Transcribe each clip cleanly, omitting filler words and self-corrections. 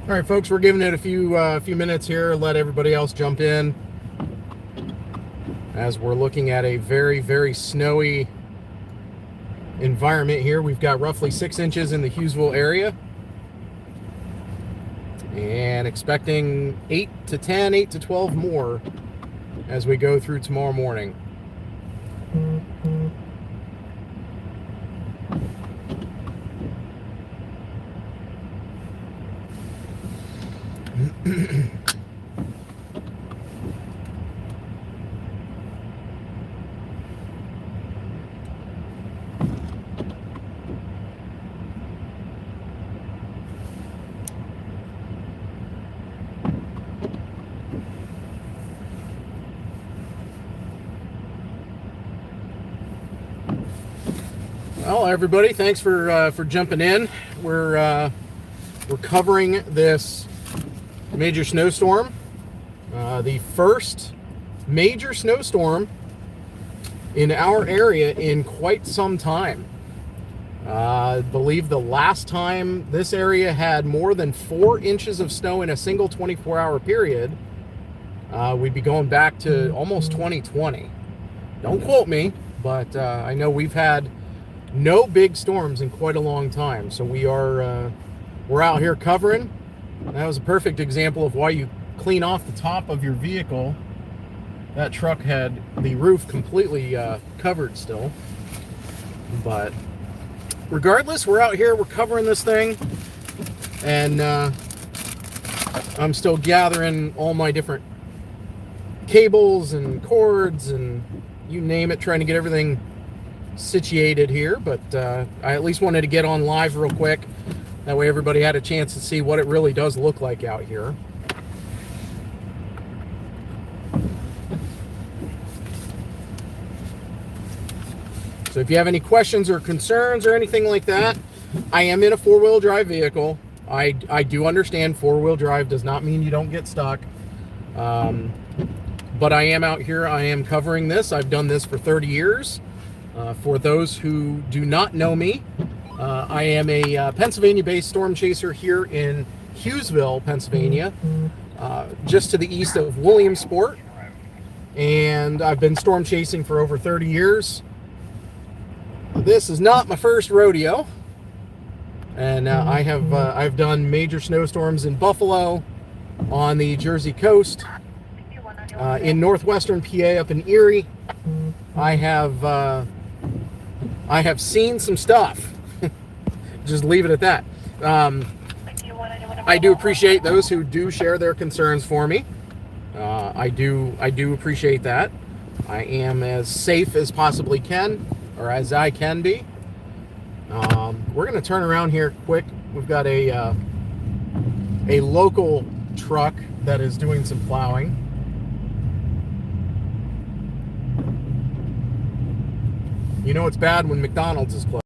All right, folks, we're giving it a few minutes here. Let everybody else jump in as we're looking at a very, very snowy environment here. We've got roughly 6 inches in the Hughesville area and expecting 8 to 10, 8 to 12 more as we go through tomorrow morning. Well, everybody, thanks for jumping in. We're covering this major snowstorm, the first major snowstorm in our area in quite some time. I believe the last time this area had more than 4 inches of snow in a single 24-hour period, we'd be going back to almost 2020. Don't quote me, but I know we've had no big storms in quite a long time. So we're out here covering. That was a perfect example of why you clean off the top of your vehicle. That truck had the roof completely covered still. But regardless, we're out here, we're covering this thing. And I'm still gathering all my different cables and cords and you name it, trying to get everything situated here. But I at least wanted to get on live real quick. That way everybody had a chance to see what it really does look like out here. So if you have any questions or concerns or anything like that, I am in a 4-wheel drive vehicle. I do understand four-wheel drive does not mean you don't get stuck. But I am out here. I am covering this. I've done this for 30 years. For those who do not know me, I am a Pennsylvania-based storm chaser here in Hughesville, Pennsylvania, just to the east of Williamsport. And I've been storm chasing for over 30 years. This is not my first rodeo. And I've done major snowstorms in Buffalo, on the Jersey coast, in northwestern PA, up in Erie. I have seen some stuff. Just leave it at that. I do appreciate those who do share their concerns for me. I do appreciate that. I am as safe as possibly can, or as I can be. We're going to turn around here quick. We've got a local truck that is doing some plowing. You know it's bad when McDonald's is closed.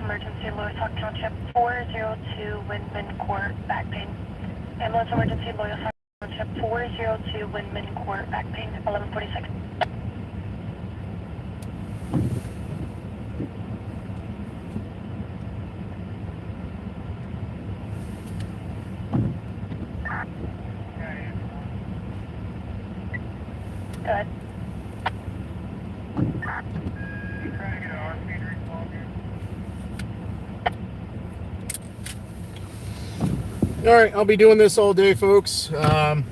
Emergency Loyalsock Township 402 Windman Court back pain. Ambulance emergency Loyalsock Township 402 Windman Court back pain 1146. Go ahead. All right, I'll be doing this all day, folks. I'm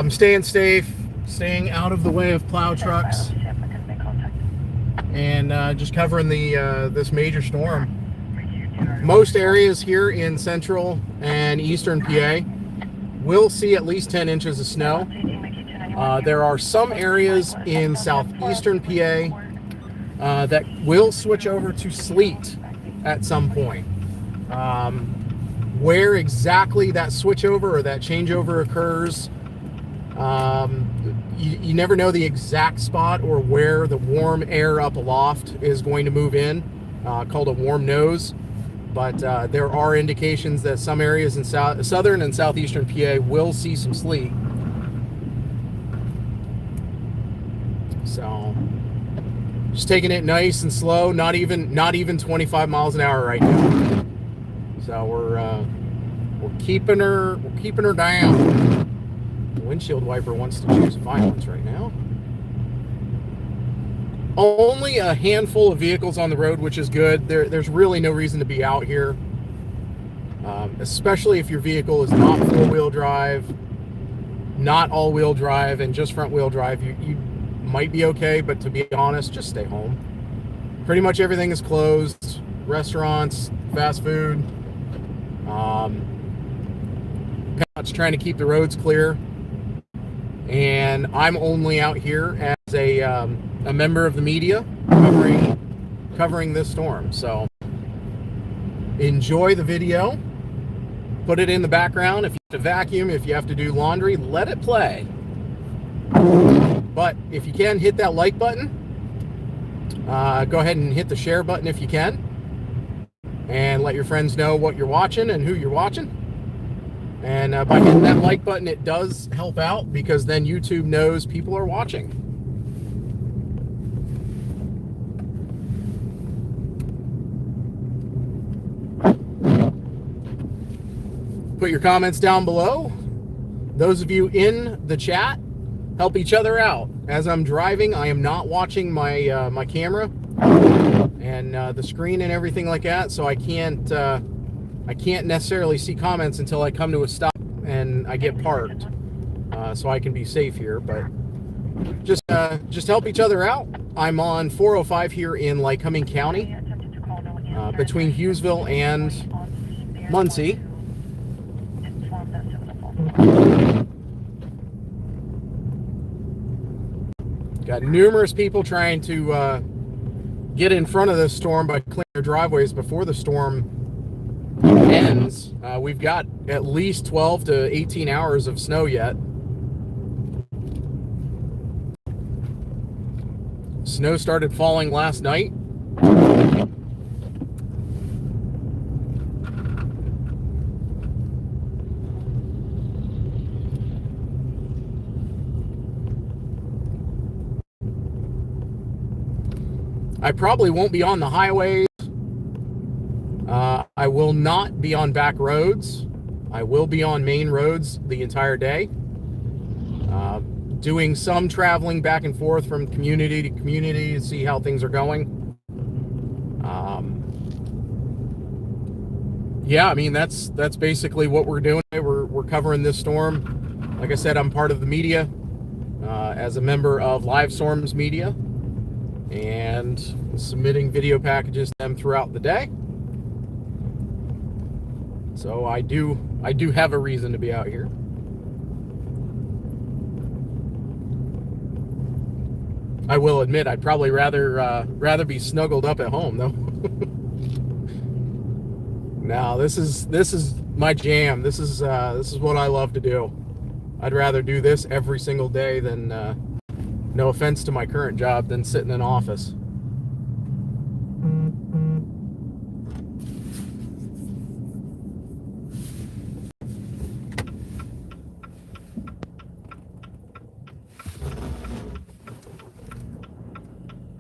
staying safe, staying out of the way of plow trucks, and just covering this major storm. Most areas here in central and eastern PA will see at least 10 inches of snow. There are some areas in southeastern PA that will switch over to sleet at some point. Where exactly that switchover or that changeover occurs, you never know the exact spot or where the warm air up aloft is going to move in, called a warm nose. But there are indications that some areas in southern and southeastern PA will see some sleet. So just taking it nice and slow, not even 25 miles an hour right now. So we're keeping her down. The windshield wiper wants to choose violence right now. Only a handful of vehicles on the road, which is good. There's really no reason to be out here, especially if your vehicle is not four-wheel drive, not all-wheel drive, and just front-wheel drive. You might be okay, but to be honest, just stay home. Pretty much everything is closed. Restaurants, fast food. Pat's trying to keep the roads clear, and I'm only out here as a member of the media covering this storm. So enjoy the video, put it in the background. If you have to vacuum, if you have to do laundry, let it play. But if you can, hit that like button. Go ahead and hit the share button if you can, and let your friends know what you're watching and who you're watching. And by hitting that like button, it does help out, because then YouTube knows people are watching. Put your comments down below. Those of you in the chat, help each other out. As I'm driving, I am not watching my my camera and the screen and everything like that, so I can't necessarily see comments until I come to a stop and I get parked, so I can be safe here. But just help each other out. I'm on 405 here in Lycoming County, between Hughesville and Muncie. Got numerous people trying to get in front of this storm by clearing their driveways before the storm ends. We've got at least 12 to 18 hours of snow yet. Snow started falling last night. I probably won't be on the highways. I will not be on back roads. I will be on main roads the entire day. Doing some traveling back and forth from community to community to see how things are going. Yeah, I mean, that's basically what we're doing. We're covering this storm. Like I said, I'm part of the media as a member of Live Storms Media, and submitting video packages to them throughout the day. So I do have a reason to be out here. I will admit I'd probably rather be snuggled up at home though. Now this is my jam. This is what I love to do. I'd rather do this every single day than no offense to my current job, than sit in an office.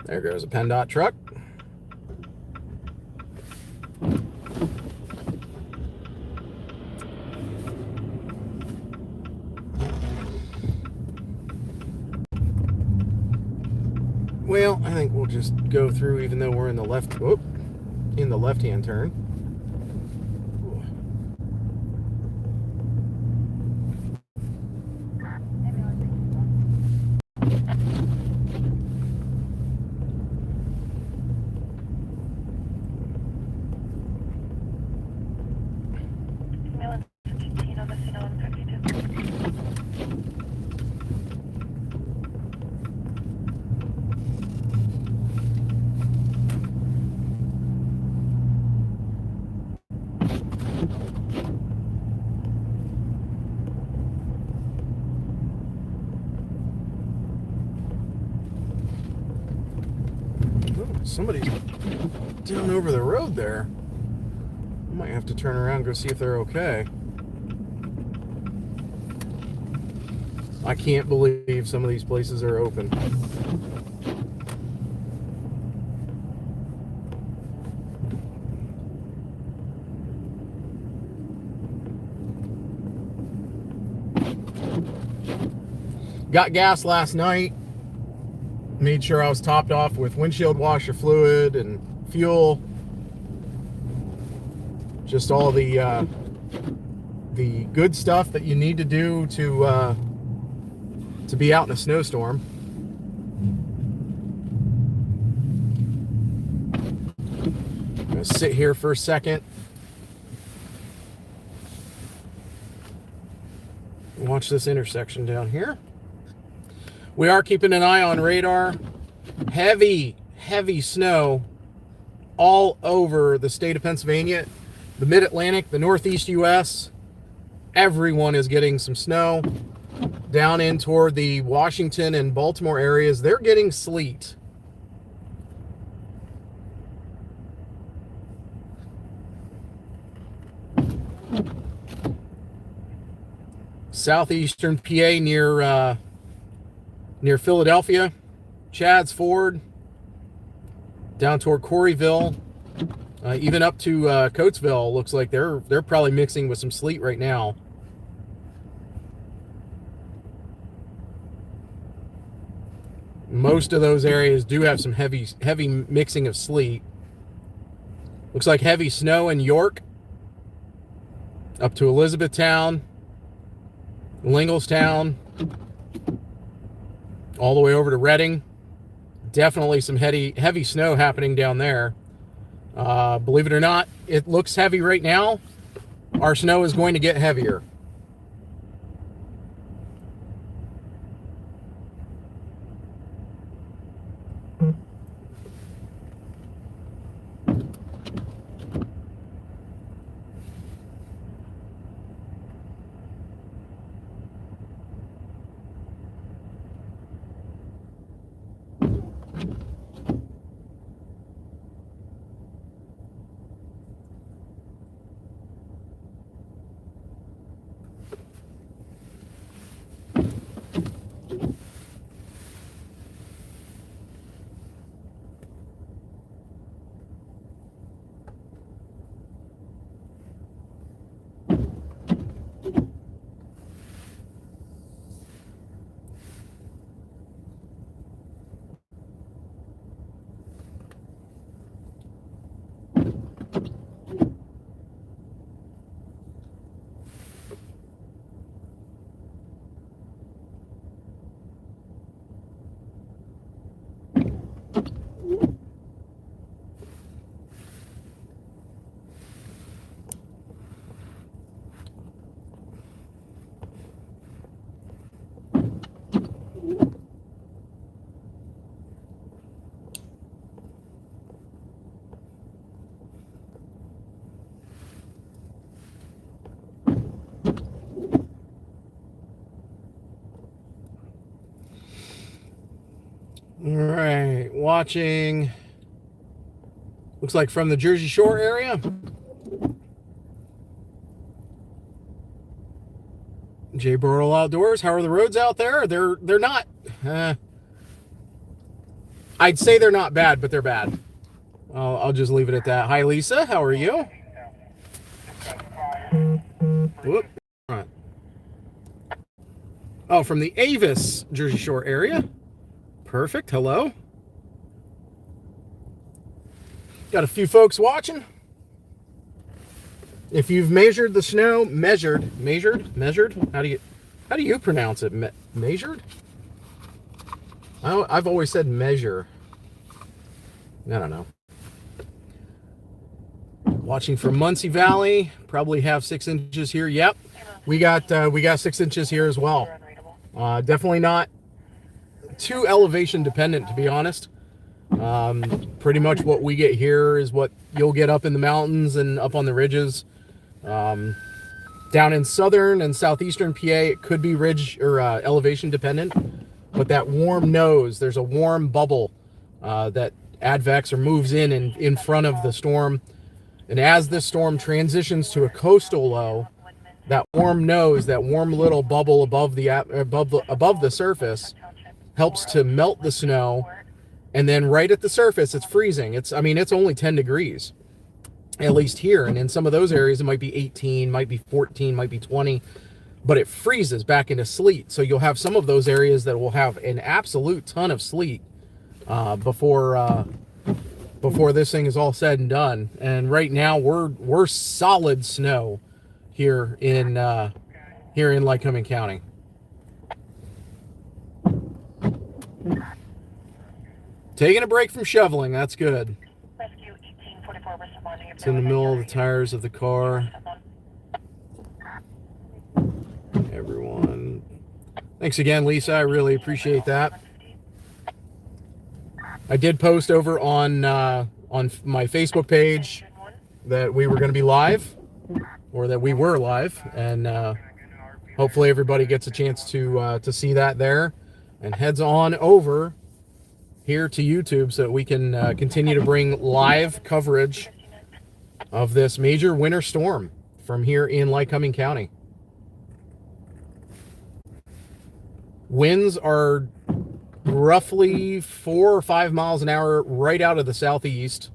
There goes a PennDOT truck. Well, I think we'll just go through, even though we're in the left-hand turn. Somebody's down over the road there. I might have to turn around and go see if they're okay. I can't believe some of these places are open. Got gas last night. Made sure I was topped off with windshield washer fluid and fuel. Just all the good stuff that you need to do to be out in a snowstorm. I'm gonna sit here for a second. Watch this intersection down here. We are keeping an eye on radar. Heavy snow all over the state of Pennsylvania, the mid-Atlantic, the Northeast U.S. Everyone is getting some snow. Down in toward the Washington and Baltimore areas, they're getting sleet. Southeastern PA near Philadelphia, Chadds Ford, down toward Coreyville, even up to Coatesville. Looks like they're probably mixing with some sleet right now. Most of those areas do have some heavy mixing of sleet. Looks like heavy snow in York, up to Elizabethtown, Linglestown, all the way over to Reading. Definitely some heavy snow happening down there. Believe it or not, it looks heavy right now. Our snow is going to get heavier. All right, watching, looks like from the Jersey Shore area. J. Burrell Outdoors, how are the roads out there? They're not, I'd say they're not bad, but they're bad. I'll just leave it at that. Hi, Lisa, how are you? Whoop. All right. Oh, from the Avis, Jersey Shore area. Perfect. Hello. Got a few folks watching. If you've measured the snow, measured. How do you pronounce it? Measured? I've always said measure. I don't know. Watching from Muncie Valley, probably have 6 inches here. Yep, we got 6 inches here as well. Definitely not too elevation dependent, to be honest. Pretty much what we get here is what you'll get up in the mountains and up on the ridges. Down in southern and southeastern PA, it could be ridge or elevation dependent, but that warm nose, there's a warm bubble that advex or moves in front of the storm. And as this storm transitions to a coastal low, that warm nose, that warm little bubble above the surface, helps to melt the snow, and then right at the surface, it's freezing. It's only 10 degrees, at least here. And in some of those areas, it might be 18, might be 14, might be 20, but it freezes back into sleet. So you'll have some of those areas that will have an absolute ton of sleet before this thing is all said and done. And right now, we're solid snow here in Lycoming County. Taking a break from shoveling, that's good. Rescue 1844 responding. It's in the middle of the tires of the car. Everyone. Thanks again, Lisa. I really appreciate that. I did post over on my Facebook page that we were going to be live, or that we were live, and hopefully everybody gets a chance to see that there, and heads on over here to YouTube so that we can continue to bring live coverage of this major winter storm from here in Lycoming County. Winds are roughly 4 or 5 miles an hour right out of the southeast.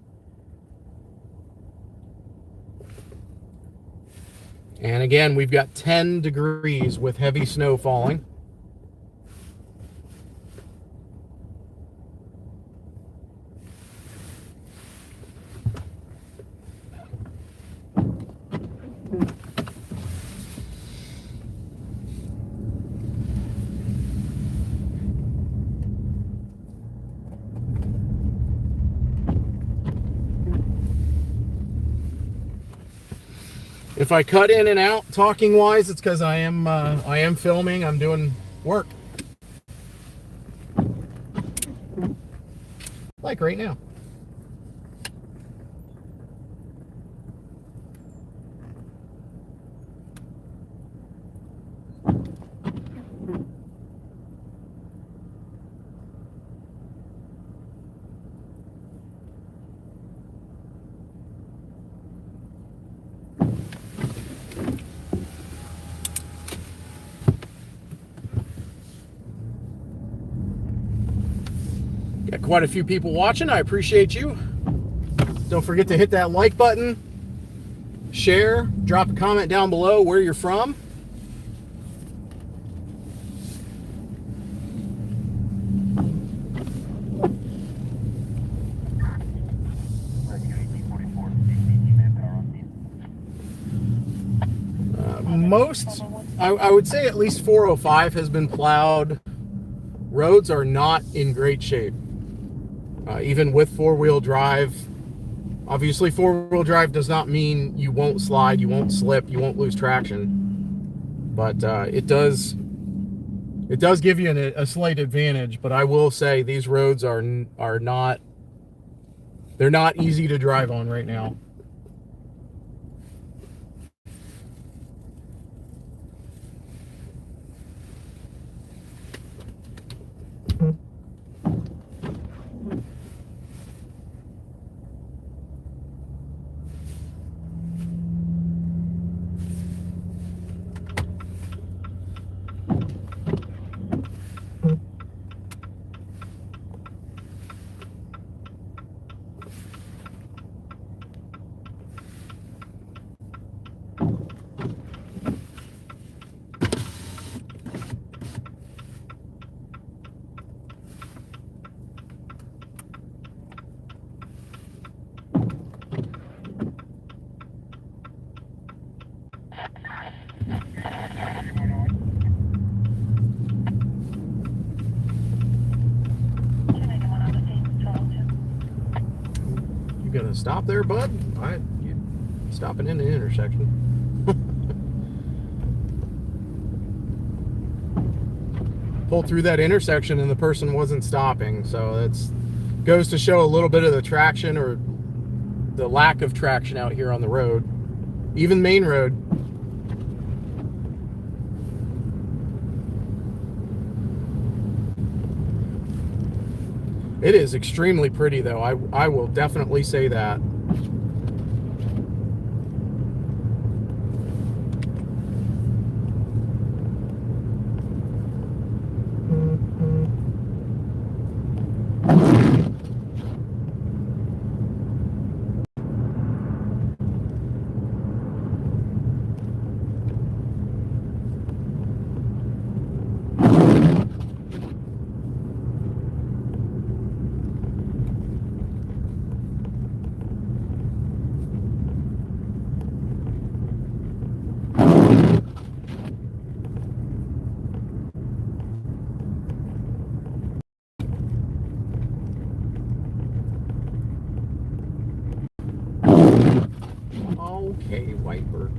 And again, we've got 10 degrees with heavy snow falling. If I cut in and out talking wise, it's because I am filming. I'm doing work. Like right now. Got quite a few people watching. I appreciate you. Don't forget to hit that like button, share, drop a comment down below where you're from. I would say at least 405 has been plowed. Roads are not in great shape. Even with four-wheel drive. Obviously, four-wheel drive does not mean you won't slide, you won't slip, you won't lose traction. But it does give you a slight advantage. But I will say these roads are not, they're not easy to drive on right now. Gonna stop there, bud? You stopping in the intersection. Pulled through that intersection and the person wasn't stopping, so that's goes to show a little bit of the traction or the lack of traction out here on the road, even main road. It is extremely pretty, though. I will definitely say that. Okay, Whitebird.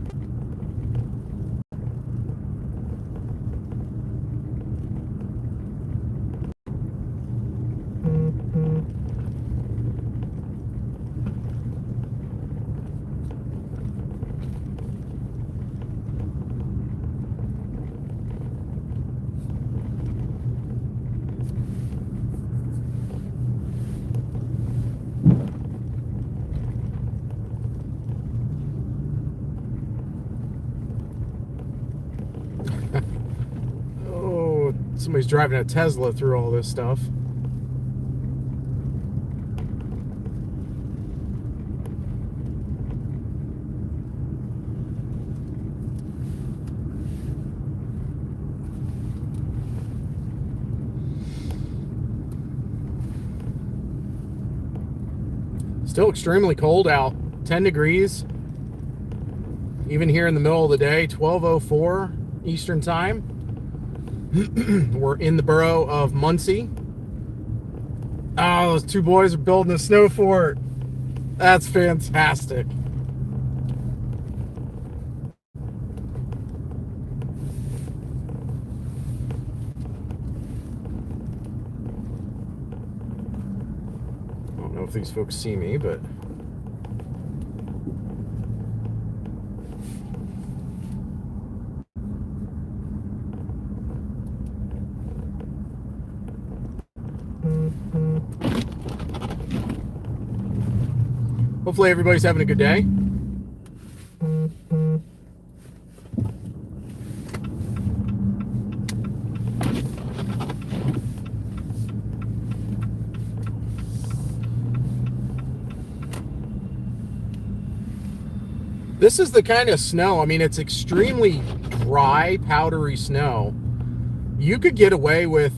Somebody's driving a Tesla through all this stuff. Still extremely cold out, 10 degrees. Even here in the middle of the day, 12:04 Eastern time. We're in the borough of Muncie. Oh, those two boys are building a snow fort. That's fantastic. know if these folks see me, but hopefully everybody's having a good day. This is the kind of snow, I mean, it's extremely dry, powdery snow. You could get away with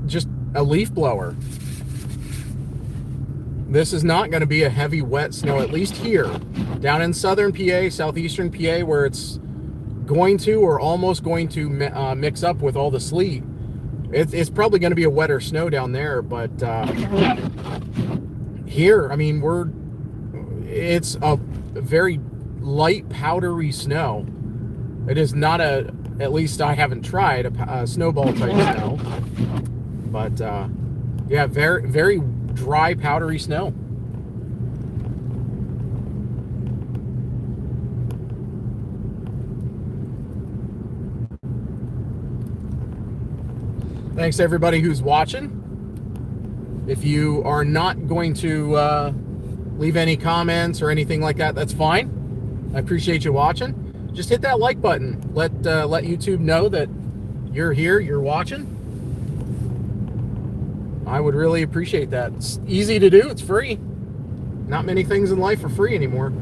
just a leaf blower. This is not going to be a heavy, wet snow, at least here. Down in southern PA, southeastern PA, where it's going to or almost going to mix up with all the sleet. It's probably going to be a wetter snow down there, but here, I mean, it's a very light, powdery snow. It is not at least I haven't tried a snowball type snow, but yeah, very, very dry, powdery snow. Thanks to everybody who's watching. If you are not going to leave any comments or anything like that, that's fine. I appreciate you watching. Just hit that like button. Let YouTube know that you're here, you're watching. I would really appreciate that. It's easy to do, it's free. Not many things in life are free anymore.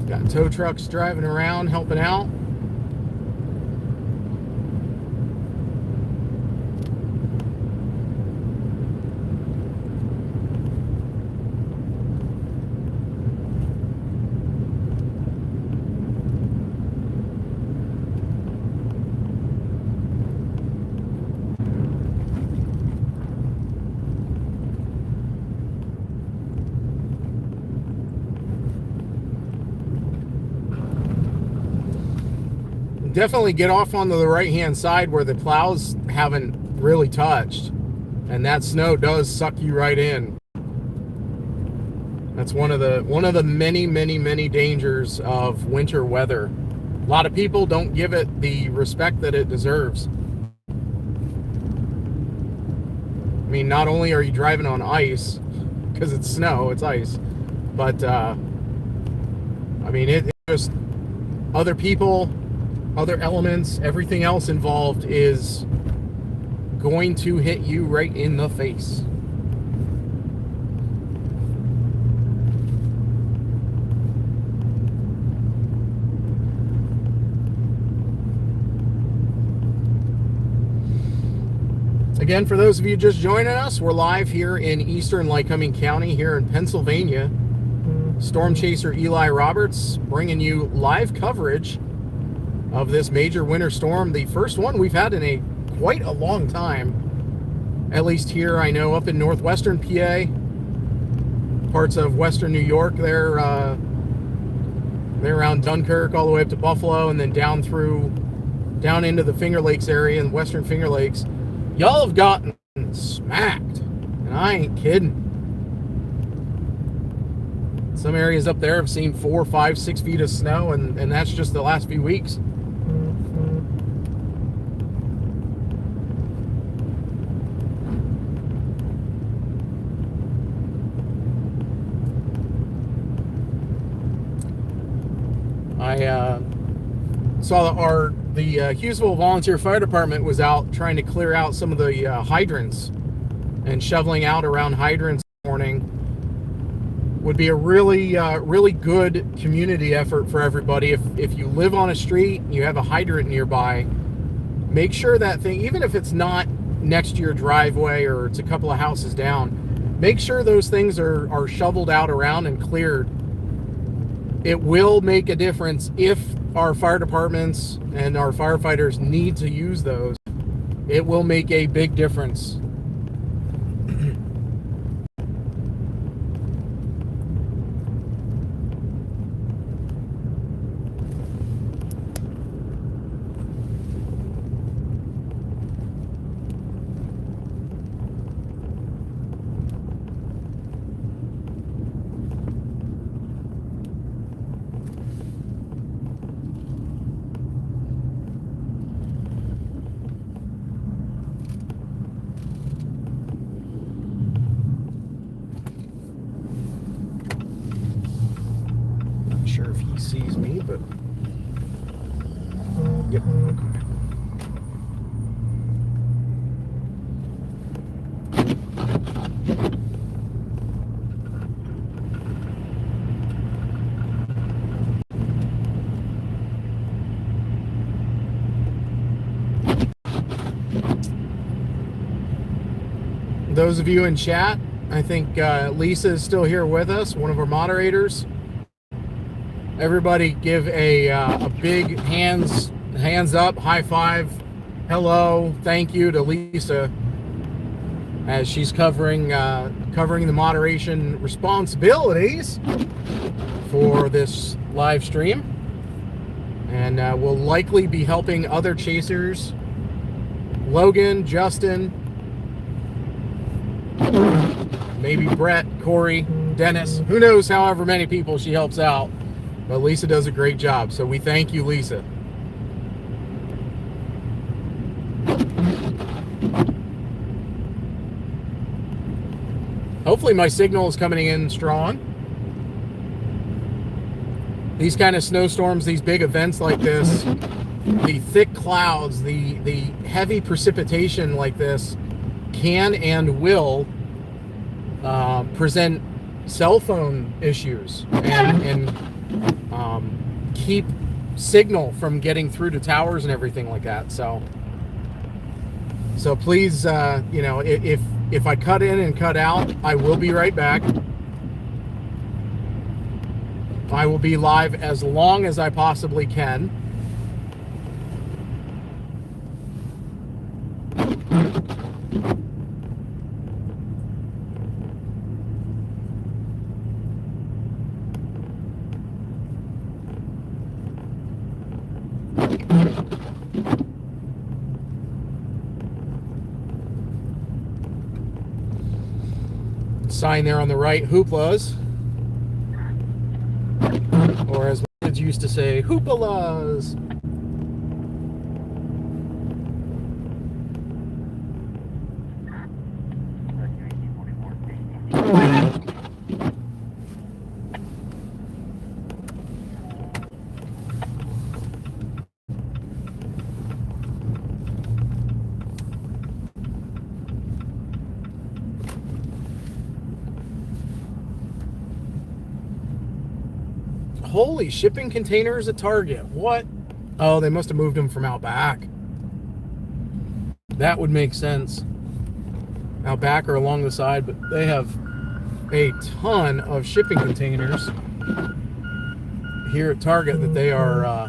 Got tow trucks driving around, helping out. Definitely get off on the right hand side where the plows haven't really touched, and that snow does suck you right in. That's one of the many dangers of winter weather. A lot of people don't give it the respect that it deserves. I mean, not only are you driving on ice because it's snow, it's ice, but I mean, it just, other people, other elements, everything else involved is going to hit you right in the face. Again, for those of you just joining us, we're live here in Eastern Lycoming County here in Pennsylvania. Storm Chaser Eli Roberts bringing you live coverage of this major winter storm, the first one we've had in quite a long time, at least here. I know up in northwestern PA, parts of western New York, they're around Dunkirk all the way up to Buffalo, and then down into the Finger Lakes area and western Finger Lakes. Y'all have gotten smacked, and I ain't kidding. Some areas up there have seen 4, 5, 6 feet of snow, and that's just the last few weeks. I saw the Hughesville Volunteer Fire Department was out trying to clear out some of the hydrants, and shoveling out around hydrants this morning would be a really good community effort for everybody. If you live on a street and you have a hydrant nearby, make sure that thing, even if it's not next to your driveway or it's a couple of houses down, make sure those things are shoveled out around and cleared it will make a difference if our fire departments and our firefighters need to use those. It will make a big difference. Sure if he sees me, but yep, okay. Those of you in chat, I think Lisa is still here with us, one of our moderators. Everybody give a big hands up, high five, hello, thank you to Lisa as she's covering the moderation responsibilities for this live stream, and will likely be helping other chasers, Logan, Justin, maybe Brett, Corey, Dennis, who knows, however many people she helps out. But Lisa does a great job, so we thank you, Lisa. Hopefully my signal is coming in strong. These kind of snowstorms, these big events like this, the thick clouds, the heavy precipitation like this can and will present cell phone issues and keep signal from getting through to towers and everything like that. So please, you know, if I cut in and cut out, I will be right back. I will be live as long as I possibly can. Sign there on the right, hooplas, or as my kids used to say, hoopalas. Holy, shipping containers at Target. What? Oh, they must have moved them from out back. That would make sense. Out back or along the side, but they have a ton of shipping containers here at Target that they are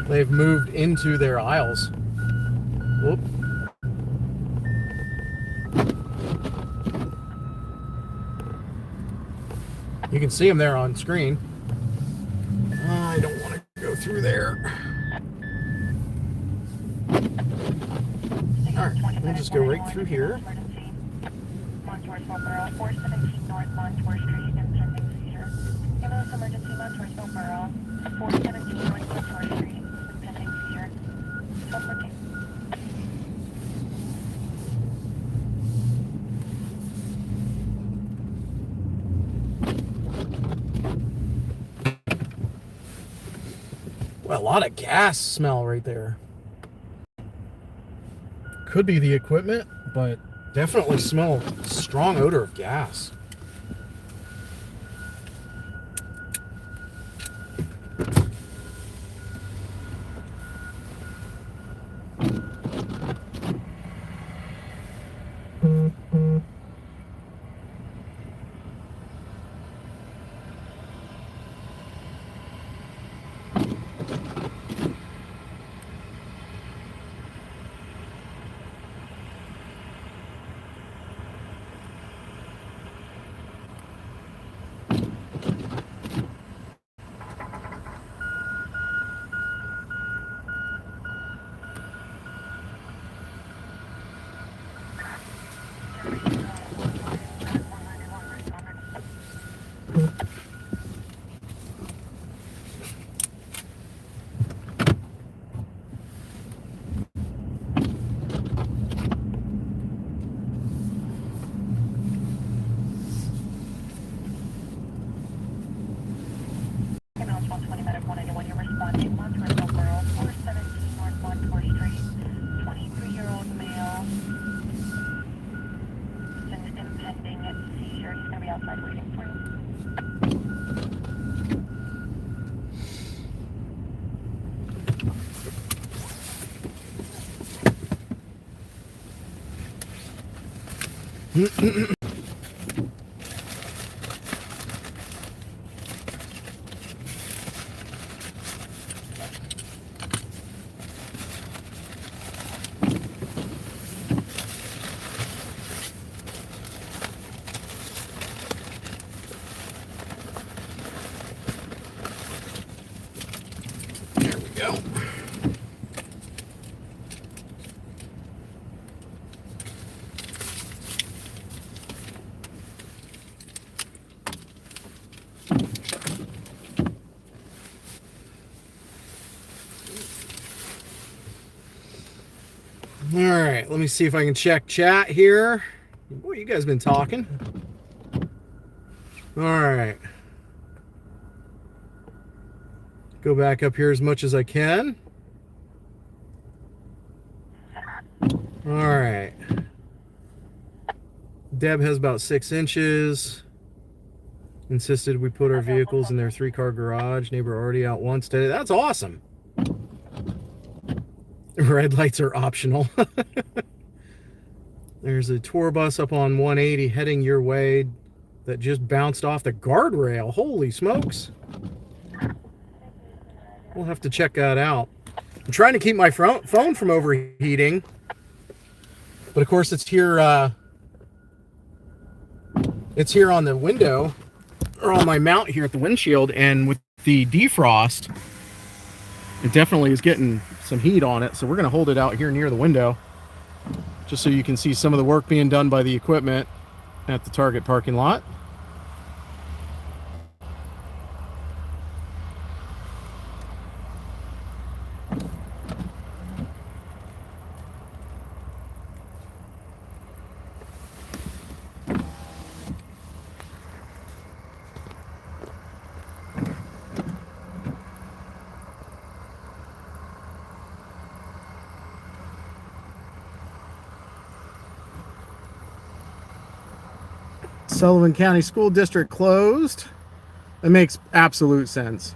they've moved into their aisles. Whoop. You can see them there on screen. I don't want to go through there. All right, we'll just go right through here. Well, a lot of gas smell right there. Could be the equipment, but definitely smell strong odor of gas. There we go. All right, let me see if I can check chat here. Boy, you guys been talking. All right. Go back up here as much as I can. All right. Deb has about 6 inches. Insisted we put our vehicles in their 3-car garage. Neighbor already out once today. That's awesome. Red lights are optional. There's a tour bus up on 180 heading your way that just bounced off the guardrail. Holy smokes. We'll have to check that out. I'm trying to keep my phone from overheating. But of course it's here on the window, or on my mount here at the windshield, and with the defrost, it definitely is getting some heat on it. So we're going to hold it out here near the window just so you can see some of the work being done by the equipment at the Target parking lot. Sullivan County School District closed. It makes absolute sense.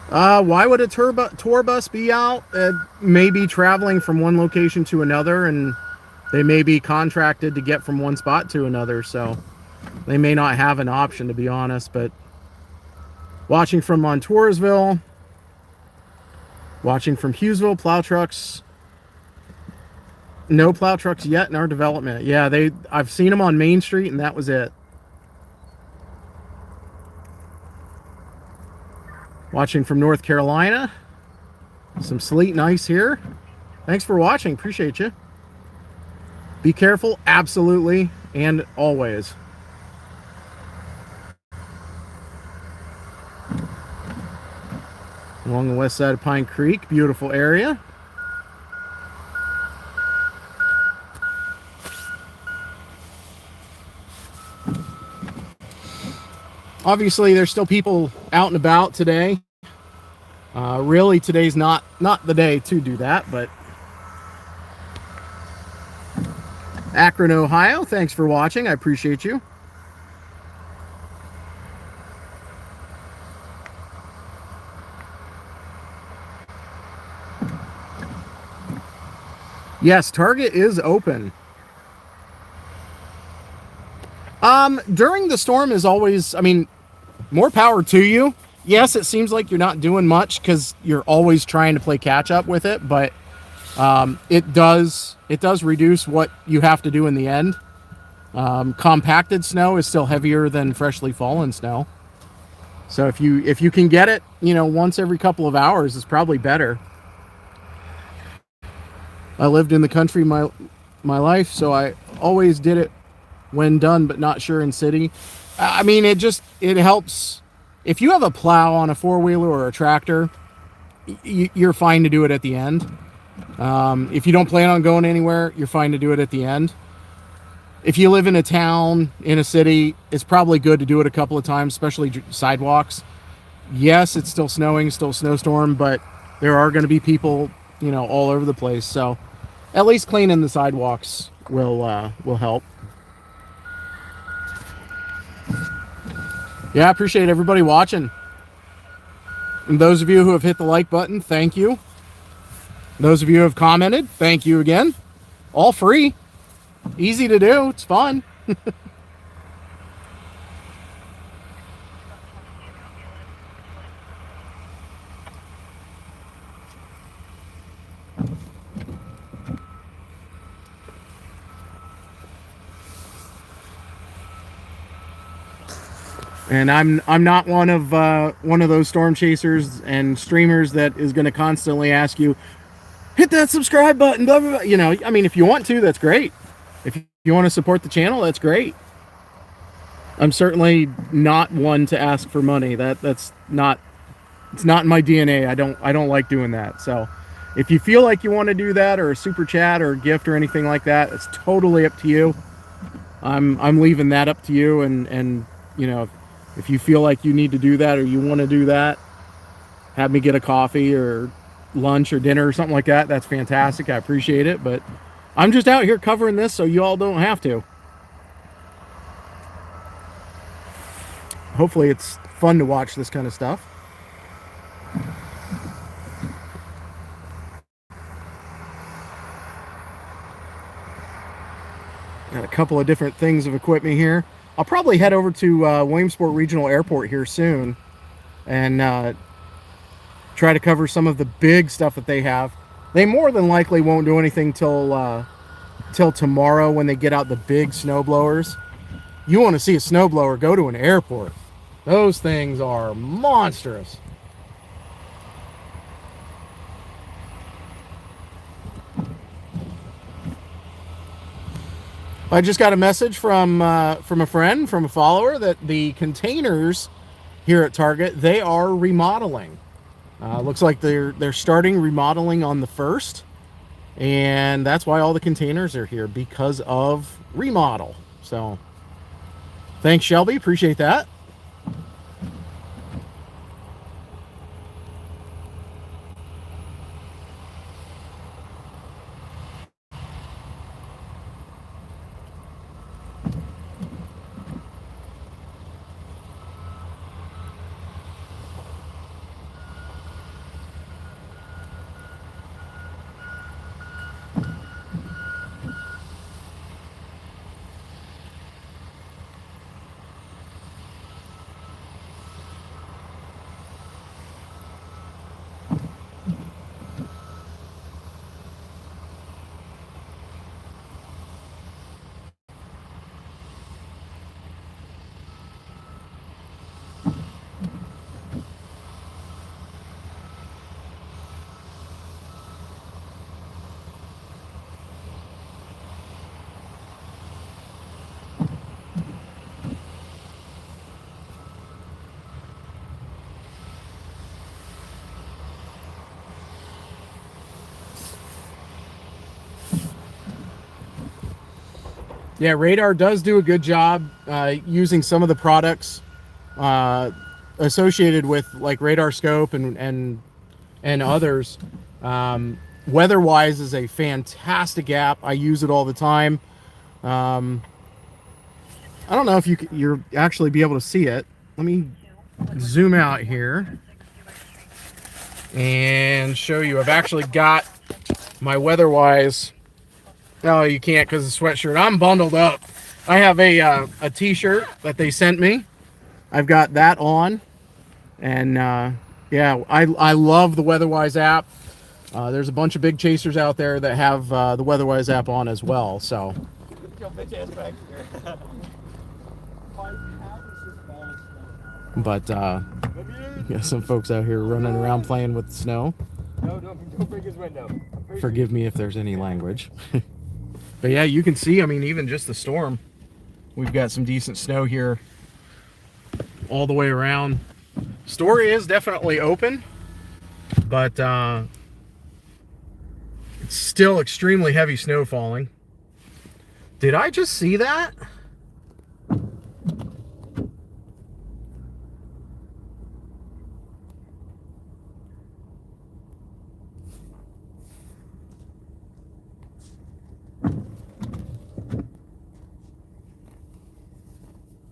Why would a tour bus be out? Maybe traveling from one location to another, and they may be contracted to get from one spot to another, so they may not have an option, to be honest. But watching from Montoursville, watching from Hughesville, plow trucks. No plow trucks yet in our development. Yeah, I've seen them on Main Street, and that was it. Watching from North Carolina. Some sleet and ice here. Thanks for watching. Appreciate you. Be careful, absolutely, and always. Along the west side of Pine Creek, beautiful area. Obviously, there's still people out and about today. Really, today's not the day to do that, but Akron, Ohio, thanks for watching. I appreciate you. Yes, Target is open. During the storm is always, I mean, more power to you. Yes, it seems like you're not doing much because you're always trying to play catch up with it, but it does reduce what you have to do in the end. Compacted snow is still heavier than freshly fallen snow. So if you can get it, you know, once every couple of hours, it's probably better. I lived in the country my life, so I always did it when done, but not sure in city. I mean, it helps. If you have a plow on a four-wheeler or a tractor, you're fine to do it at the end. If you don't plan on going anywhere, you're fine to do it at the end. If you live in a town, in a city, it's probably good to do it a couple of times, especially sidewalks. Yes, it's still snowing, still snowstorm, but there are going to be people, you know, all over the place. So at least cleaning the sidewalks will help. Yeah, I appreciate everybody watching. And those of you who have hit the like button, thank you. Those of you who have commented, thank you again. All free. Easy to do. It's fun. And I'm not one of those storm chasers and streamers that is going to constantly ask you, hit that subscribe button, blah, blah, blah. You know, I mean, if you want to, that's great. If you want to support the channel, that's great. I'm certainly not one to ask for money. It's not in my DNA. I don't like doing that. So if you feel like you want to do that, or a super chat or a gift or anything like that, it's totally up to you. I'm leaving that up to you, and you know, if you feel like you need to do that or you want to do that, have me get a coffee or lunch or dinner or something like that. That's fantastic. I appreciate it. But I'm just out here covering this so you all don't have to. Hopefully it's fun to watch this kind of stuff. Got a couple of different things of equipment here. I'll probably head over to Williamsport Regional Airport here soon and try to cover some of the big stuff that they have. They more than likely won't do anything till tomorrow when they get out the big snow blowers. You want to see a snowblower, go to an airport. Those things are monstrous. I just got a message from a friend, from a follower, that the containers here at Target, they are remodeling. Looks like they're starting remodeling on the 1st, and that's why all the containers are here, because of remodel. So thanks, Shelby, appreciate that. Yeah, Radar does do a good job using some of the products associated with, like, Radar Scope and others. Weatherwise is a fantastic app. I use it all the time. I don't know if you're actually be able to see it. Let me zoom out here and show you. I've actually got my Weatherwise. No, you can't because of the sweatshirt. I'm bundled up. I have a t-shirt that they sent me. I've got that on. And yeah, I love the Weatherwise app. There's a bunch of big chasers out there that have the Weatherwise app on as well. So But got some folks out here running around playing with the snow. No, don't break his window. Forgive me if there's any language. But yeah, you can see, I mean, even just the storm, we've got some decent snow here all the way around. Story is definitely open, but it's still extremely heavy snow falling. Did I just see that?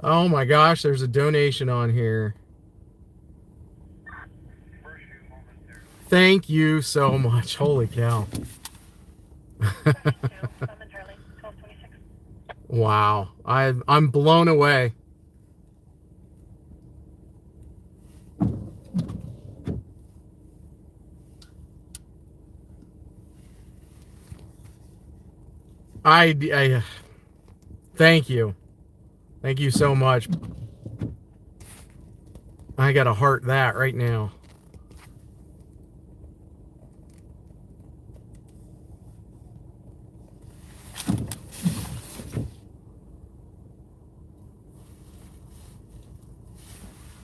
Oh my gosh, there's a donation on here. Thank you so much. Holy cow. Wow. I'm blown away. I thank you. Thank you so much. I got to heart that right now.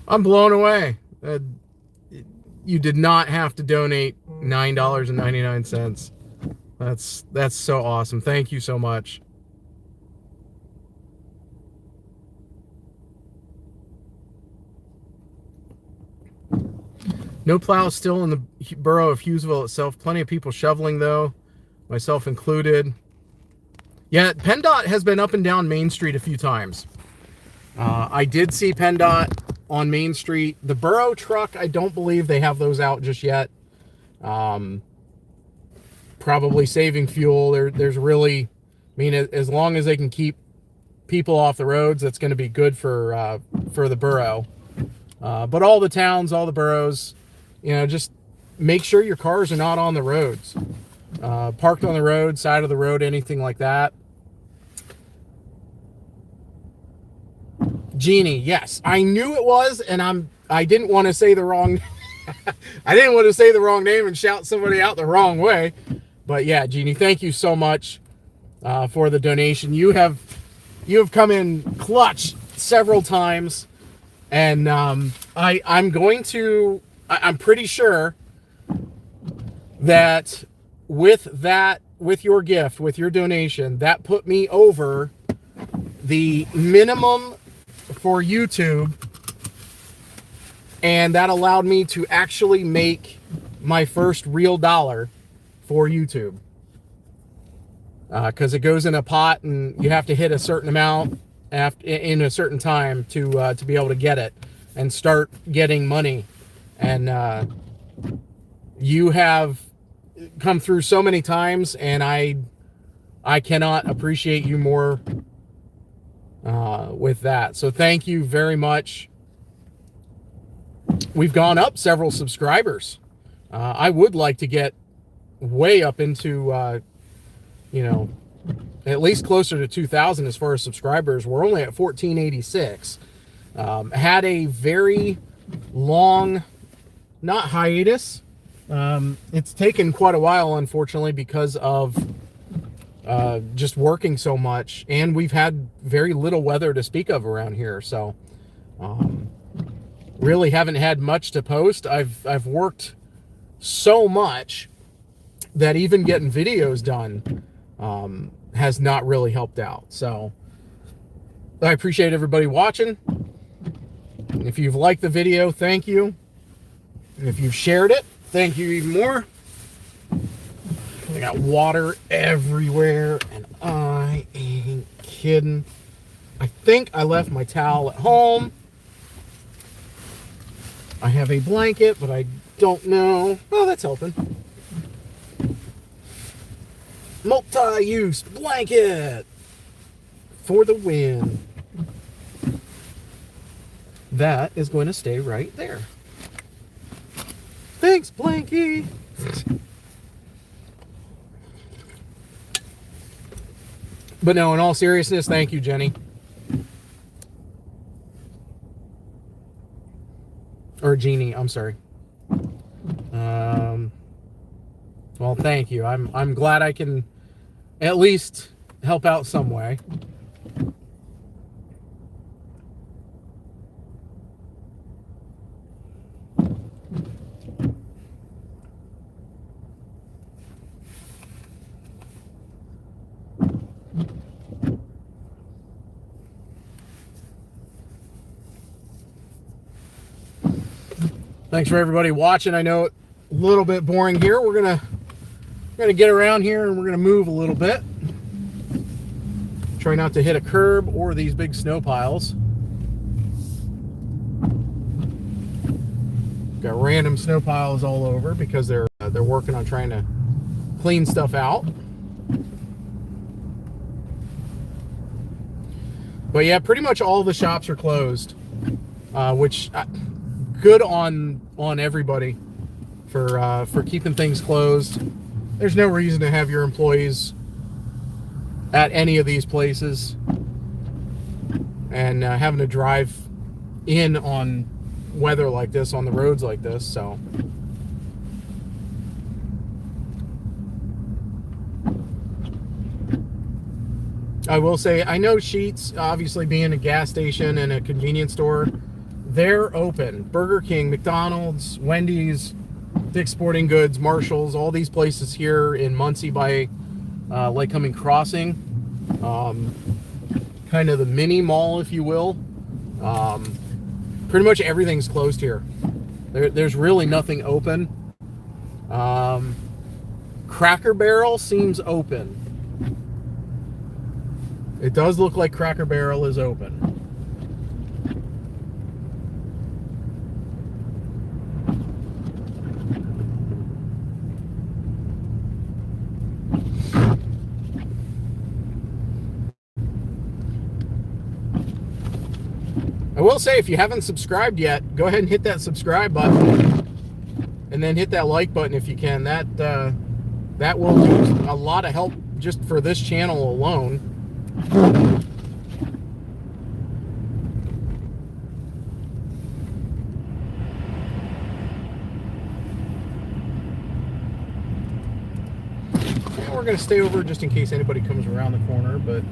I'm blown away. You did not have to donate $9.99. That's so awesome. Thank you so much. No plows still in the borough of Hughesville itself. Plenty of people shoveling though, myself included. Yeah, PennDOT has been up and down Main Street a few times. I did see PennDOT on Main Street. The borough truck, I don't believe they have those out just yet. Probably saving fuel. There's really, I mean, as long as they can keep people off the roads, that's going to be good for the borough. But all the towns, all the boroughs, you know, just make sure your cars are not on the roads. Parked on the road, side of the road, anything like that. Jeannie, yes, I knew it was, and I didn't want to say the wrong I didn't want to say the wrong name and shout somebody out the wrong way. But yeah, Jeannie, thank you so much for the donation. You have come in clutch several times, and I'm pretty sure that with your gift, with your donation, that put me over the minimum for YouTube, and that allowed me to actually make my first real dollar for YouTube, because it goes in a pot and you have to hit a certain amount in a certain time to be able to get it and start getting money. And you have come through so many times, and I cannot appreciate you more with that. So thank you very much. We've gone up several subscribers. I would like to get way up into you know, at least closer to 2,000 as far as subscribers. We're only at 1,486. Had a very long, not hiatus. It's taken quite a while, unfortunately, because of just working so much, and we've had very little weather to speak of around here. So really haven't had much to post. I've worked so much that even getting videos done has not really helped out. So I appreciate everybody watching. If you've liked the video, thank you. And if you've shared it, thank you even more. I got water everywhere, and I ain't kidding. I think I left my towel at home. I have a blanket, but I don't know. Oh, that's helping. Multi-use blanket for the win. That is going to stay right there. Thanks, Blanky. But no, in all seriousness, thank you, Jenny. Jeannie, I'm sorry. Well, thank you. I'm glad I can at least help out some way. Thanks for everybody watching. I know it's a little bit boring here. We're gonna get around here and we're gonna move a little bit. Try not to hit a curb or these big snow piles. Got random snow piles all over because they're working on trying to clean stuff out. But yeah, pretty much all the shops are closed, which good on everybody for keeping things closed. There's no reason to have your employees at any of these places and having to drive in on weather like this, on the roads like this. So I will say, I know Sheetz, obviously being a gas station and a convenience store, they're open. Burger King, McDonald's, Wendy's, Dick's Sporting Goods, Marshall's, all these places here in Muncie by Lycoming Crossing, kind of the mini mall, if you will. Pretty much everything's closed here. There's really nothing open. Cracker Barrel seems open. It does look like Cracker Barrel is open. I will say, if you haven't subscribed yet, go ahead and hit that subscribe button and then hit that like button if you can. That will do a lot of help just for this channel alone. We're going to stay over just in case anybody comes around the corner, but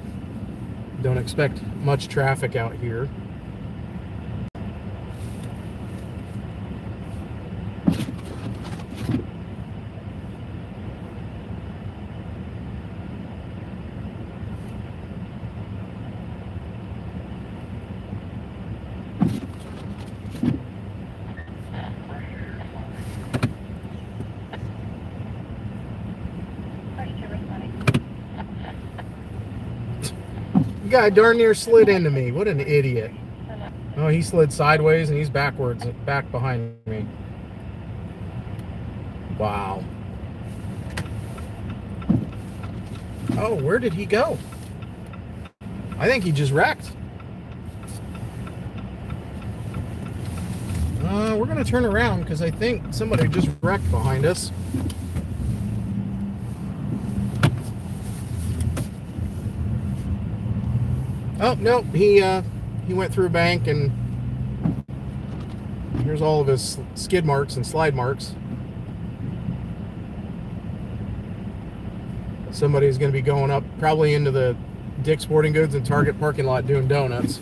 don't expect much traffic out here. Guy darn near slid into me. What an idiot. Oh, he slid sideways and he's backwards, back behind me. Wow. Oh, where did he go? I think he just wrecked. We're going to turn around because I think somebody just wrecked behind us. Oh, no, he went through a bank, and here's all of his skid marks and slide marks. Somebody's going to be going up probably into the Dick's Sporting Goods and Target parking lot doing donuts.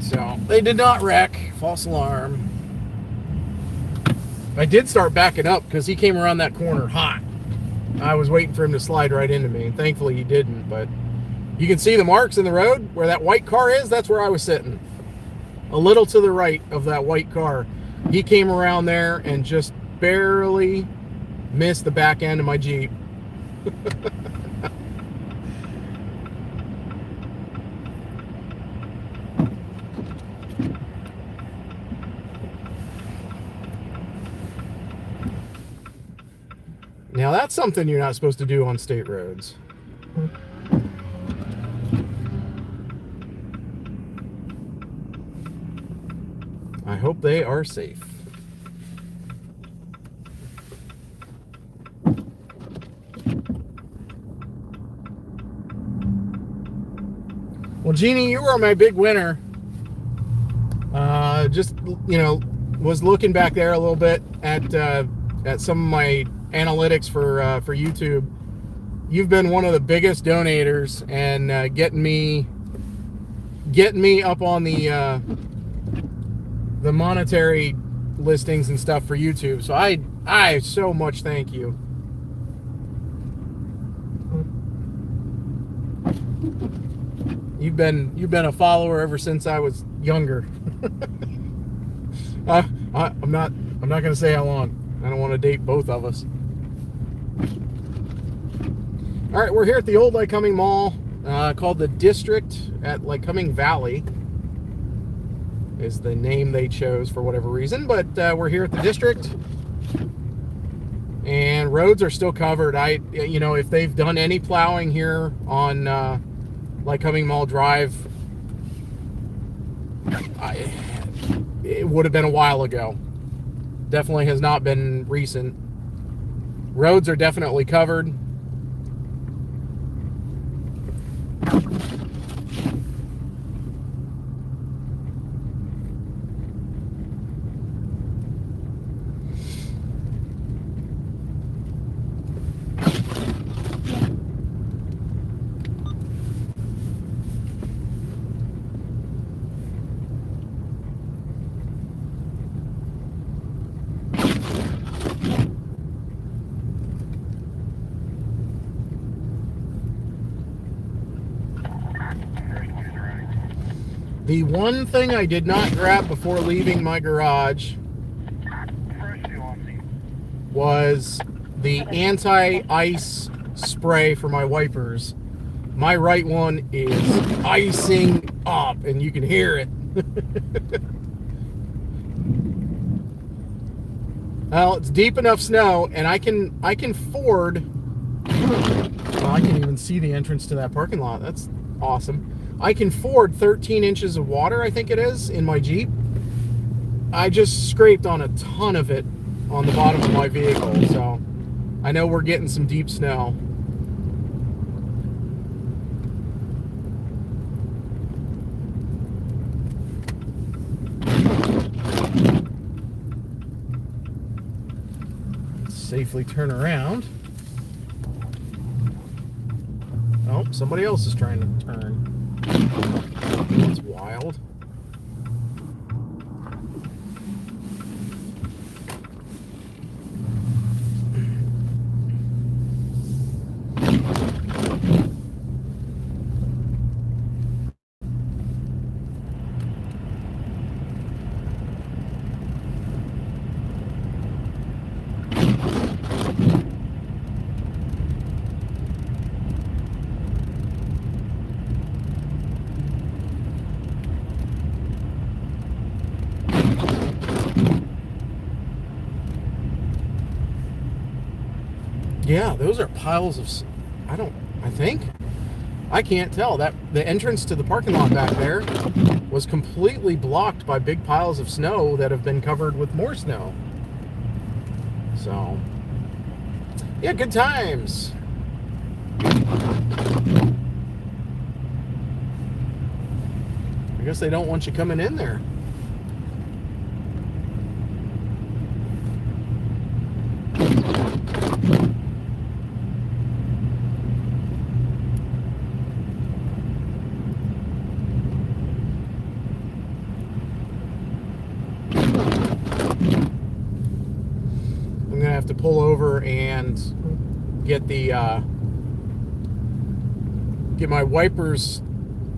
So, they did not wreck. False alarm. I did start backing up because he came around that corner hot. I was waiting for him to slide right into me, and thankfully he didn't. But you can see the marks in the road where that white car is. That's where I was sitting, a little to the right of that white car. He came around there and just barely missed the back end of my Jeep. Now that's something you're not supposed to do on state roads. I hope they are safe. Well, Jeannie, you were my big winner. just, you know, was looking back there a little bit at some of my analytics for YouTube. You've been one of the biggest donators and getting me up on the monetary listings and stuff for YouTube. So I so much thank you. You've been a follower ever since I was younger. I'm not gonna say how long. I don't want to date both of us. All right, we're here at the old Lycoming Mall, called the District at Lycoming Valley. Is the name they chose for whatever reason, but we're here at the District, and roads are still covered. You know, if they've done any plowing here on Lycoming Mall Drive, it would have been a while ago. Definitely has not been recent. Roads are definitely covered. The one thing I did not grab before leaving my garage was the anti-ice spray for my wipers. My right one is icing up, and you can hear it. Well, it's deep enough snow, and I can ford. Well, I can even see the entrance to that parking lot. That's awesome. I can ford 13 inches of water, I think it is, in my Jeep. I just scraped on a ton of it on the bottom of my vehicle, so I know we're getting some deep snow. Let's safely turn around. Oh, somebody else is trying to turn. That's wild. Yeah, those are piles of, I can't tell. That the entrance to the parking lot back there was completely blocked by big piles of snow that have been covered with more snow. So, yeah, good times. I guess they don't want you coming in there. To pull over and get the get my wipers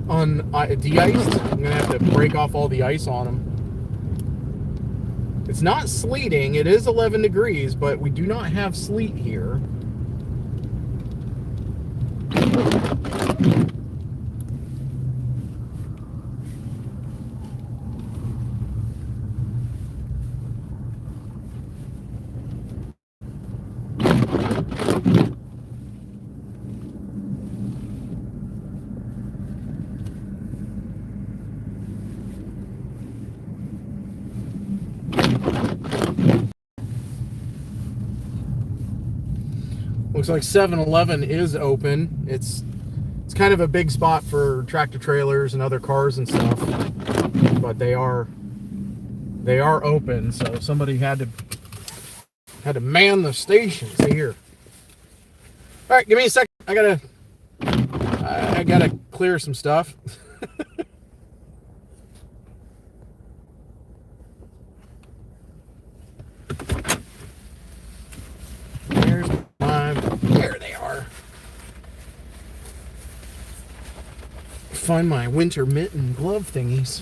de-iced. I'm gonna have to break off all the ice on them. It's not sleeting. It is 11 degrees, but we do not have sleet here. Looks like 7-Eleven is open. It's kind of a big spot for tractor trailers and other cars and stuff, but they are they are open, so somebody had to man the stations here. All right, give me a second. I gotta clear some stuff. There they are. Find my winter mitt and glove thingies.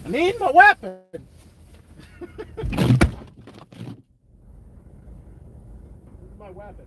I need my weapon. Where's my weapon?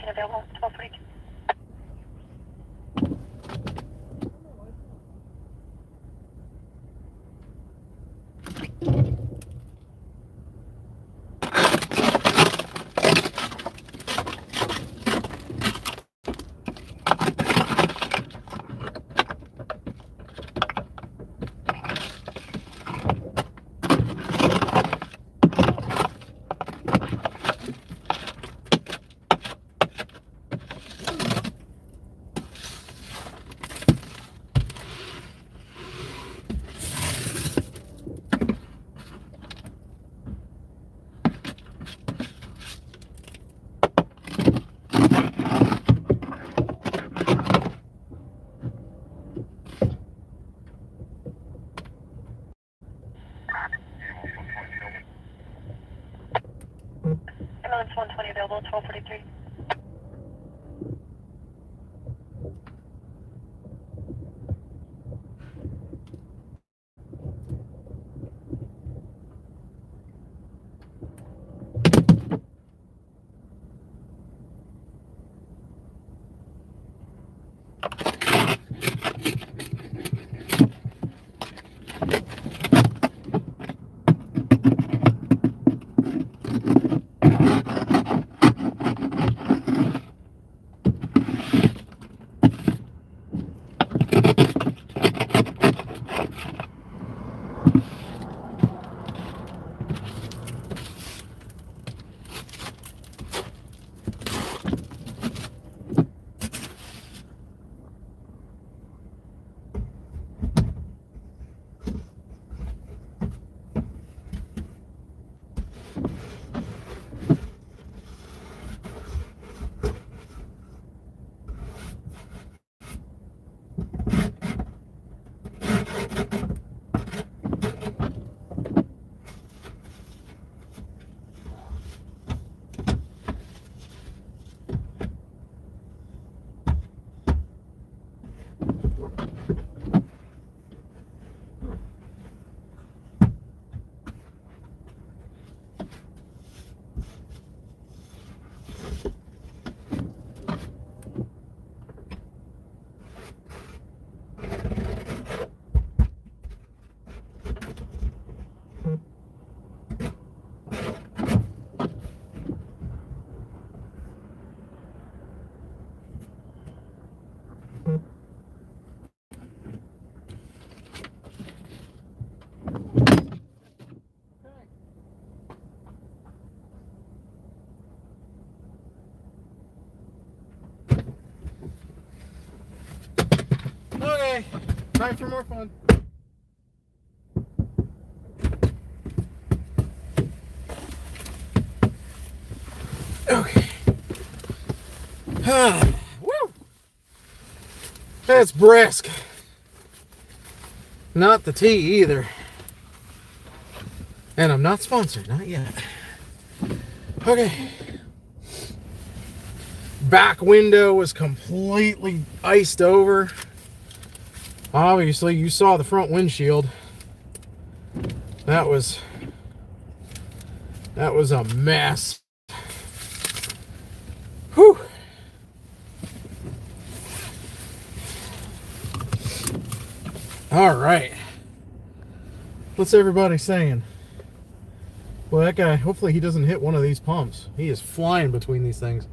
Available, 1242. Ambulance 120 available, 1243. Time for more fun. Okay. Woo! That's brisk. Not the tea either. And I'm not sponsored, not yet. Okay. Back window was completely iced over. Obviously, you saw the front windshield. That was a mess. Whew. All right. What's everybody saying? Well, that guy, hopefully he doesn't hit one of these pumps. He is flying between these things.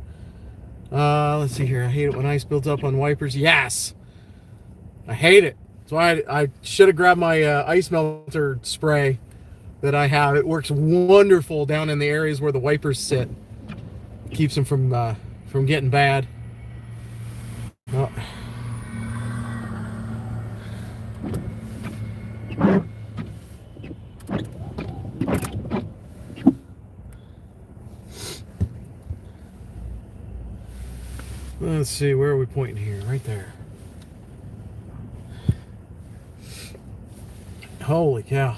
Let's see here. I hate it when ice builds up on wipers. Yes. I hate it. That's why I should have grabbed my ice melter spray that I have. It works wonderful down in the areas where the wipers sit. Keeps them from getting bad. Oh. Let's see, where are we pointing here? Right there. Holy cow.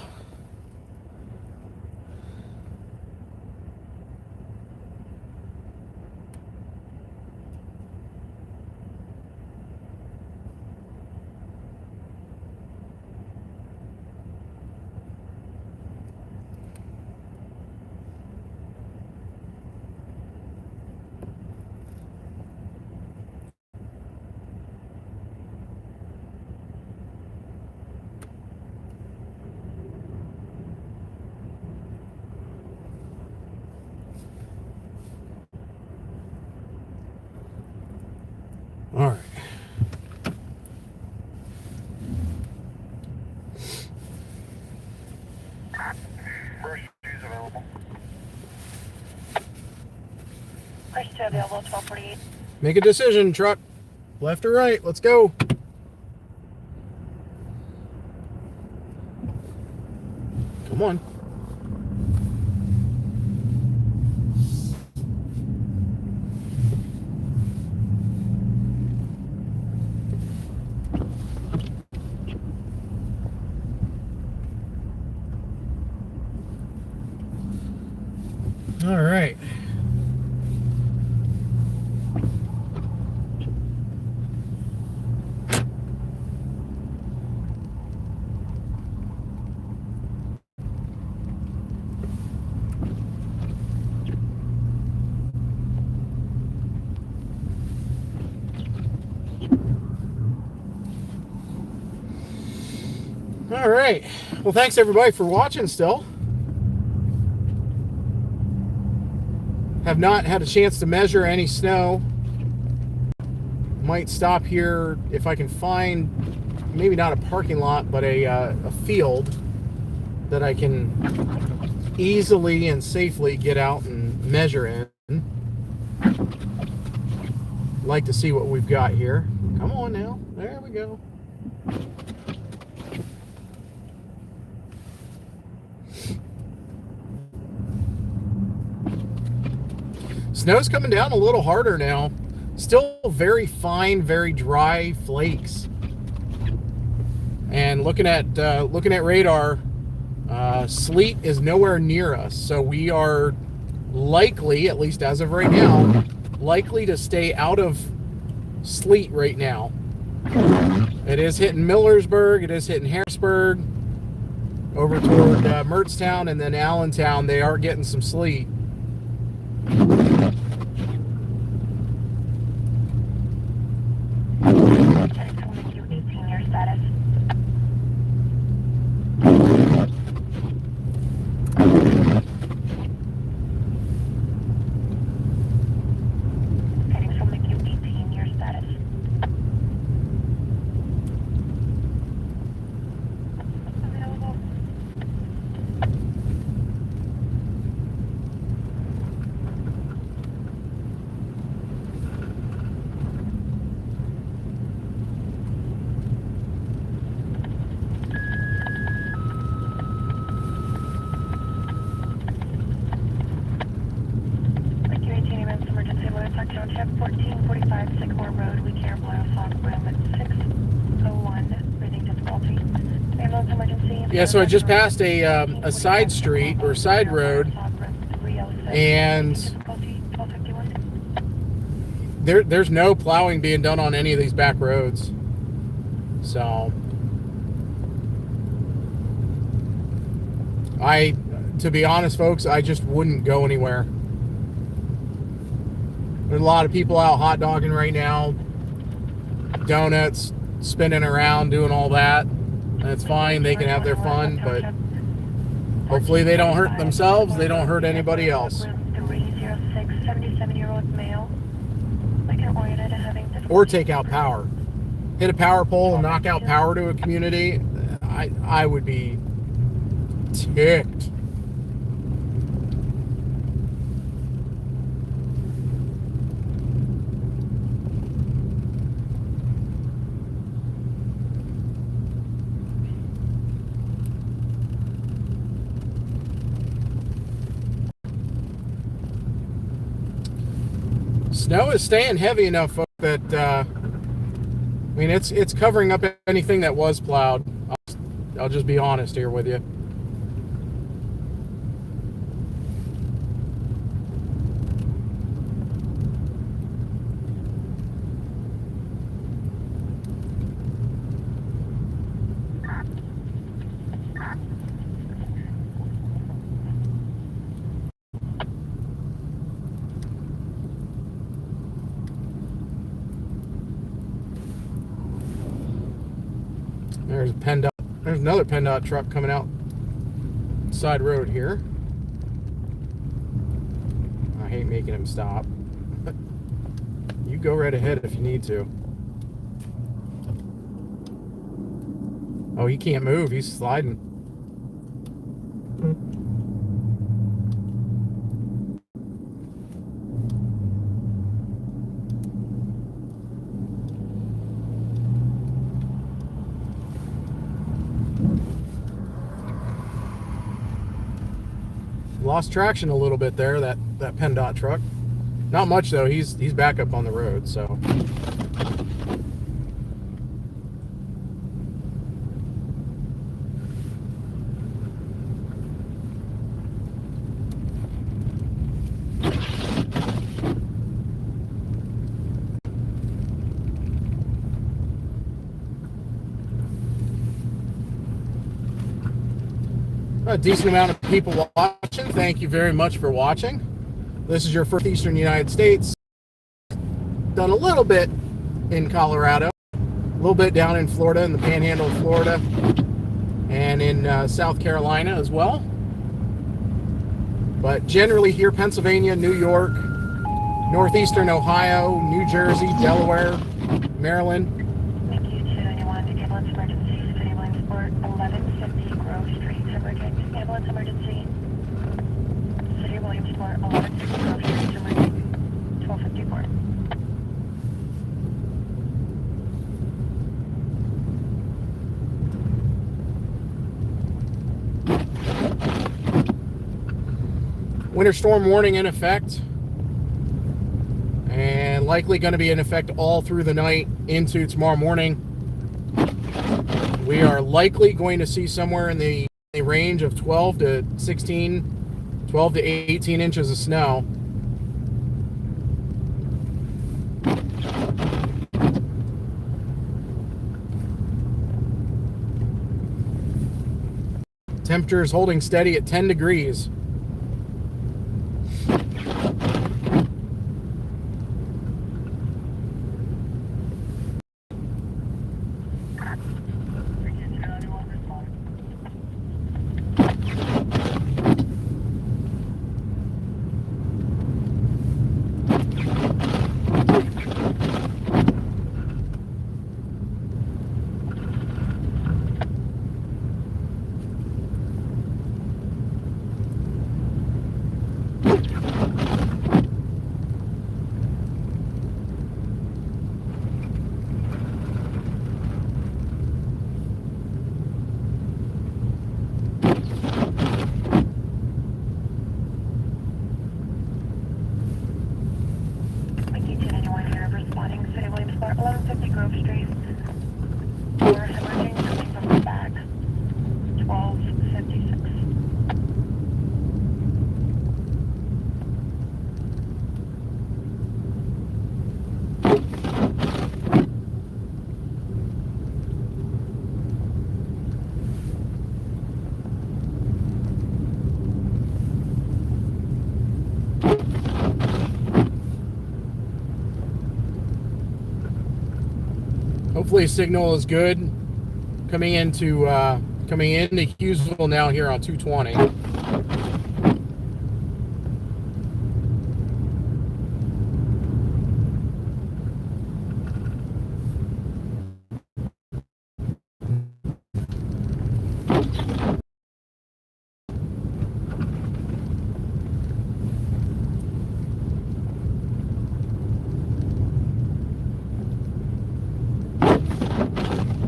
All right. First two available. First two available, 1248. Make a decision, truck. Left or right? Let's go. Come on. All right. All right. Well, thanks everybody for watching still. Have not had a chance to measure any snow. Might stop here if I can find, maybe not a parking lot, but a field that I can easily and safely get out and measure in. Like to see what we've got here. Come on now. There we go. Snow's coming down a little harder now. Still very fine, very dry flakes. And looking at radar, sleet is nowhere near us. So we are likely, at least as of right now, likely to stay out of sleet right now. It is hitting Millersburg. It is hitting Harrisburg. Over toward Mertztown and then Allentown, they are getting some sleet. Township 1445 Sycamore Road, we care Blue Sock Room at 601, breathing difficulty. Ambulance emergency. Yeah, so I just passed a side street or side road, and there's no plowing being done on any of these back roads. So to be honest, folks, I just wouldn't go anywhere. There's a lot of people out hot dogging right now, donuts, spinning around, doing all that. That's fine, they can have their fun, but hopefully they don't hurt themselves, they don't hurt anybody else. 306, 77-year-old male. Or take out power. Hit a power pole and knock out power to a community. I would be ticked. Snow is staying heavy enough, folks, that I mean it's covering up anything that was plowed. I'll just be honest here with you. There's a PennDOT. There's another PennDOT truck coming out side road here. I hate making him stop. You go right ahead if you need to. Oh, he can't move. He's sliding. Lost traction a little bit there, that PennDOT truck. Not much though, he's back up on the road, so. A decent amount of people watching. Thank you very much for watching. This is your first Eastern United States. Done a little bit in Colorado, a little bit down in Florida, in the Panhandle of Florida, and in South Carolina as well. But generally here, Pennsylvania, New York, Northeastern Ohio, New Jersey, Delaware, Maryland. Thank you, 291, ambulance emergency, City Williamsport, 1150 Grove Street, Timbergate. Ambulance emergency, City Williamsport, 1150 Grove Street, Timbergate, 1254. Winter storm warning in effect, and likely going to be in effect all through the night into tomorrow morning. We are likely going to see somewhere in the range of 12 to 16, 12 to 18 inches of snow. Temperature is holding steady at 10 degrees. Hopefully signal is good coming into Hughesville now here on 220.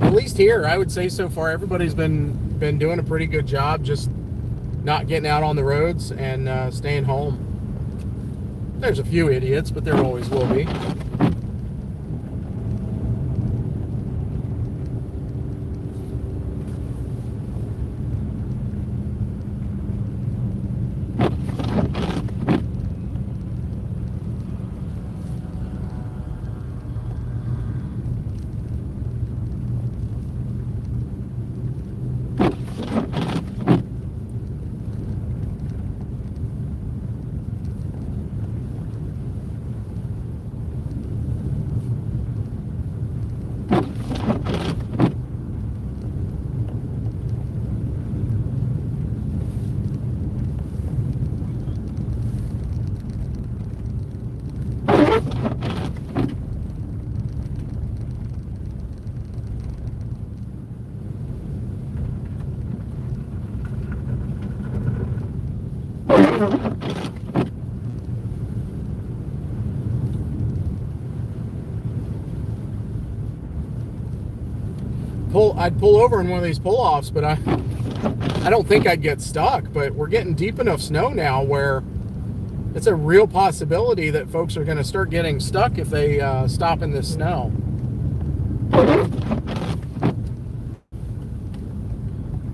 At least here, I would say so far, everybody's been doing a pretty good job just not getting out on the roads and staying home. There's a few idiots, but there always will be. I'd pull over in one of these pull-offs, but I don't think I'd get stuck. But we're getting deep enough snow now where it's a real possibility that folks are going to start getting stuck if they stop in this snow.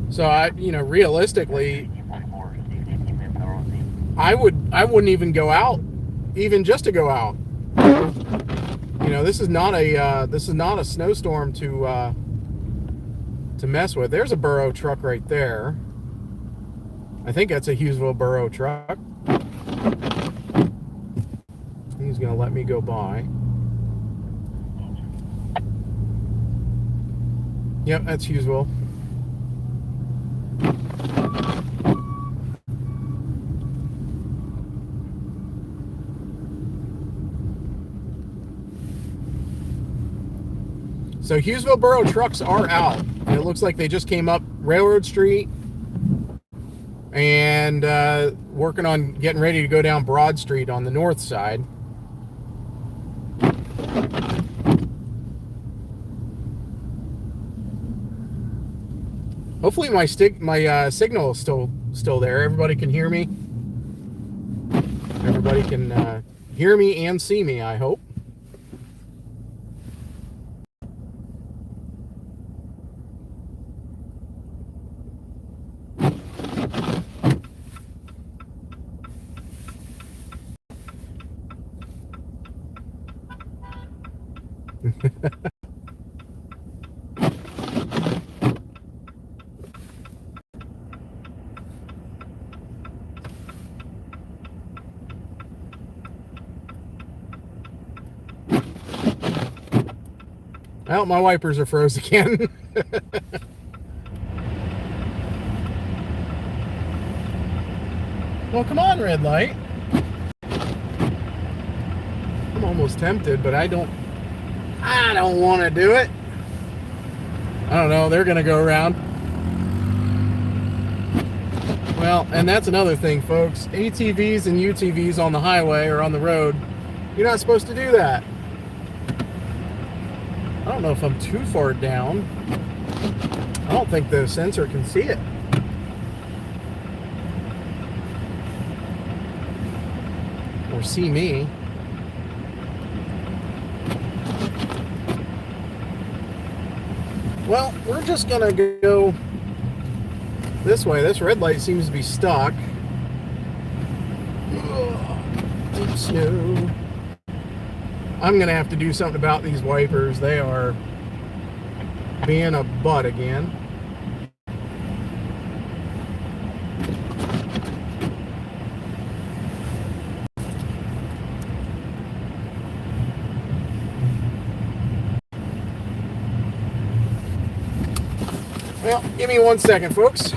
So realistically, I wouldn't even go out, even just to go out. This is not a snowstorm to mess with. There's a Burrow truck right there. I think that's a Hughesville Burrow truck. He's gonna let me go by. Yep, that's Hughesville. So Hughesville Burrow trucks are out. It looks like they just came up Railroad Street and working on getting ready to go down Broad Street on the north side. Hopefully my signal is still there. Everybody can hear me. Everybody can hear me and see me, I hope. Well, my wipers are froze again. Well, come on, red light. I'm almost tempted, but I don't want to do it. I don't know, they're going to go around. Well, and that's another thing, folks. ATVs and UTVs on the highway or on the road, you're not supposed to do that. I don't know if I'm too far down. I don't think the sensor can see it. Or see me. Well, we're just gonna go this way. This red light seems to be stuck. Deep snow. I'm gonna have to do something about these wipers. They are being a butt again. Well, give me 1 second, folks.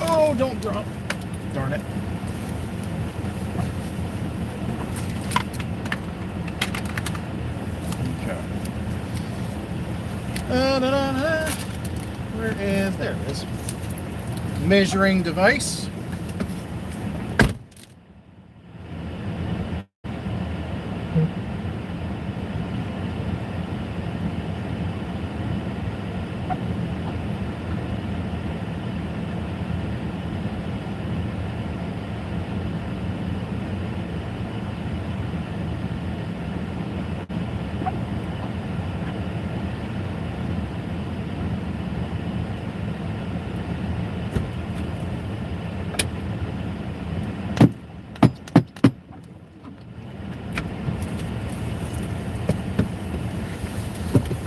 Oh, don't drop. Darn it. Okay. Where is, there it is. Measuring device.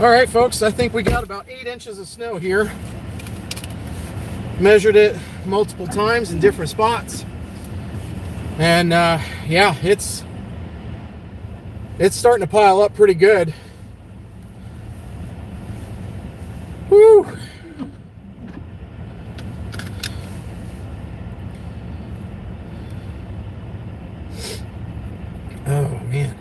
All right, folks, I think we got about 8 inches of snow here. Measured it multiple times in different spots. And yeah, it's starting to pile up pretty good. Woo! Oh, man.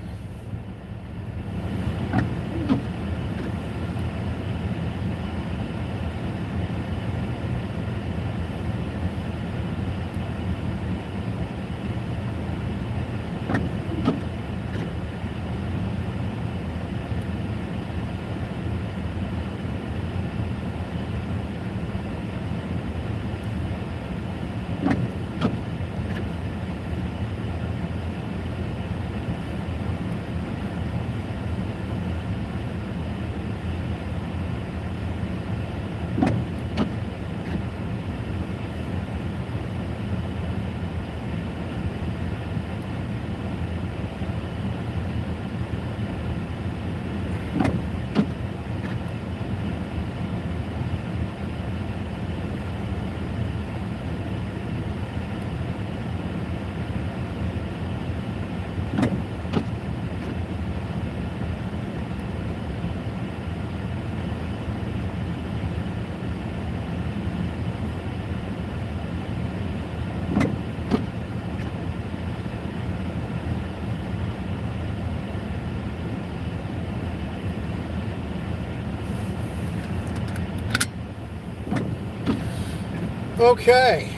Okay.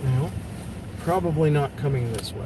Well, probably not coming this way.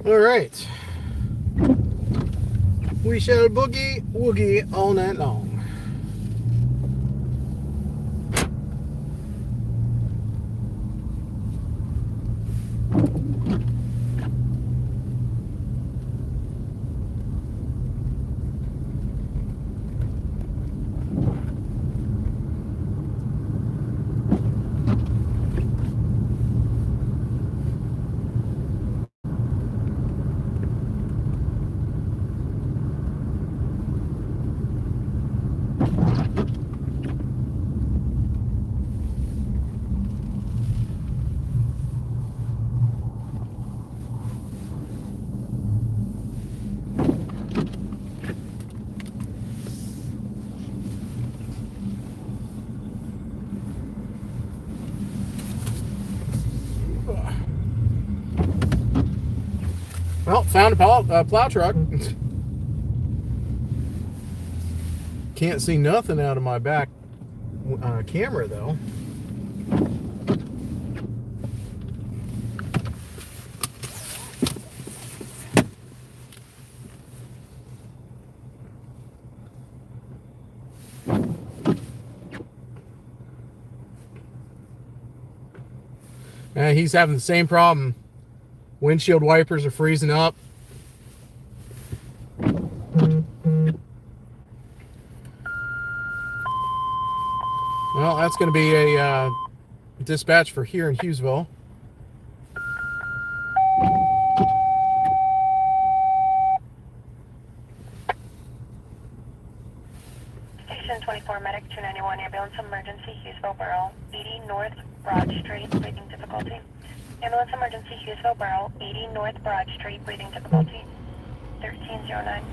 All right. We shall boogie woogie all night long. Well, found a plow truck. Can't see nothing out of my back camera though. He's having the same problem. Windshield wipers are freezing up. Well, that's going to be a dispatch for here in Hughesville. Station 24, Medic 291, ambulance emergency, Hughesville Borough, 80 North Broad Street, breathing difficulty. Ambulance emergency, Hughesville Borough, 80 North Broad Street, breathing difficulty, 1309.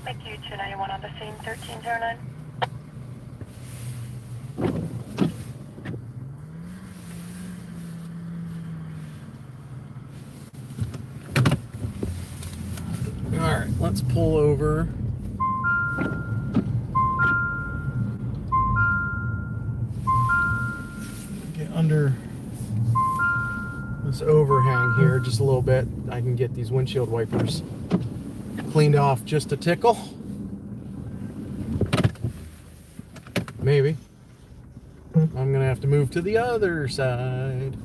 Thank you, 291 on the scene, 1309. Alright, let's pull over. Get under this overhang here just a little bit. I can get these windshield wipers cleaned off just a tickle. Maybe. I'm gonna have to move to the other side.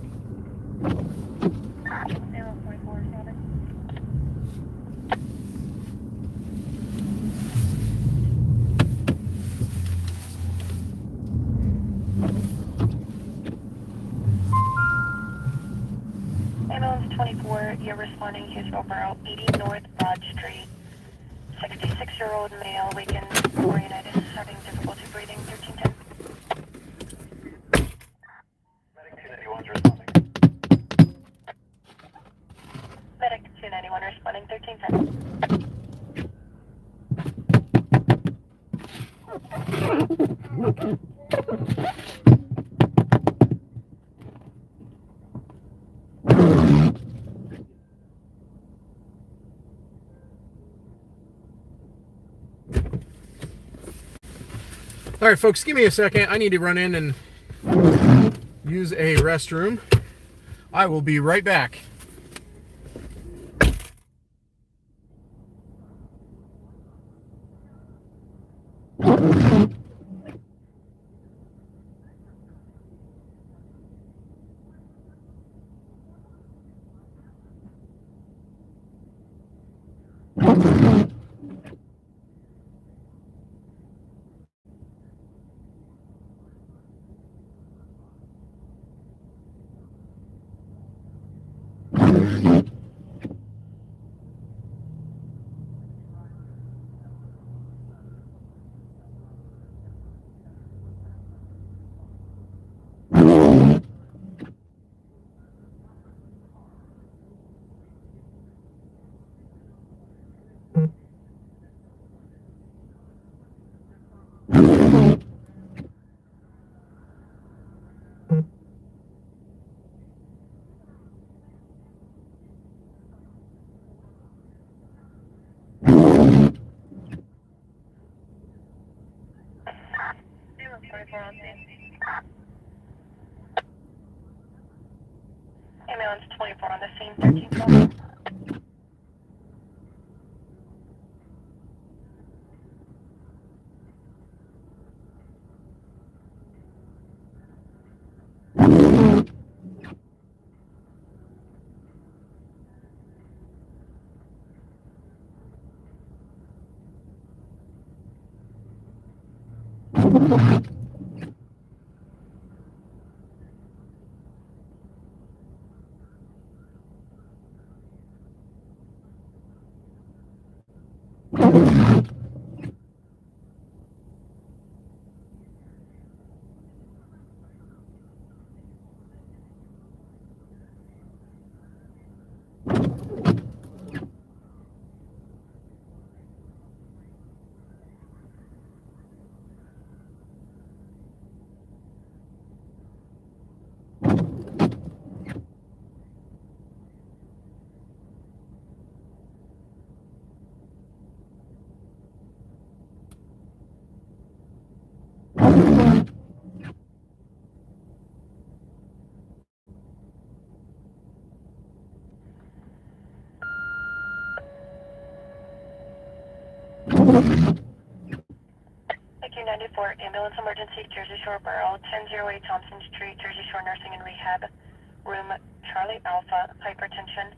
Ambulance 24, you're responding Hughesville Borough, 80 North Broad Street. 66-year-old male, weakened orientitis, having difficulty breathing, 1310. Medic 291 responding. Medic 291 responding, 1310. All right, folks, give me a second. I need to run in and use a restroom. I will be right back. 24 on scene. Ambulance 24 on the scene, 1312. Nikon 94, ambulance emergency, Jersey Shore Borough, 1008 Thompson Street, Jersey Shore Nursing and Rehab, room Charlie Alpha, hypertension.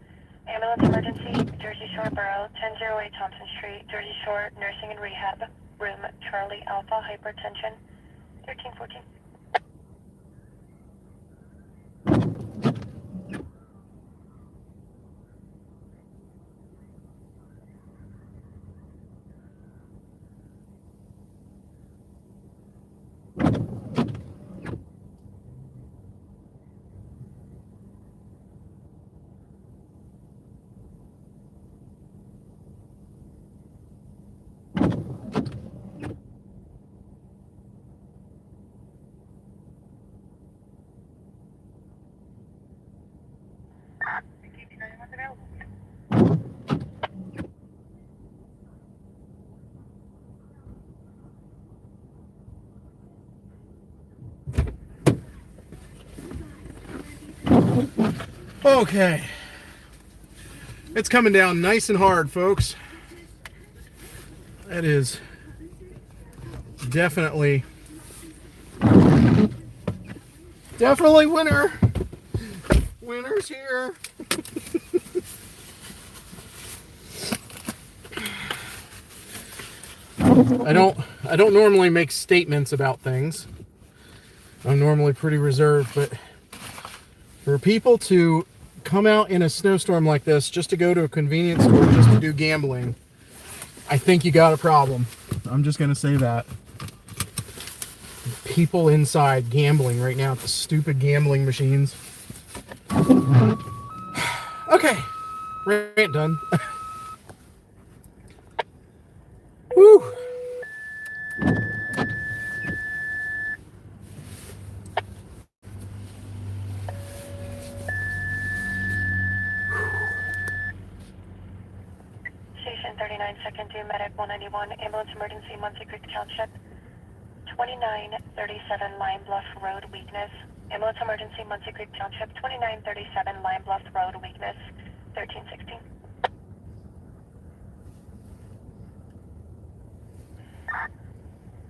Ambulance emergency, Jersey Shore Borough, 1008 Thompson Street, Jersey Shore Nursing and Rehab, room Charlie Alpha, hypertension, 1314. Okay. It's coming down nice and hard, folks. That is definitely winter. Winter's here. I don't normally make statements about things. I'm normally pretty reserved, but for people to come out in a snowstorm like this just to go to a convenience store just to do gambling, I think you got a problem. I'm just gonna say that. People inside gambling right now at the stupid gambling machines. Okay, rant done. Woo. Station 39, second due, medic 191, ambulance emergency, Muncie Creek Township, 2937 Lime Bluff Road, weakness. Ambulance emergency, Muncie Creek Township, 2937 Lime Bluff Road, weakness, 1316.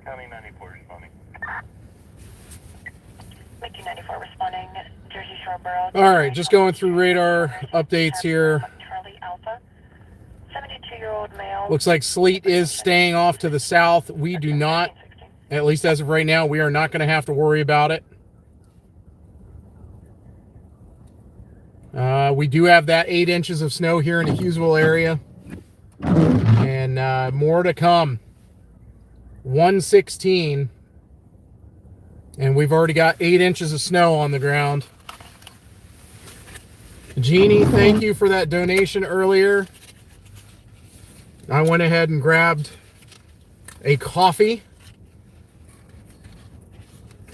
County 94 responding. Mickey 94 responding, Jersey Shore Borough. All right, just going through radar updates here. Charlie Alpha, 72-year-old male. Looks like sleet is staying off to the south. We do not, at least as of right now, we are not going to have to worry about it. We do have that 8 inches of snow here in the Hughesville area. And more to come. 116. And we've already got 8 inches of snow on the ground. Jeannie, thank you for that donation earlier. I went ahead and grabbed a coffee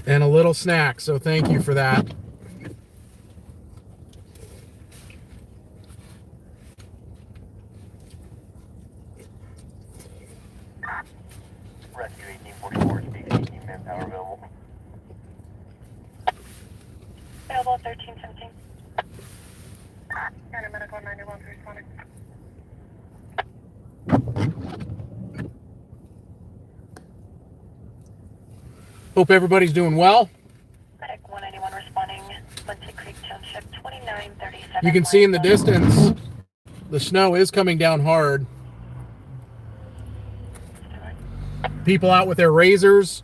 and a little snack, so thank you for that. Rescue 1844, speak 18 manpower available. Available 1317. County Medical 91 responding. Hope everybody's doing well. Medic 191 responding. Lindsay Creek Township 2937. You can see in the distance, the snow is coming down hard. People out with their razors,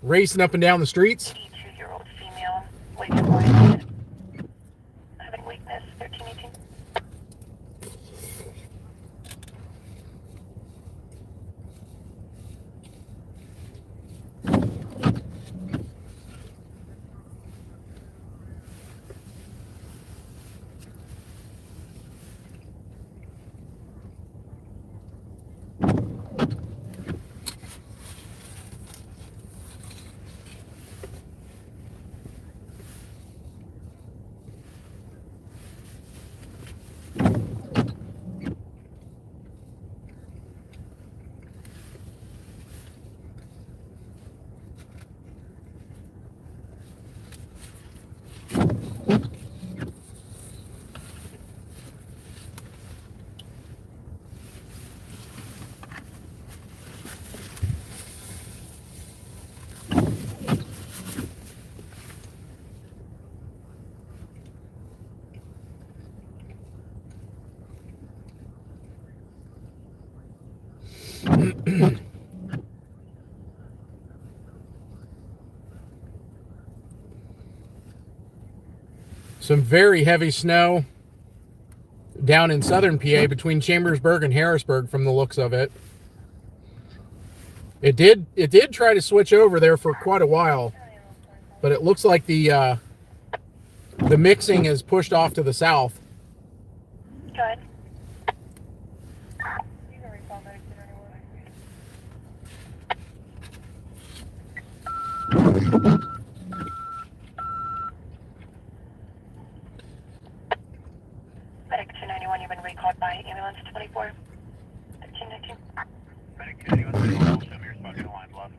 racing up and down the streets. 82-year-old female. Wake point. Having weakness 1318. Some very heavy snow down in southern PA between Chambersburg and Harrisburg from the looks of it. It did try to switch over there for quite a while, but it looks like the mixing is pushed off to the south. Good. You can recall Medic 291. Medic 291, you've been recalled by ambulance 24. 1319. Medic 291, show me your smoking line, left.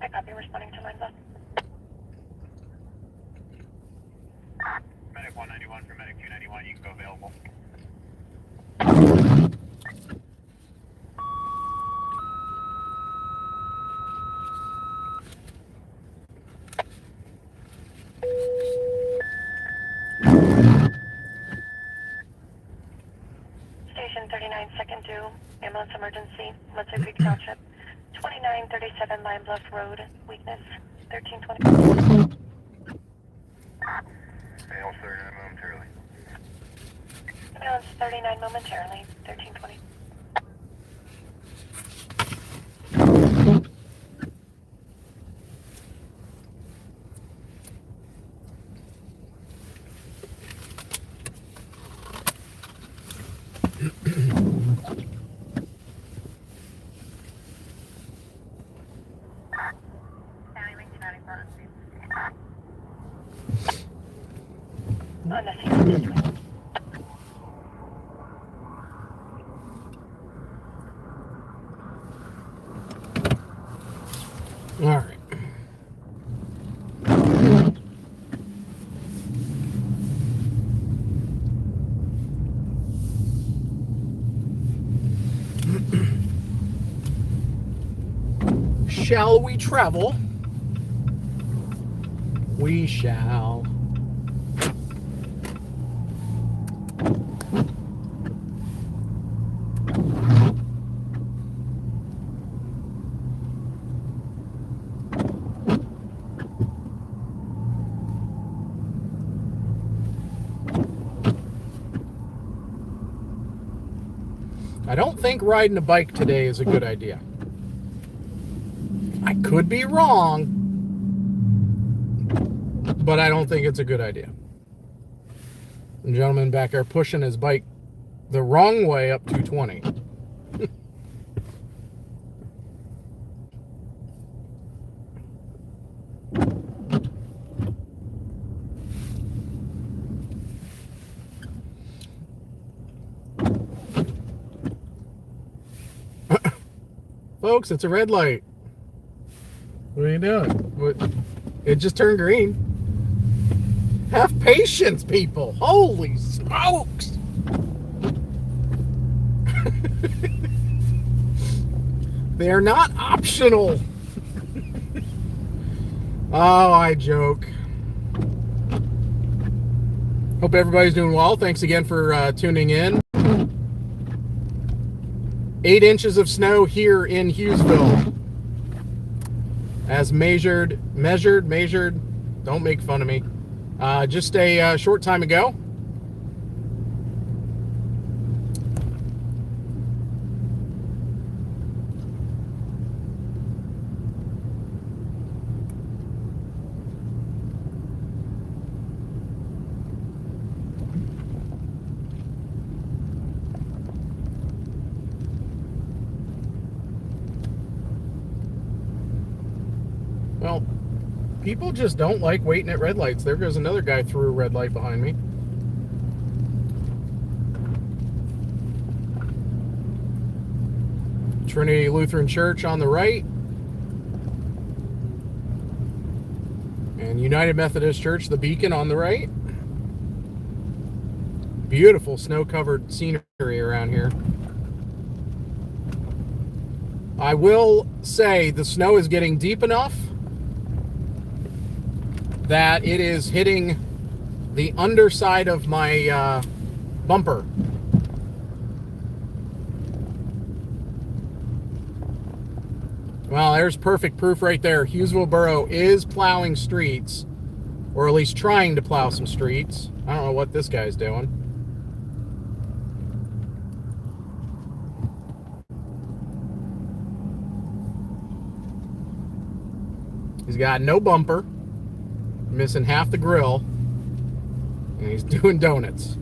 I copy, responding to line left. Medic 191 for Medic 291, you can go available. Station 39, second due. Ambulance emergency. Lindsay Creek Township. 2937 Lime Bluff Road. Weakness 1320. Ambulance 39 momentarily. Ambulance 39 momentarily. 1320. On the scene. All right. Shall we travel? We shall. I don't think riding a bike today is a good idea. I could be wrong, but I don't think it's a good idea. The gentleman back there pushing his bike the wrong way up 220. Folks, it's a red light. What are you doing? What? It just turned green. Have patience, people. Holy smokes. They're not optional. Oh, I joke. Hope everybody's doing well. Thanks again for tuning in. 8 inches of snow here in Hughesville. As measured, don't make fun of me. Just a short time ago. Well, people just don't like waiting at red lights. There goes another guy through a red light behind me. Trinity Lutheran Church on the right. And United Methodist Church, the Beacon, on the right. Beautiful snow-covered scenery around here. I will say the snow is getting deep enough that it is hitting the underside of my bumper. Well, there's perfect proof right there. Hughesville Borough is plowing streets, or at least trying to plow some streets. I don't know what this guy's doing. He's got no bumper, missing half the grill, and he's doing donuts.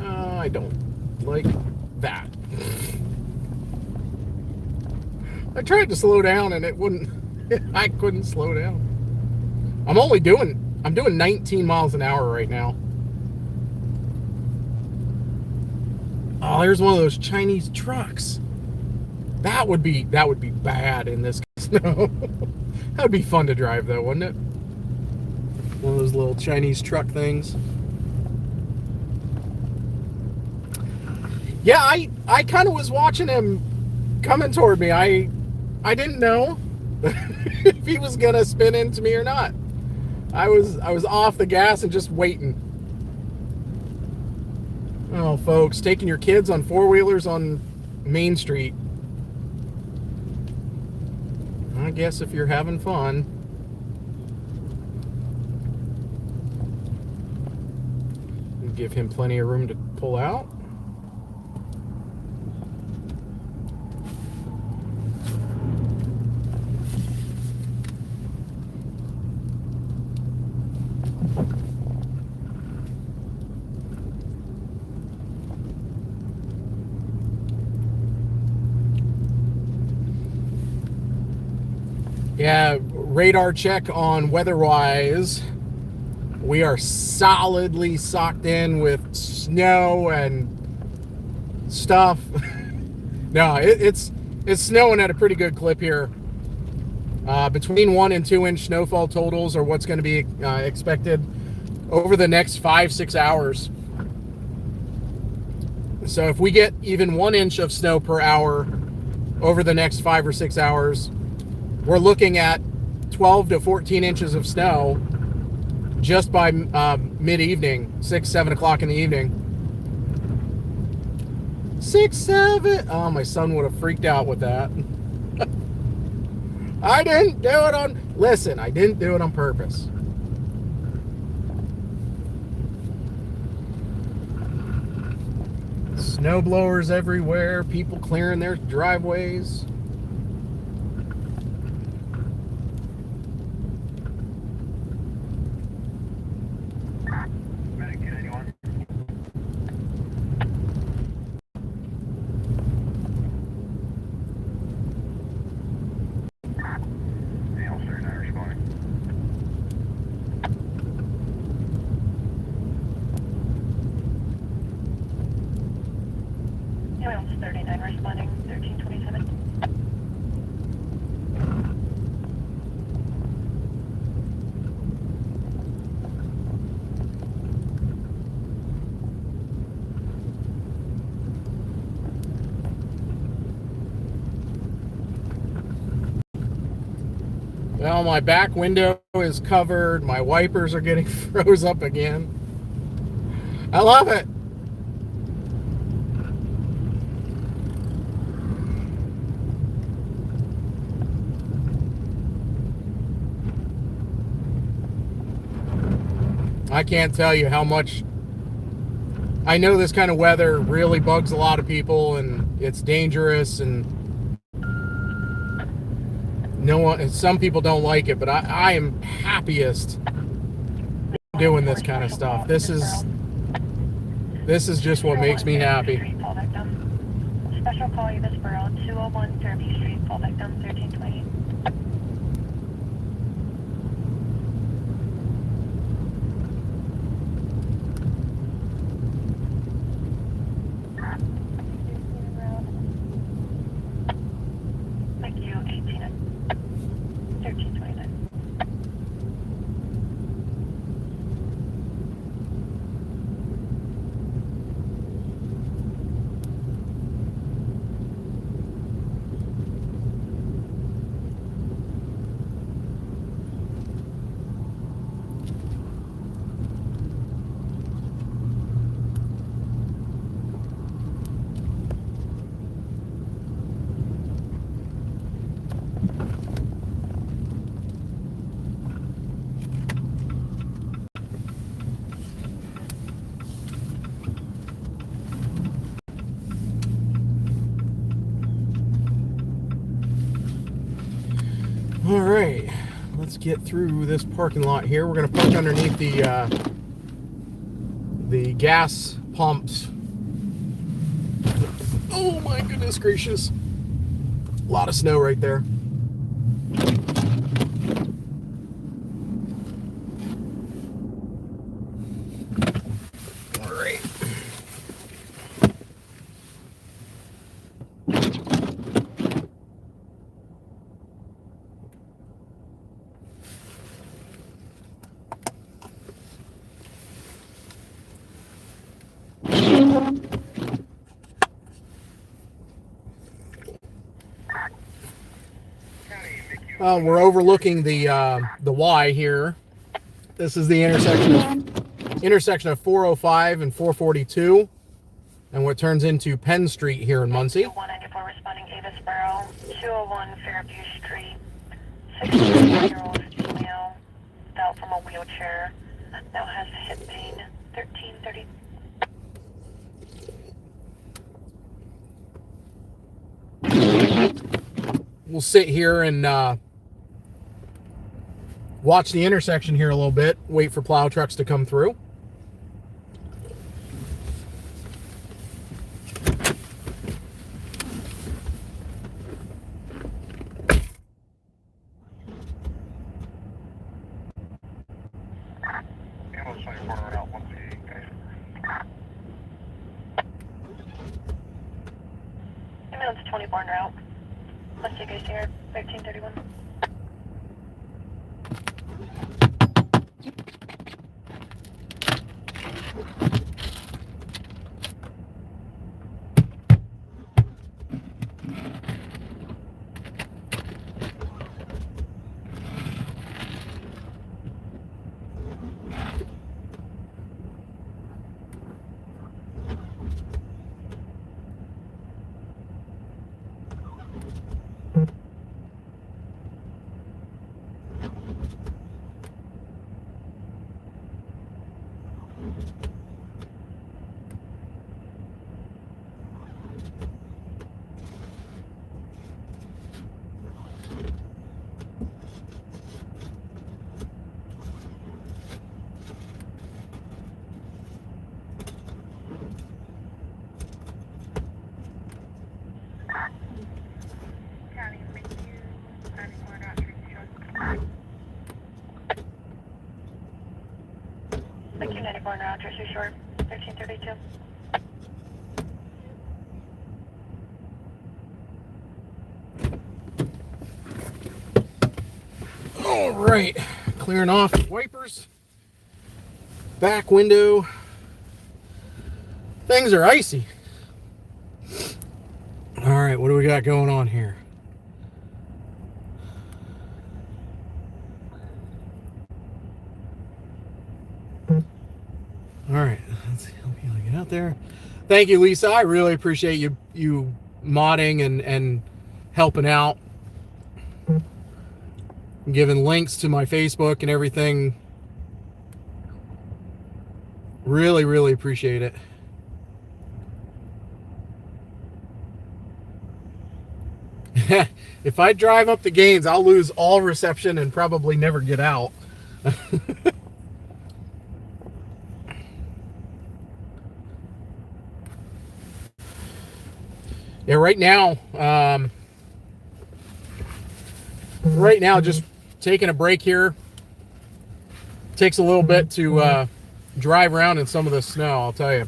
I don't like that. I tried to slow down and it wouldn't. I couldn't slow down. I'm doing 19 miles an hour right now. Oh, there's one of those Chinese trucks. That would be bad in this snow. That would be fun to drive though, wouldn't it? One of those little Chinese truck things. Yeah, I kind of was watching him coming toward me. I didn't know if he was gonna spin into me or not. I was off the gas and just waiting. Oh, folks, taking your kids on four-wheelers on Main Street. I guess if you're having fun. Give him plenty of room to pull out. Yeah, radar check on weather-wise. We are solidly socked in with snow and stuff. No, it's snowing at a pretty good clip here. Between 1 and 2 inch snowfall totals are what's going to be expected over the next 5-6 hours. So if we get even 1 inch of snow per hour over the next 5 or 6 hours, we're looking at 12 to 14 inches of snow just by mid-evening, 6, 7 o'clock in the evening. 6, 7. Oh, my son would have freaked out with that. I didn't do it on... Listen, I didn't do it on purpose. Snow blowers everywhere, people clearing their driveways. Soils 39 responding, 1327. Well, my back window is covered. My wipers are getting froze up again. I love it. I can't tell you how much I know this kind of weather really bugs a lot of people, and it's dangerous, and no one, some people don't like it, but I am happiest doing this kind of stuff. This is just what makes me happy. Special call Hughesville 201 Fairview Street, fall victim 1320. Thank you, 1329. All right, let's get through this parking lot here. We're going to park underneath the gas pumps. Oh my goodness gracious. A lot of snow right there. All right. We're overlooking the Y here. This is the intersection of 405 and 442, and what turns into Penn Street here in Muncie. 194 responding Hughesville 201 Fairview Street. 16-year-old female out from a wheelchair. Now has hip pain. 1330. We'll sit here and watch the intersection here a little bit, wait for plow trucks to come through. Ambulance 24 en route. Let's take us here, 1331. Thank you, 94 en route, Jersey Shore, 1332. All right, clearing off the wipers, back window. Things are icy. All right, what do we got going on here? All right, let's see how we get out there. Thank you, Lisa. I really appreciate you modding and helping out, giving links to my Facebook and everything. Really, really appreciate it. If I drive up the Gaines, I'll lose all reception and probably never get out. Yeah, right now, just taking a break here. Takes a little bit to drive around in some of the snow, I'll tell you.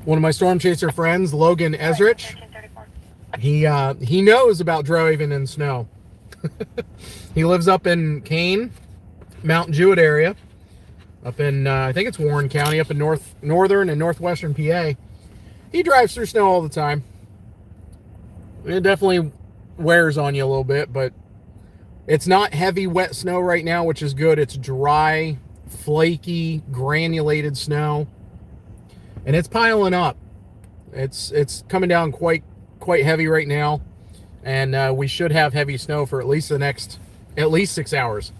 One of my Storm Chaser friends, Logan Ezrich, he knows about driving in snow. He lives up in Kane, Mount Jewett area, up in, I think it's Warren County, up in northern and northwestern PA. He drives through snow all the time. It definitely wears on you a little bit, but it's not heavy, wet snow right now, which is good. It's dry, flaky, granulated snow. And it's piling up. It's coming down quite heavy right now, and we should have heavy snow for at least 6 hours.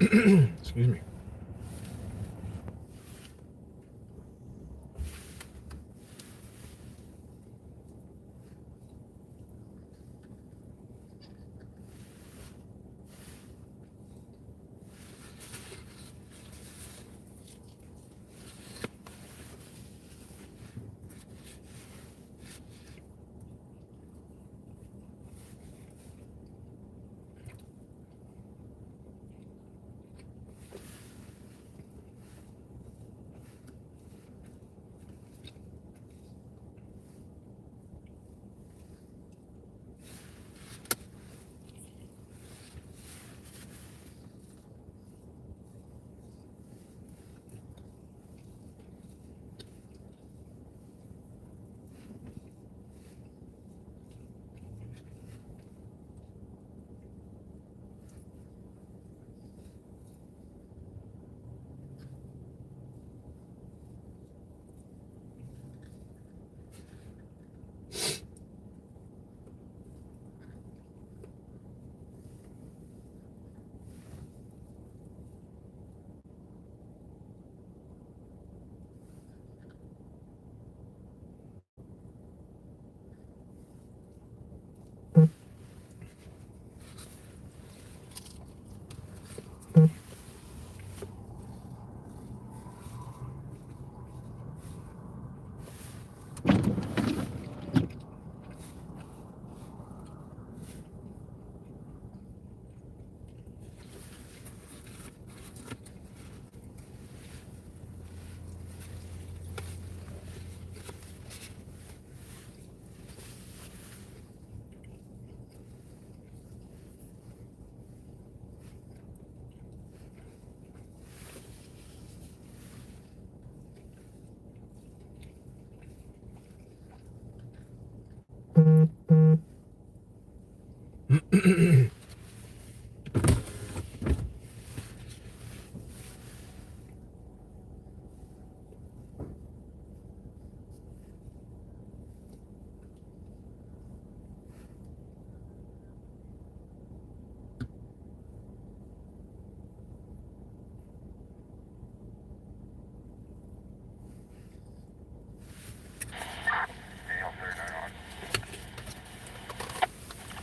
Excuse me.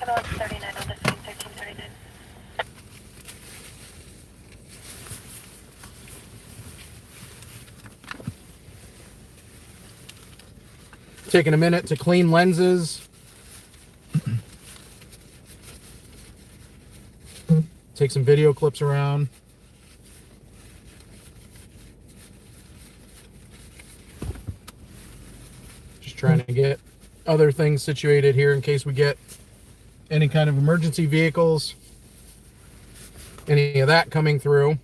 Ambulance 39 on the scene, 1339. Taking a minute to clean lenses. Take some video clips around. Just trying to get other things situated here in case we get any kind of emergency vehicles, any of that coming through.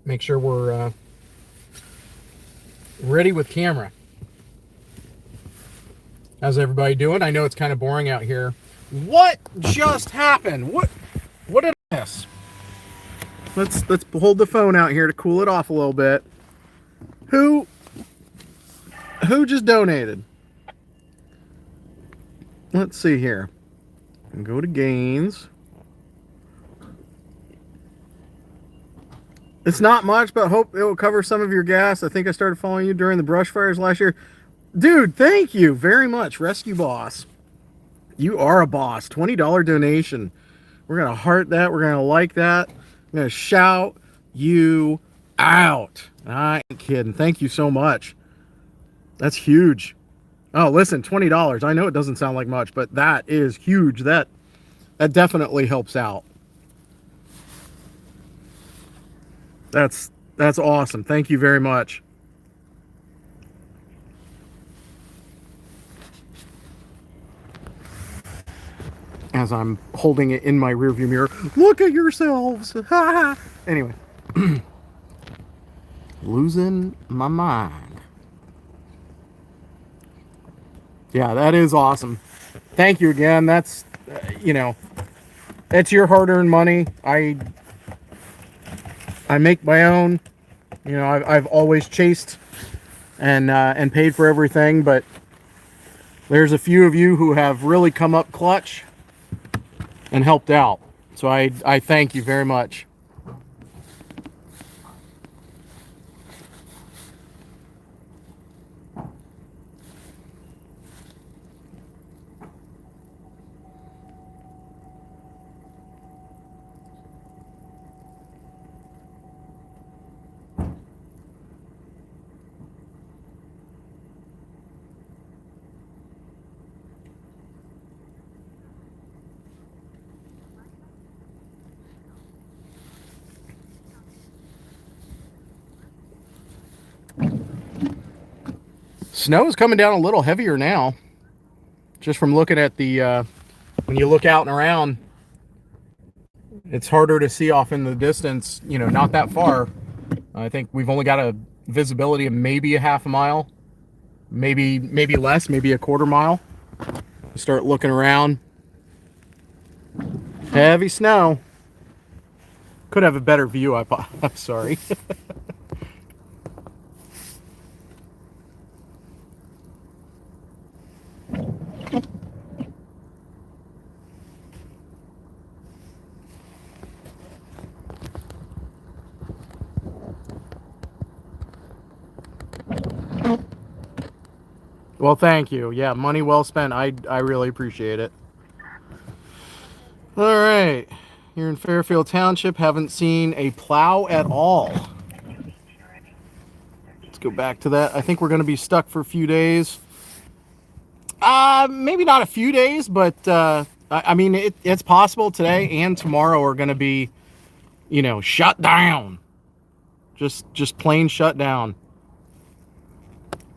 Make sure we're ready with camera. How's everybody doing? I know it's kind of boring out here. What just happened? What did I miss? Let's hold the phone out here to cool it off a little bit. Who just donated? Let's see here. And go to gains. It's not much, but hope it will cover some of your gas. I think I started following you during the brush fires last year. Dude, thank you very much, Rescue Boss. You are a boss. $20 donation. We're going to heart that. We're going to like that. I'm going to shout you out. I ain't kidding. Thank you so much. That's huge. Oh, listen, $20. I know it doesn't sound like much, but that is huge. That definitely helps out. That's awesome. Thank you very much. As I'm holding it in my rearview mirror, look at yourselves. Anyway, losing my mind. Yeah, that is awesome. Thank you again. That's, you know, it's your hard-earned money. I make my own. You know, I've always chased and paid for everything, but there's a few of you who have really come up clutch and helped out. So I thank you very much. Snow is coming down a little heavier now, just from looking at the, when you look out and around, it's harder to see off in the distance, you know, not that far. I think we've only got a visibility of maybe a half a mile, maybe less, maybe a quarter mile. Start looking around. Heavy snow. Could have a better view, I'm sorry. Well, thank you. Yeah, money well spent. I really appreciate it. All right. Here in Fairfield Township, haven't seen a plow at all. Let's go back to that. I think we're going to be stuck for a few days. Maybe not a few days, but I mean, it's possible today and tomorrow are going to be, you know, shut down. Just plain shut down.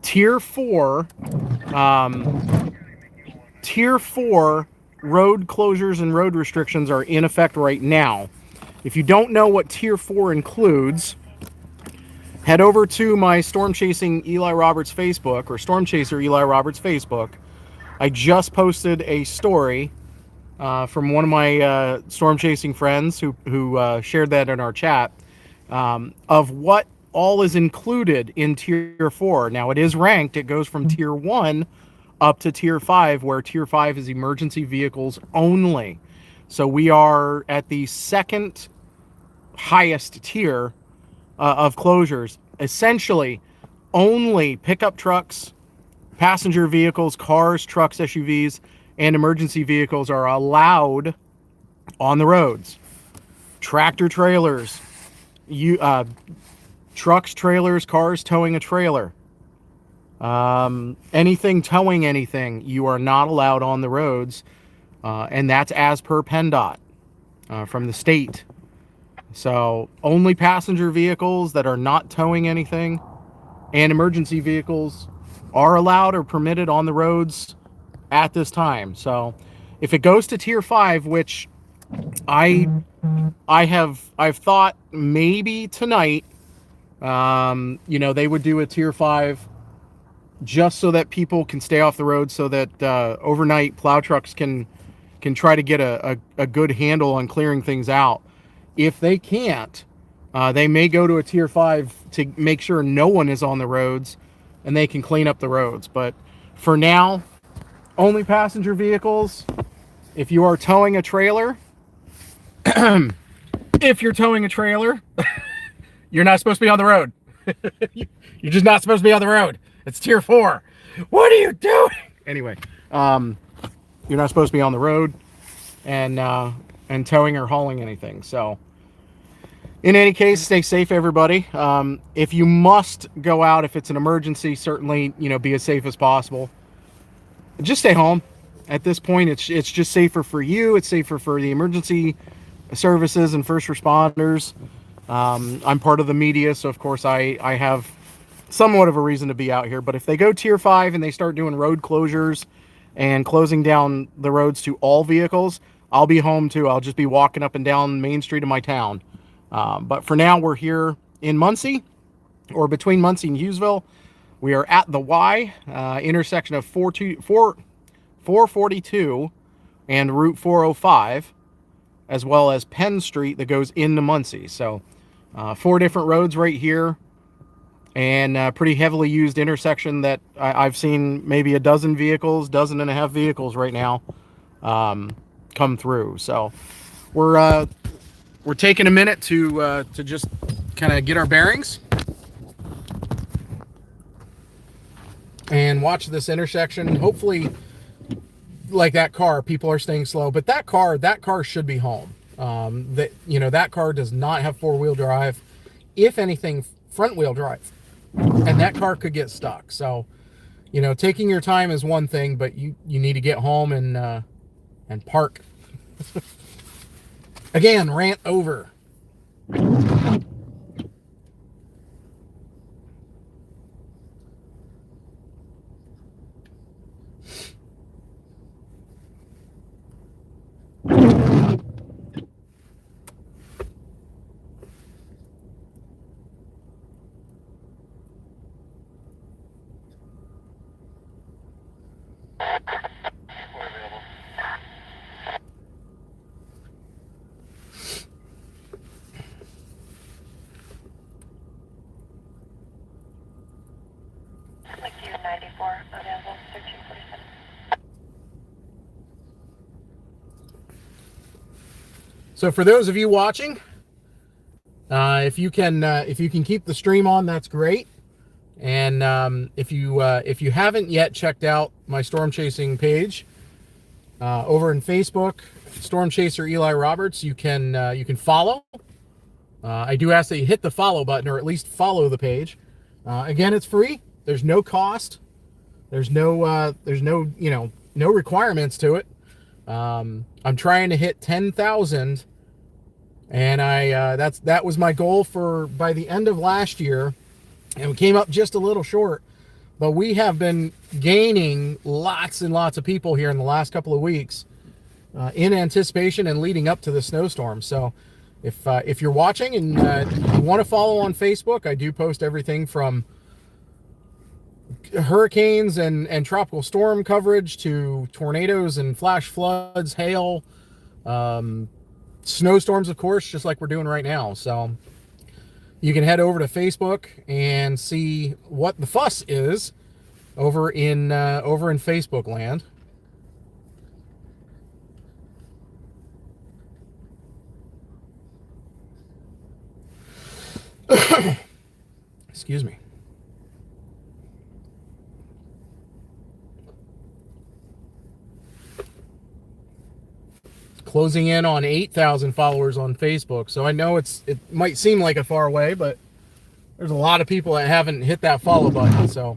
Tier 4 road closures and road restrictions are in effect right now. If you don't know what Tier 4 includes, head over to my Storm Chasing Eli Roberts Facebook, or Storm Chaser Eli Roberts Facebook. I just posted a story from one of my storm chasing friends who shared that in our chat, of what all is included in Tier 4. Now, it is ranked. It goes from Tier 1 up to Tier 5, where Tier 5 is emergency vehicles only. So we are at the second highest tier of closures. Essentially, only pickup trucks, passenger vehicles, cars, trucks, SUVs, and emergency vehicles are allowed on the roads. Tractor trailers, trucks, trailers, cars towing a trailer, anything towing anything, you are not allowed on the roads, and that's as per PennDOT from the state. So only passenger vehicles that are not towing anything and emergency vehicles are allowed or permitted on the roads at this time. So if it goes to Tier 5, which I've thought maybe tonight, they would do a Tier 5 just so that people can stay off the road, so that overnight plow trucks can try to get a good handle on clearing things out. If they can't, they may go to a Tier 5 to make sure no one is on the roads and they can clean up the roads. But for now, only passenger vehicles. If you are towing a trailer, you're not supposed to be on the road. You're just not supposed to be on the road. It's Tier 4. What are you doing? Anyway, you're not supposed to be on the road and towing or hauling anything. So in any case, stay safe, everybody. If you must go out, if it's an emergency, certainly, be as safe as possible. Just stay home. At this point, it's just safer for you. It's safer for the emergency services and first responders. I'm part of the media, so of course I have somewhat of a reason to be out here. But if they go Tier 5 and they start doing road closures and closing down the roads to all vehicles, I'll be home too. I'll just be walking up and down Main Street of my town. But for now, we're here in Muncie, or between Muncie and Hughesville. We are at the Y, intersection of 442 and Route 405, as well as Penn Street that goes into Muncie. So 4 different roads right here, and a pretty heavily used intersection that I've seen maybe a dozen and a half vehicles right now come through. So we're taking a minute to just kind of get our bearings and watch this intersection. Hopefully, like that car, people are staying slow, but that car should be home. That car does not have 4-wheel drive, if anything, front-wheel drive, and that car could get stuck. So, taking your time is one thing, but you need to get home and park. Again, rant over. So for those of you watching, if you can keep the stream on, that's great. And if you haven't yet checked out my storm chasing page over in Facebook, Storm Chaser Eli Roberts, you can follow. I do ask that you hit the follow button, or at least follow the page. Again, it's free. There's no cost. There's no no requirements to it. I'm trying to hit 10,000, and that was my goal for by the end of last year, and we came up just a little short. But we have been gaining lots and lots of people here in the last couple of weeks, in anticipation and leading up to the snowstorm. So if you're watching and you want to follow on Facebook, I do post everything from hurricanes and tropical storm coverage to tornadoes and flash floods, hail, snowstorms, of course, just like we're doing right now. So you can head over to Facebook and see what the fuss is over in Facebook land. Excuse me. Closing in on 8,000 followers on Facebook. So I know it might seem like a far away, but there's a lot of people that haven't hit that follow button. So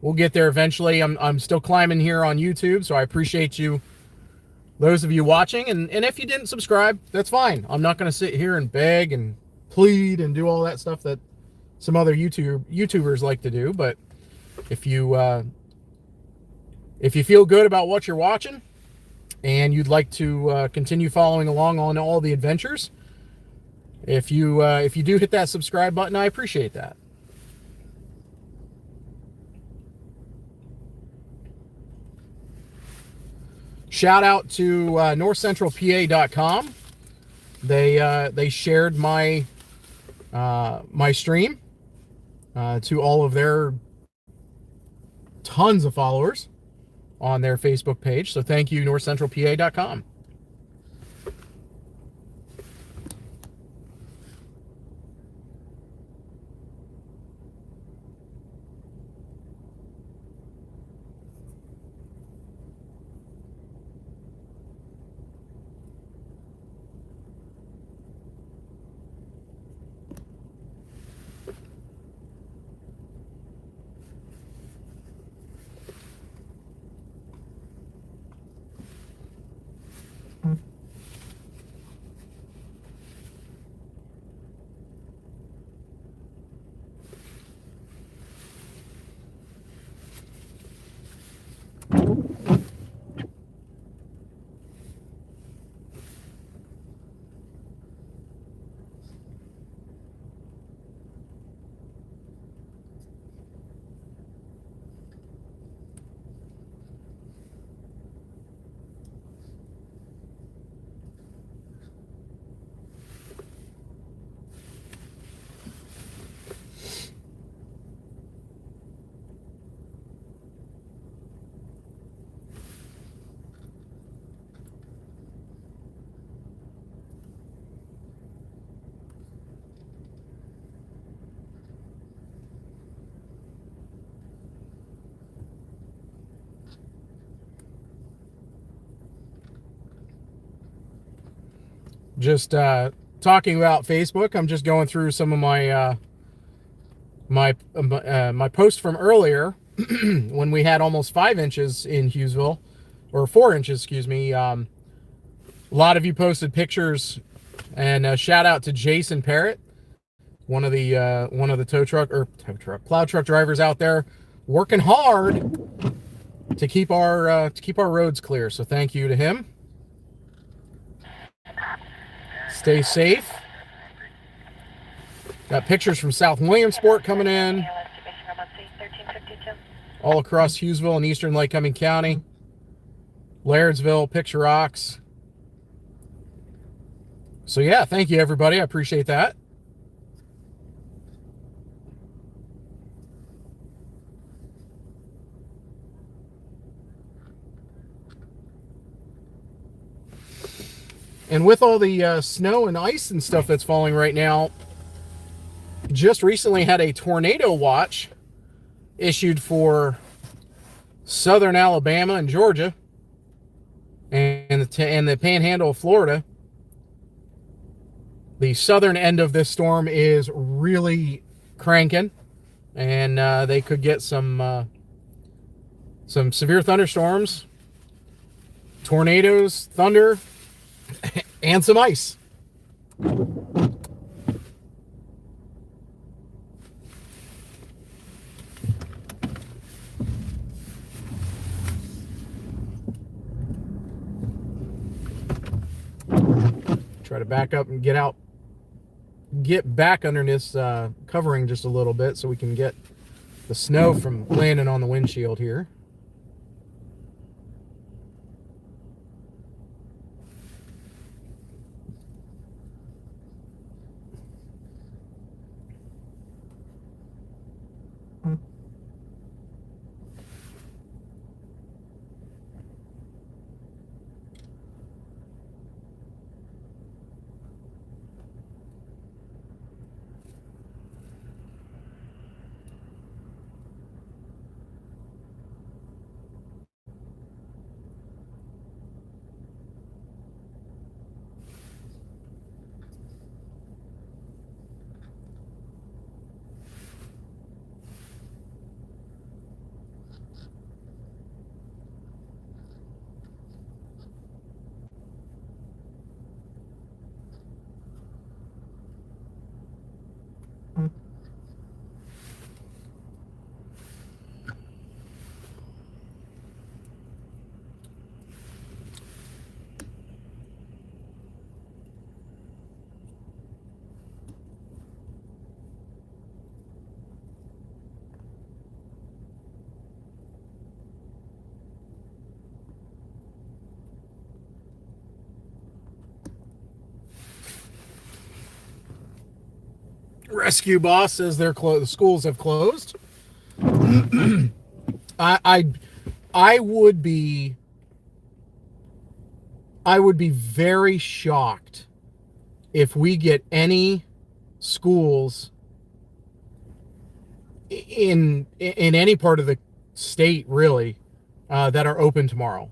we'll get there eventually. I'm still climbing here on YouTube, so I appreciate you, those of you watching. And if you didn't subscribe, that's fine. I'm not going to sit here and beg and plead and do all that stuff that some other YouTubers like to do. But if you feel good about what you're watching and you'd like to continue following along on all the adventures, if you do hit that subscribe button, I appreciate that. Shout out to northcentralpa.com. They shared my my stream to all of their tons of followers on their Facebook page. So thank you, northcentralpa.com. Just talking about Facebook, I'm just going through some of my my post from earlier when we had almost 5 inches in Hughesville, or 4 inches, excuse me. A lot of you posted pictures, and shout out to Jason Parrott, one of the plow truck drivers out there working hard to keep our roads clear. So thank you to him. Stay safe. Got pictures from South Williamsport coming in. All across Hughesville and Eastern Lycoming County. Lairdsville, Picture Rocks. So yeah, thank you everybody. I appreciate that. And with all the snow and ice and stuff that's falling right now, just recently had a tornado watch issued for southern Alabama and Georgia and the panhandle of Florida. The southern end of this storm is really cranking, and they could get some severe thunderstorms, tornadoes, thunder, and some ice. Try to back up and get back under this covering just a little bit so we can get the snow from landing on the windshield here. Rescue boss says their schools have closed. I would be very shocked if we get any schools in any part of the state really that are open tomorrow.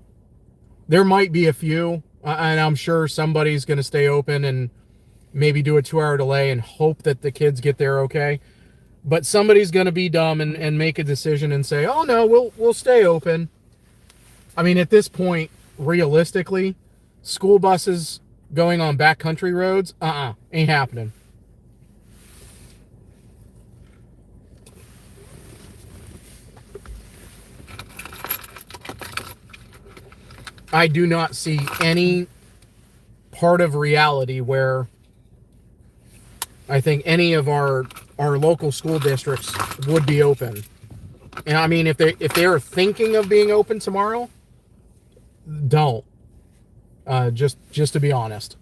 There might be a few, and I'm sure somebody's going to stay open and maybe do a 2-hour delay and hope that the kids get there okay. But somebody's going to be dumb and make a decision and say, oh no, we'll stay open. I mean, at this point, realistically, school buses going on backcountry roads, ain't happening. I do not see any part of reality where I think any of our local school districts would be open. And I mean, if they are thinking of being open tomorrow, don't. Just to be honest.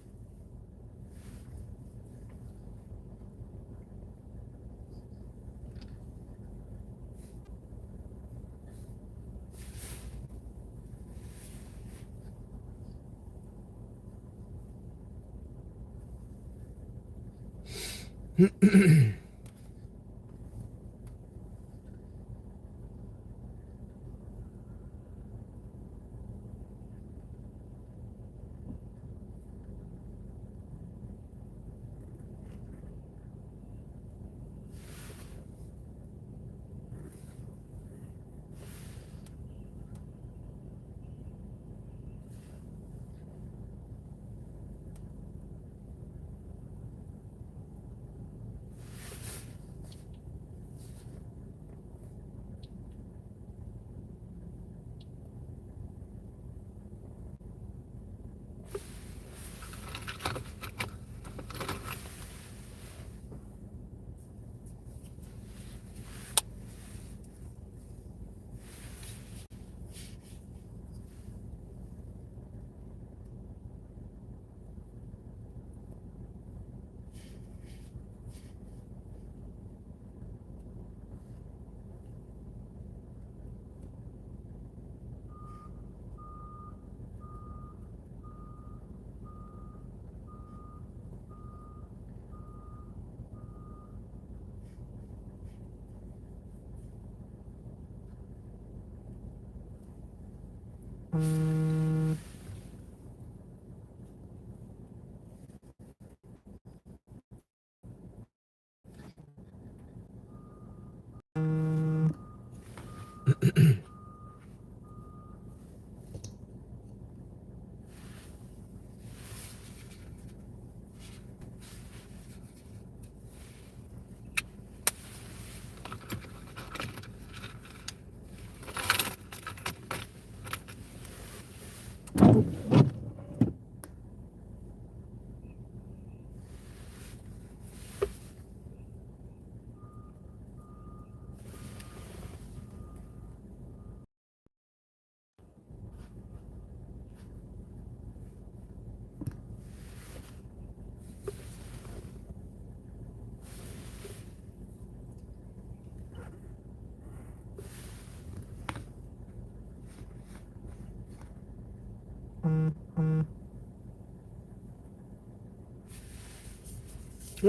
Oh,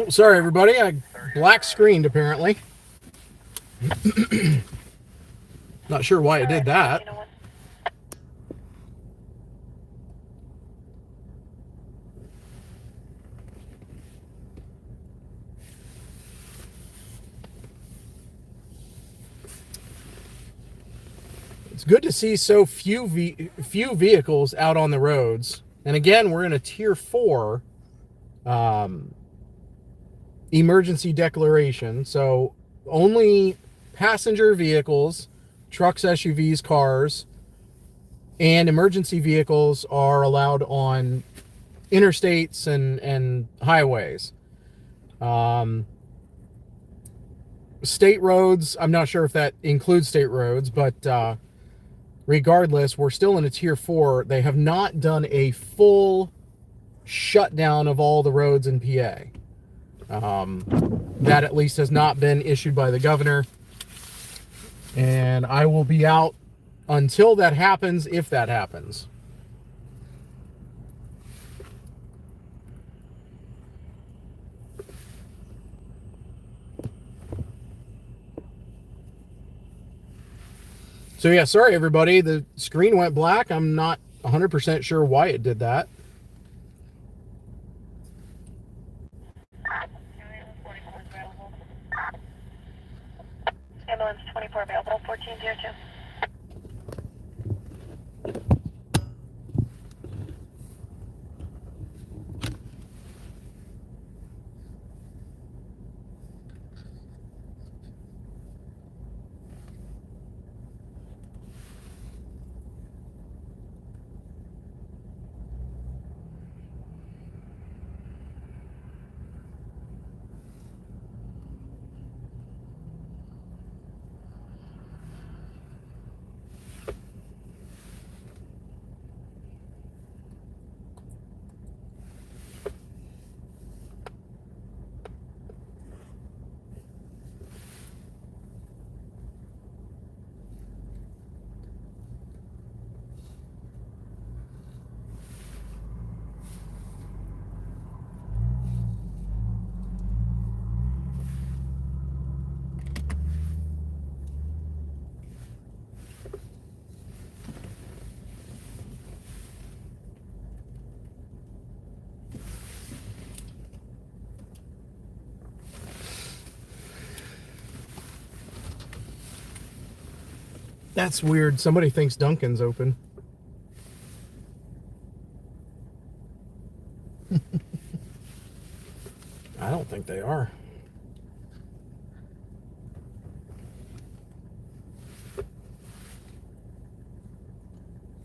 sorry, everybody. I black screened apparently. Not sure why it did that. It's good to see so few vehicles out on the roads. And again, we're in a tier 4 emergency declaration. So only passenger vehicles, trucks, SUVs, cars, and emergency vehicles are allowed on interstates and highways. State roads, I'm not sure if that includes state roads, but regardless, we're still in a tier 4. They have not done a full shutdown of all the roads in PA. That at least has not been issued by the governor. And I will be out until that happens, if that happens. So yeah, sorry everybody, the screen went black. I'm not 100% sure why it did that. Ambulance 24 available, 1402. That's weird. Somebody thinks Dunkin's open. I don't think they are.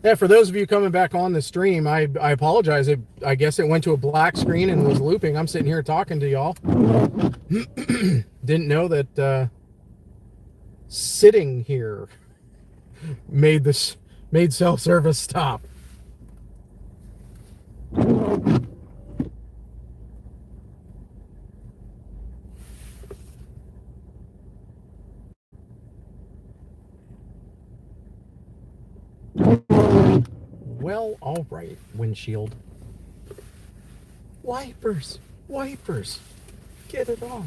Yeah, for those of you coming back on the stream, I apologize. I guess it went to a black screen and was looping. I'm sitting here talking to y'all. Didn't know that sitting here made cell service stop. Well, all right, windshield. Wipers, wipers, get it off.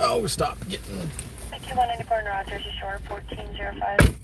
Oh, stop getting... Mickey 194 in Rogers, Shore 1405.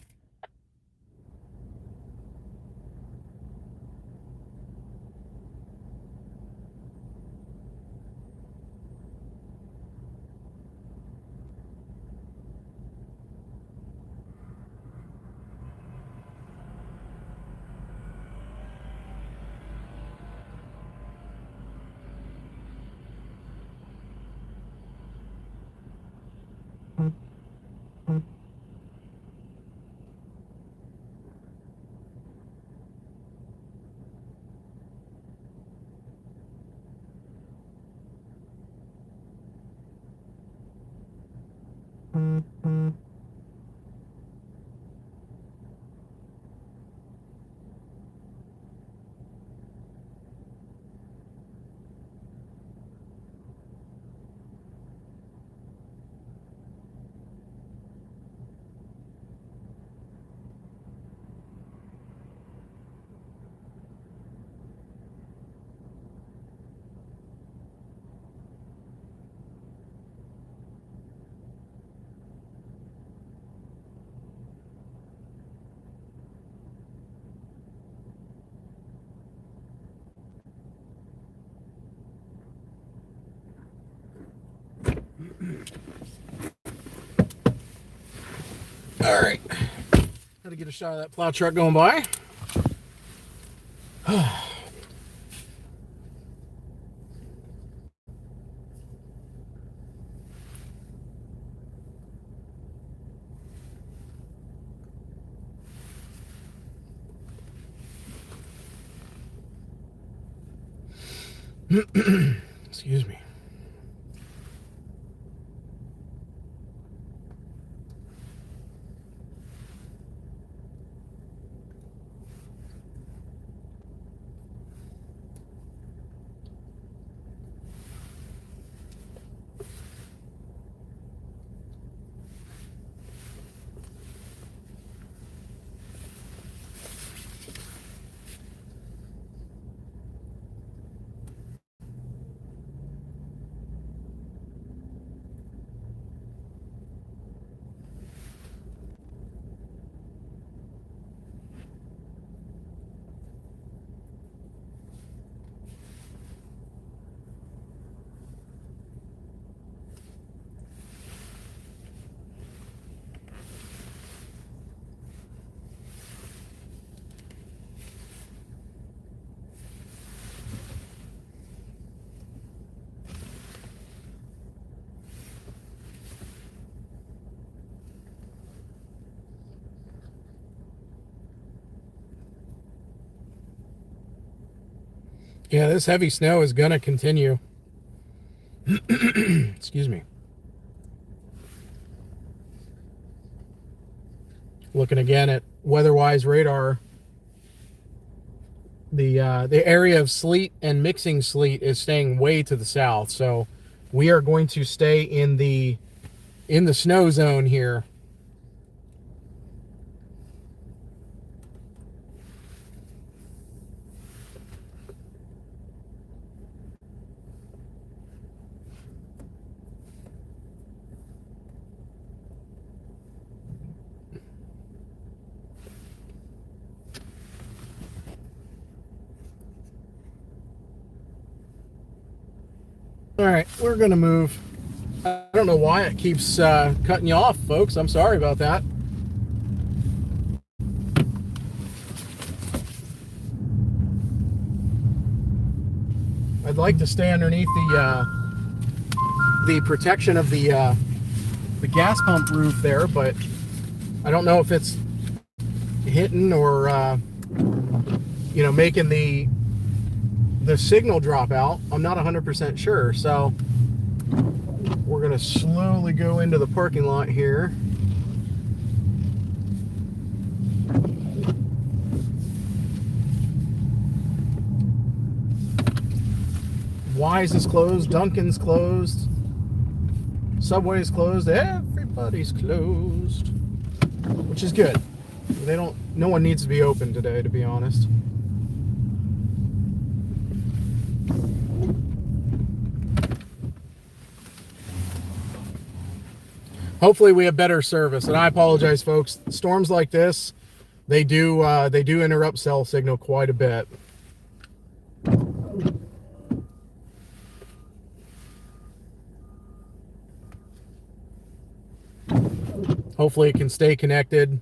All right. Got to get a shot of that plow truck going by. Excuse me. Yeah, this heavy snow is going to continue. Excuse me. Looking again at WeatherWise radar, the area of sleet and mixing sleet is staying way to the south, so we are going to stay in the snow zone here. All right, we're gonna move. I don't know why it keeps cutting you off, folks. I'm sorry about that. I'd like to stay underneath the protection of the gas pump roof there, but I don't know if it's hitting or you know, making the signal drop out. I'm not 100% sure, so we're gonna slowly go into the parking lot here. Wise is closed, Dunkin's closed, Subway's closed, everybody's closed, which is good. No one needs to be open today, to be honest. Hopefully we have better service, and I apologize, folks. Storms like this, they do interrupt cell signal quite a bit. Hopefully it can stay connected.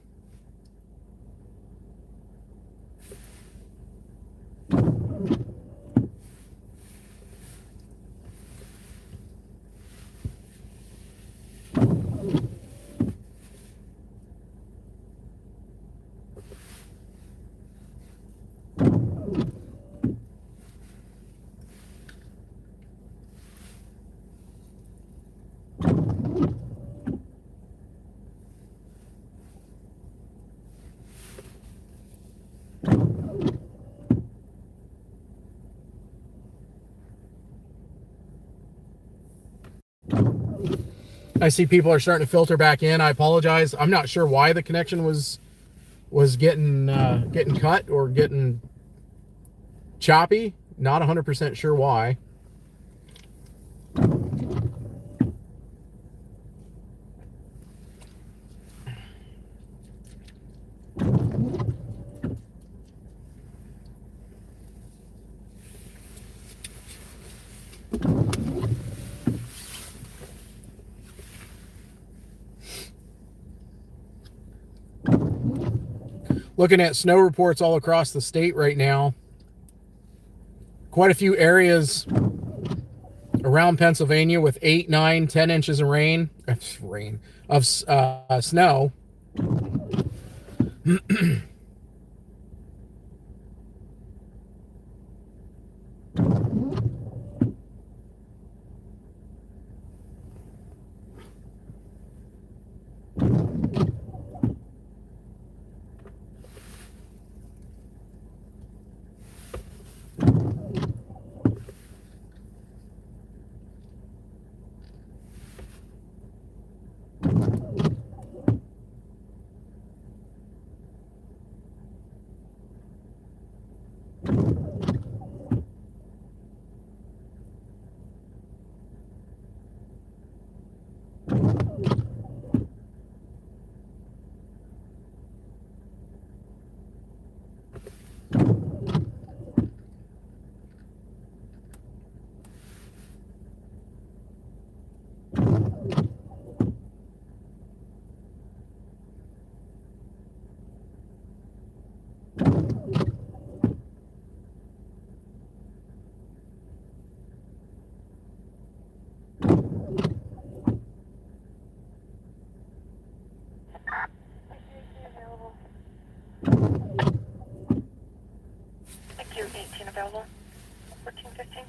I see people are starting to filter back in. I apologize. I'm not sure why the connection was getting cut or getting choppy. Not 100% sure why. looking at snow reports all across the state right now. Quite a few areas around Pennsylvania with 8, 9, 10 inches of snow. Thank you, 18 available. 1415.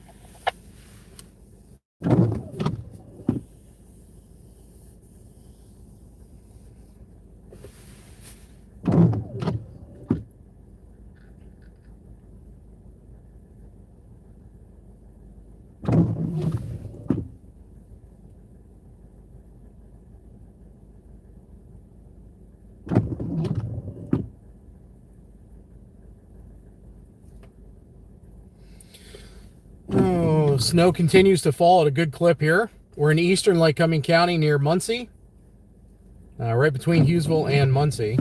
Oh, snow continues to fall at a good clip here. We're in Eastern Lycoming County near Muncie, right between Hughesville and Muncie.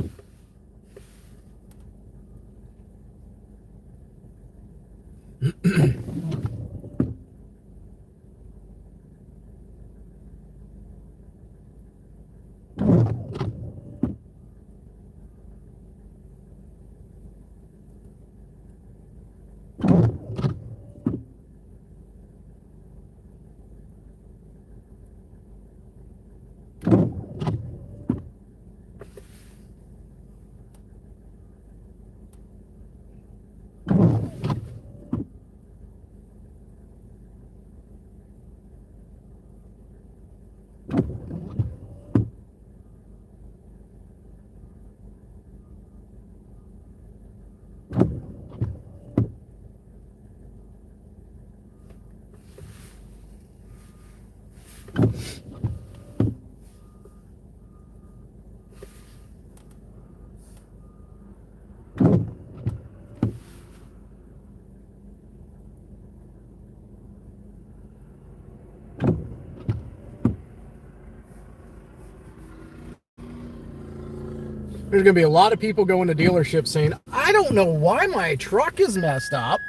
There's going to be a lot of people going to dealerships saying, I don't know why my truck is messed up.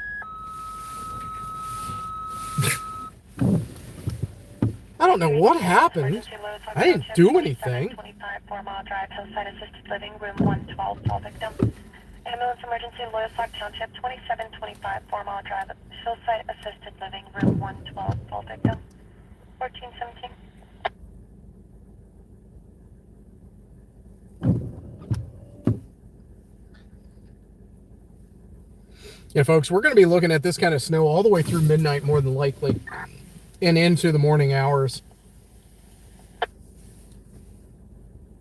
I don't know what happened. I didn't do anything. 25 4-mile drive, hillside assisted living, room 112, fall victim. Ambulance emergency, Loyalsock Township, 2725 4-mile drive, hillside assisted living, room 112, fall victim. 1417. Yeah, folks, we're going to be looking at this kind of snow all the way through midnight, more than likely, and into the morning hours.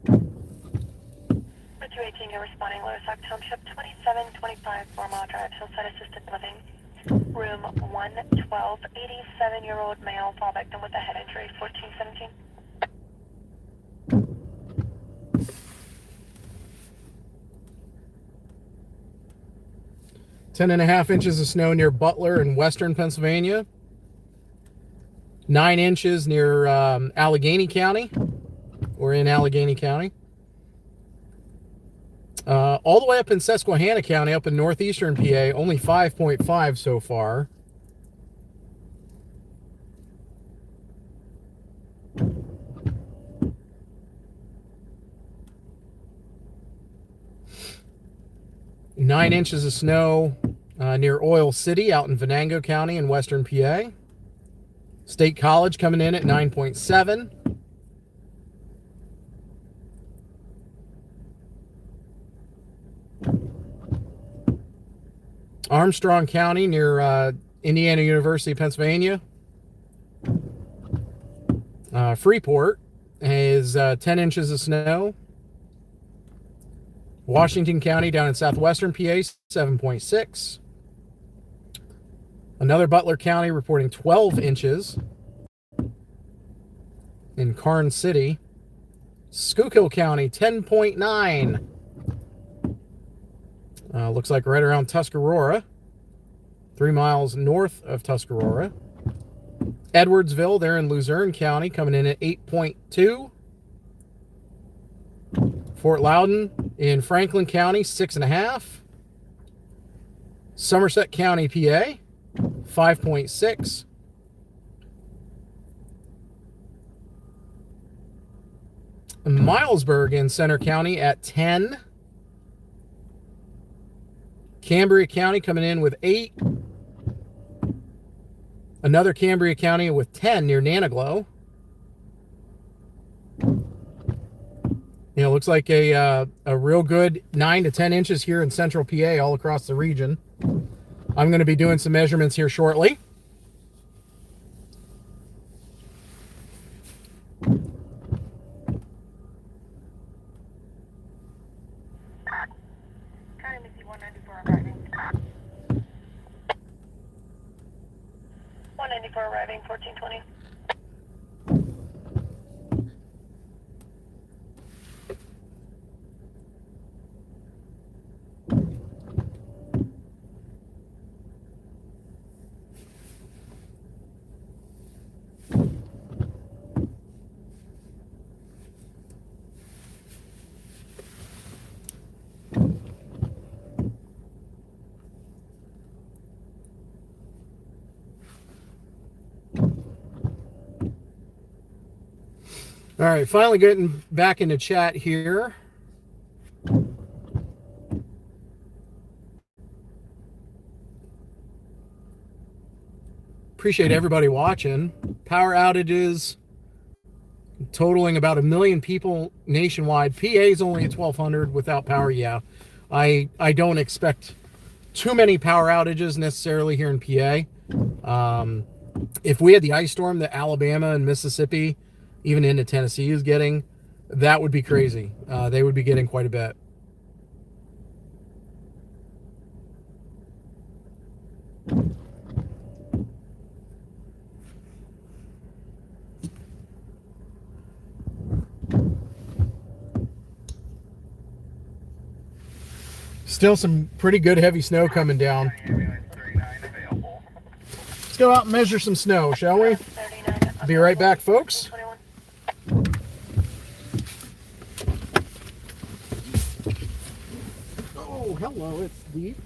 For 218, you're responding, Loyalsock Township, 2725 4-mile drive, hillside assisted living, room 112, 87-year-old male, fall victim with a head injury, 1417. 10.5 inches of snow near Butler in western Pennsylvania. 9 inches near Allegheny County. We're in Allegheny County. All the way up in Susquehanna County, up in northeastern PA, only 5.5 so far. 9 inches of snow near Oil City out in Venango County in western PA. State College coming in at 9.7. Armstrong County near Indiana University, Pennsylvania. Freeport is 10 inches of snow. Washington County down in southwestern PA, 7.6. Another Butler County reporting 12 inches. In Karn City. Schuylkill County, 10.9. Looks like right around Tuscarora. 3 miles north of Tuscarora. Edwardsville, there in Luzerne County, coming in at 8.2. Fort Loudon in Franklin County, 6.5. Somerset County, PA, 5.6. Milesburg in Center County at 10. Cambria County coming in with 8. Another Cambria County with 10 near Nanoglow. You know, looks like a real good 9 to 10 inches here in central PA all across the region. I'm going to be doing some measurements here shortly. County Missy 194 arriving. 194 arriving, 1420. All right, finally getting back into chat here. Appreciate everybody watching. Power outages totaling about 1 million people nationwide. PA is only at 1,200 without power. Yeah, I don't expect too many power outages necessarily here in PA. If we had the ice storm that Alabama and Mississippi, even into Tennessee, is getting, that would be crazy. They would be getting quite a bit. Still some pretty good heavy snow coming down. Let's go out and measure some snow, shall we? Be right back, folks. Oh, hello, it's deep.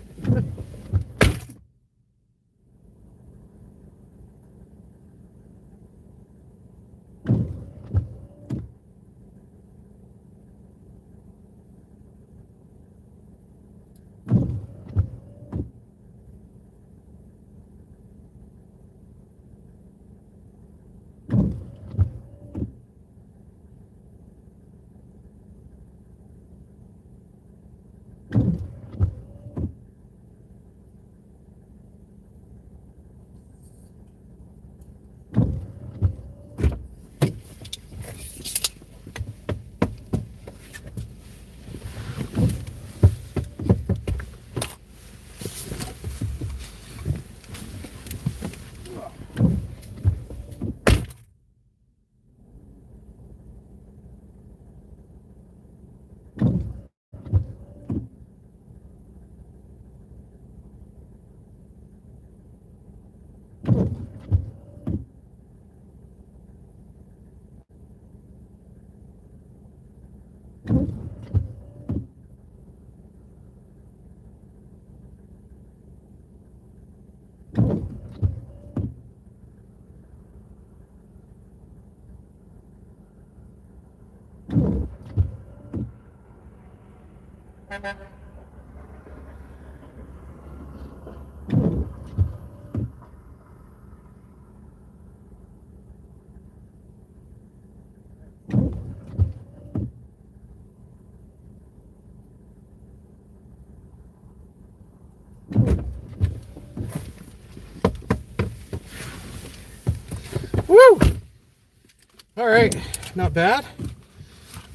All right, not bad.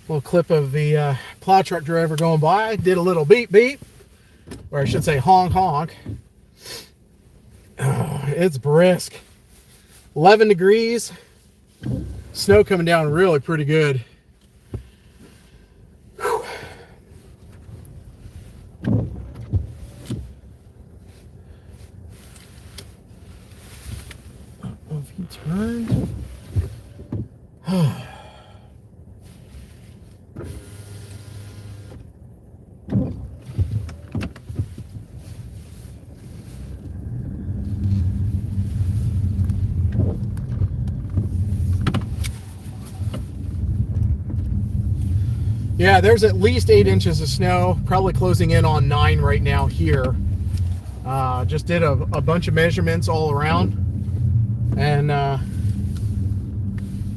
Little clip of the plow truck driver going by. Did a little beep beep, or I should say honk honk. Oh, it's brisk. 11 degrees. Snow coming down really pretty good. Whew. If you turn. Yeah, there's at least 8 inches of snow, probably closing in on 9 right now here. Just did a bunch of measurements all around, and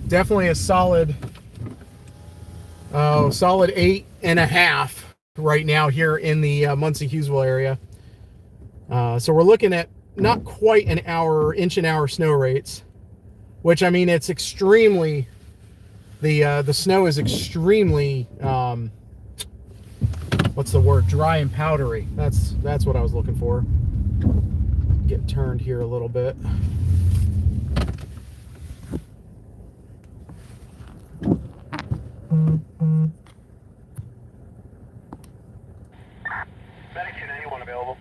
definitely a solid 8.5 right now here in the Muncie Hughesville area. So we're looking at not quite an inch an hour snow rates, which, I mean, it's extremely, the snow is extremely what's the word, dry and powdery. That's what I was looking for. Get turned here a little bit. Medic 291 available.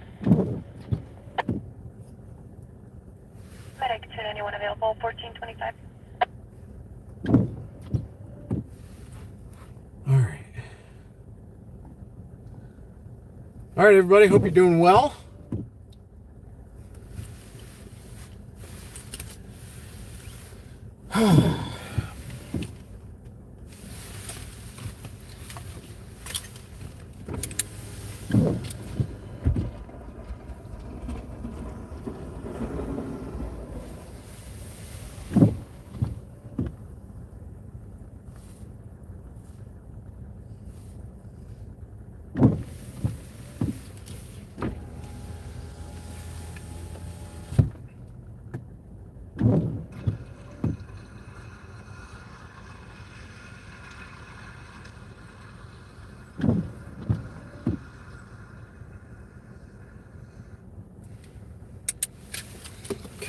Medic 291 available, 1425. All right, everybody, hope you're doing well.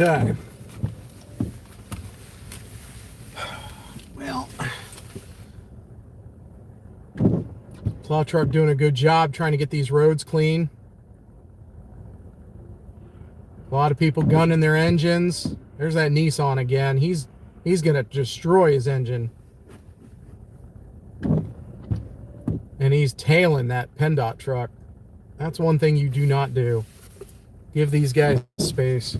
Okay. Well, plow truck doing a good job trying to get these roads clean. A lot of people gunning their engines. There's that Nissan again. He's gonna destroy his engine. And he's tailing that PennDOT truck. That's one thing you do not do. Give these guys space.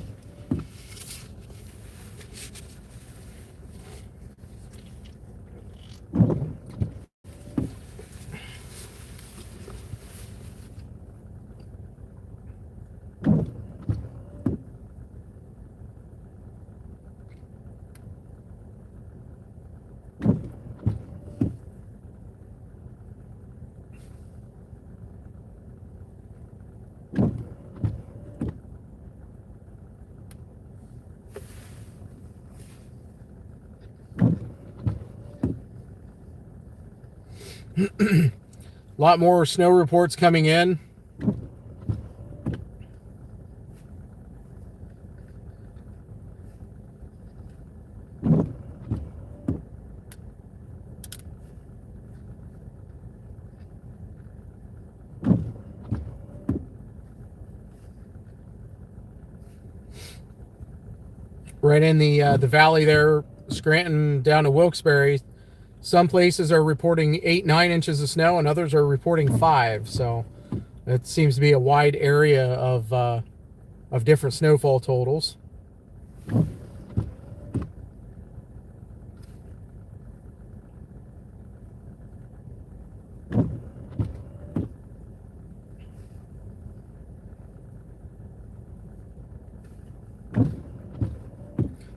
A lot more snow reports coming in. Right in the valley there, Scranton down to Wilkes-Barre. Some places are reporting 8-9 inches of snow, and others are reporting 5. So it seems to be a wide area of different snowfall totals.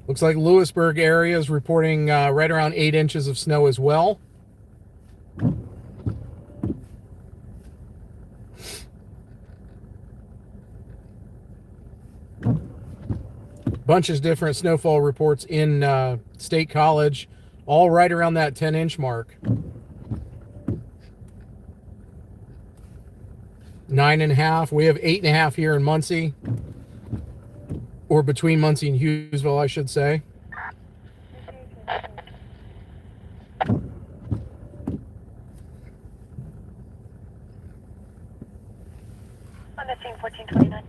Looks like Lewisburg area is reporting right around 8 inches of snow as well. Bunch of different snowfall reports in State College, all right around that 10-inch mark. 9.5. We have 8.5 here in Muncie, or between Muncie and Hughesville, I should say. On the scene, 1429.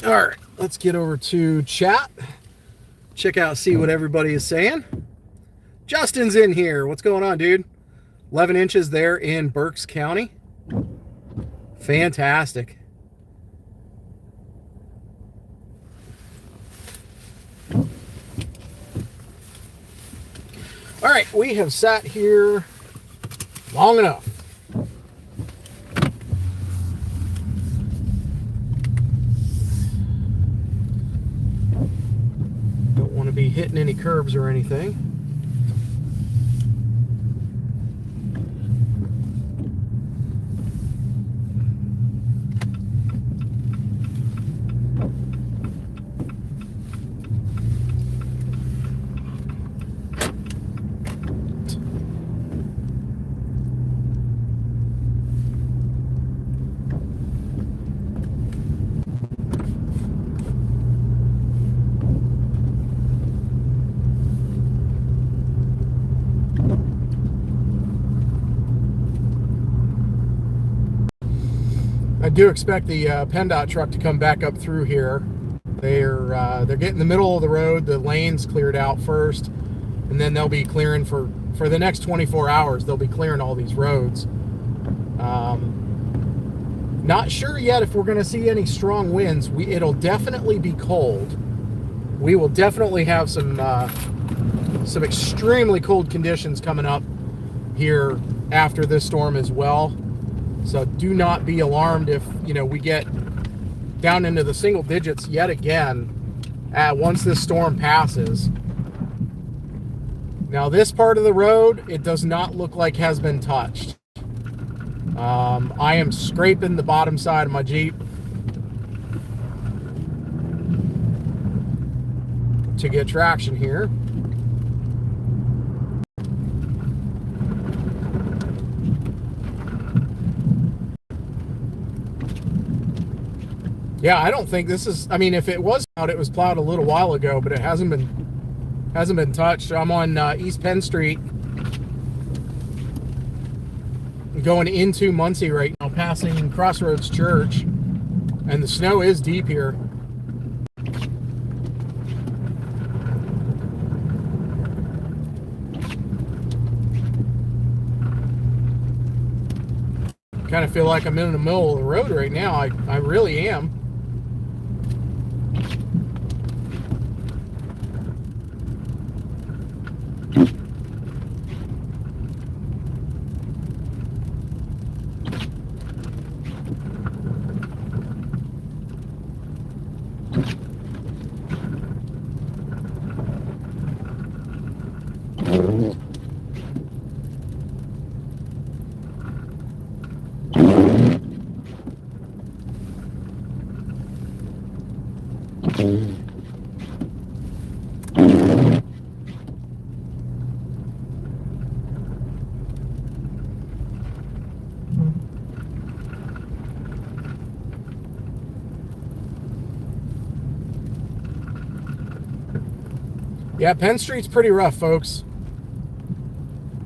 All right, let's get over to chat. Check out, see what everybody is saying. Justin's in here. What's going on, dude? 11 inches there in Berks County. Fantastic. All right, we have sat here long enough. Don't want to be hitting any curbs or anything. I do expect the PennDOT truck to come back up through here. They're getting the middle of the road, the lanes cleared out first, and then they'll be clearing for the next 24 hours. They'll be clearing all these roads. Not sure yet if we're going to see any strong winds. It'll definitely be cold. We will definitely have some extremely cold conditions coming up here after this storm as well. So do not be alarmed if, we get down into the single digits yet again once this storm passes. Now this part of the road, it does not look like has been touched. I am scraping the bottom side of my Jeep to get traction here. Yeah, I don't think this is, if it was plowed, it was plowed a little while ago, but it hasn't been touched. I'm on East Penn Street, going into Muncie right now, passing Crossroads Church, and the snow is deep here. Kind of feel like I'm in the middle of the road right now. I really am. Yeah, Penn Street's pretty rough, folks.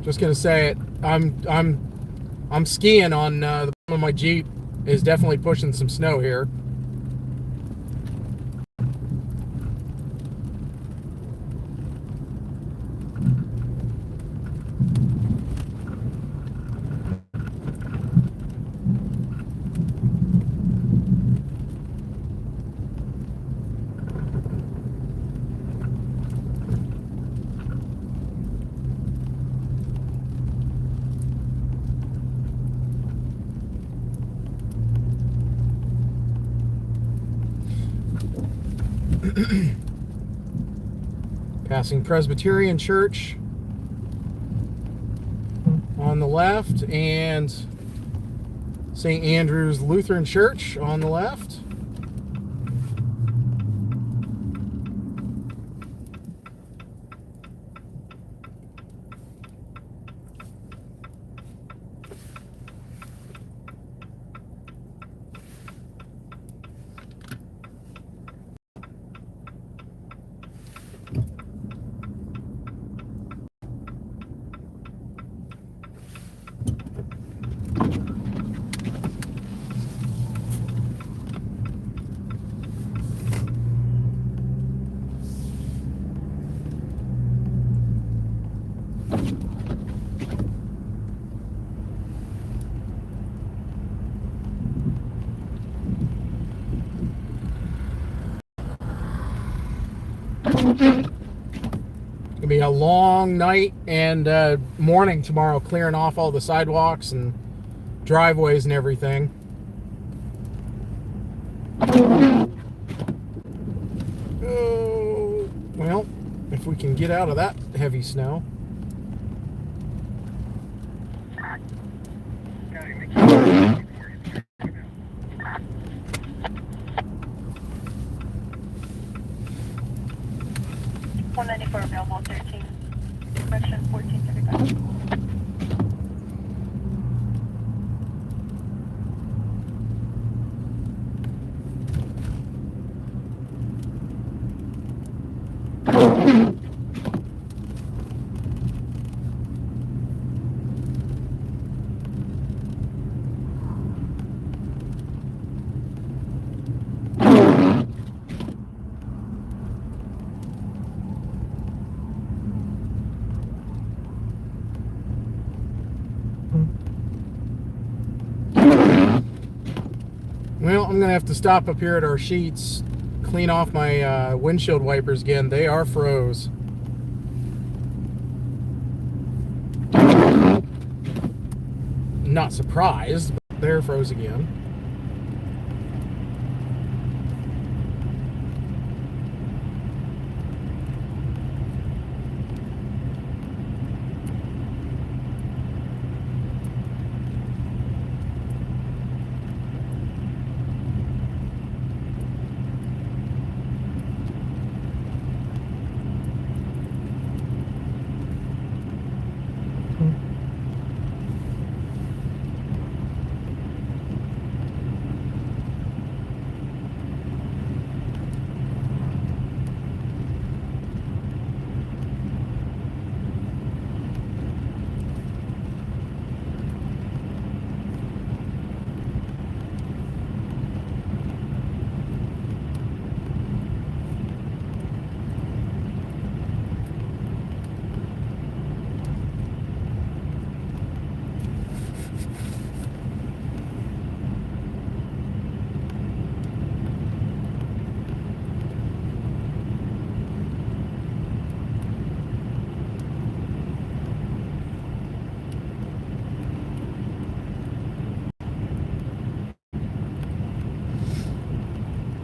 Just gonna say it. I'm skiing on the bottom of my Jeep. Is definitely pushing some snow here. Passing Presbyterian Church on the left and St. Andrew's Lutheran Church on the left. It'll be a long night and morning tomorrow, clearing off all the sidewalks and driveways and everything. Oh, well, if we can get out of that heavy snow. Available 13, direction 1435. Well, I'm going to have to stop up here at our sheets, clean off my windshield wipers again. They are froze. Not surprised, but they're froze again.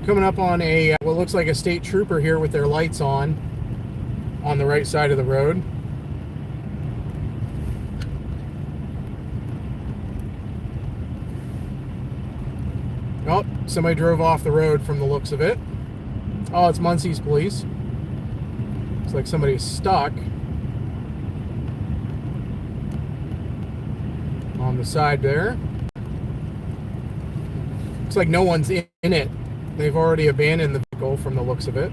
Coming up on a what looks like a state trooper here with their lights on the right side of the road. Oh, somebody drove off the road from the looks of it. Oh, it's Muncie's police. Looks like somebody's stuck on the side there. Looks like no one's in it. They've already abandoned the vehicle from the looks of it.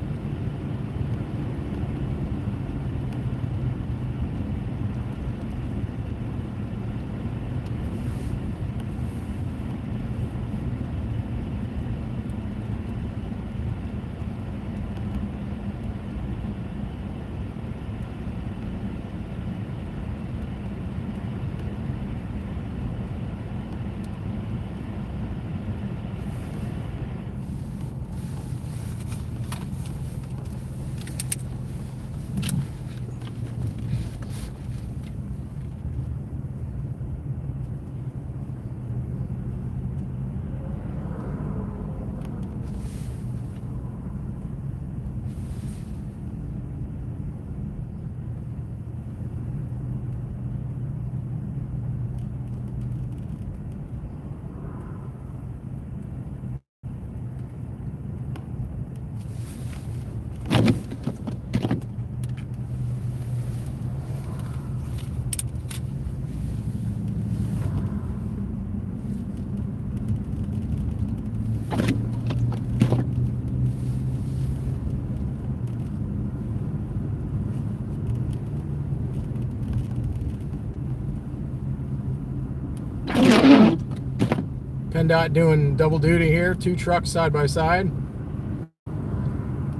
PennDOT doing double duty here, 2 trucks side by side.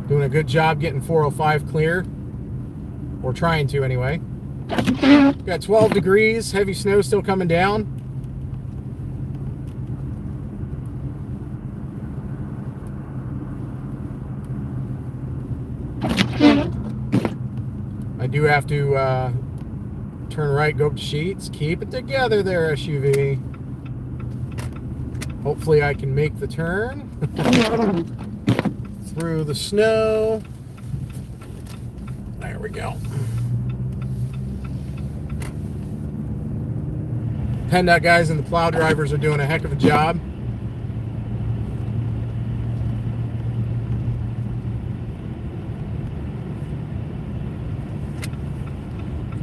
Doing a good job getting 405 clear. Or trying to anyway. Got 12 degrees, heavy snow still coming down. do have to turn right, go up to sheets. Keep it together there, SUV. Hopefully I can make the turn through the snow. There we go. PennDOT guys and the plow drivers are doing a heck of a job.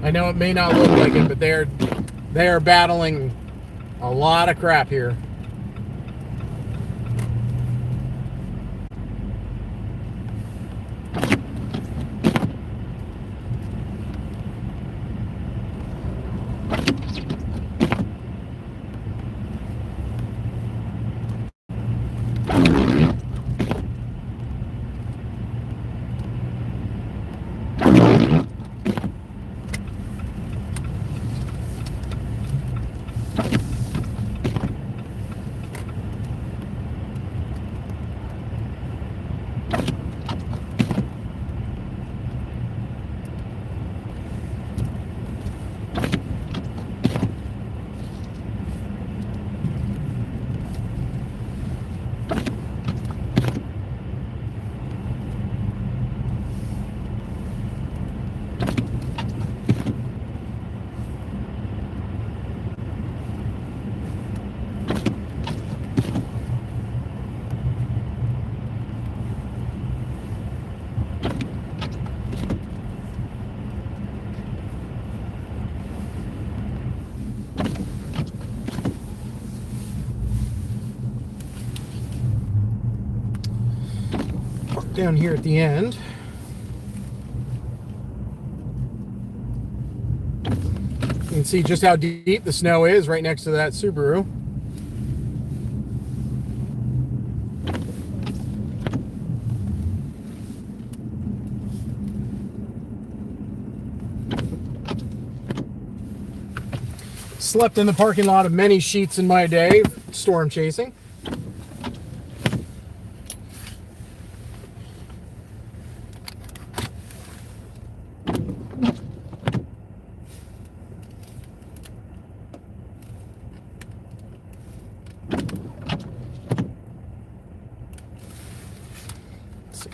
I know it may not look like it, but they are battling a lot of crap here. Down here at the end. You can see just how deep the snow is right next to that Subaru. Slept in the parking lot of many sheets in my day, storm chasing.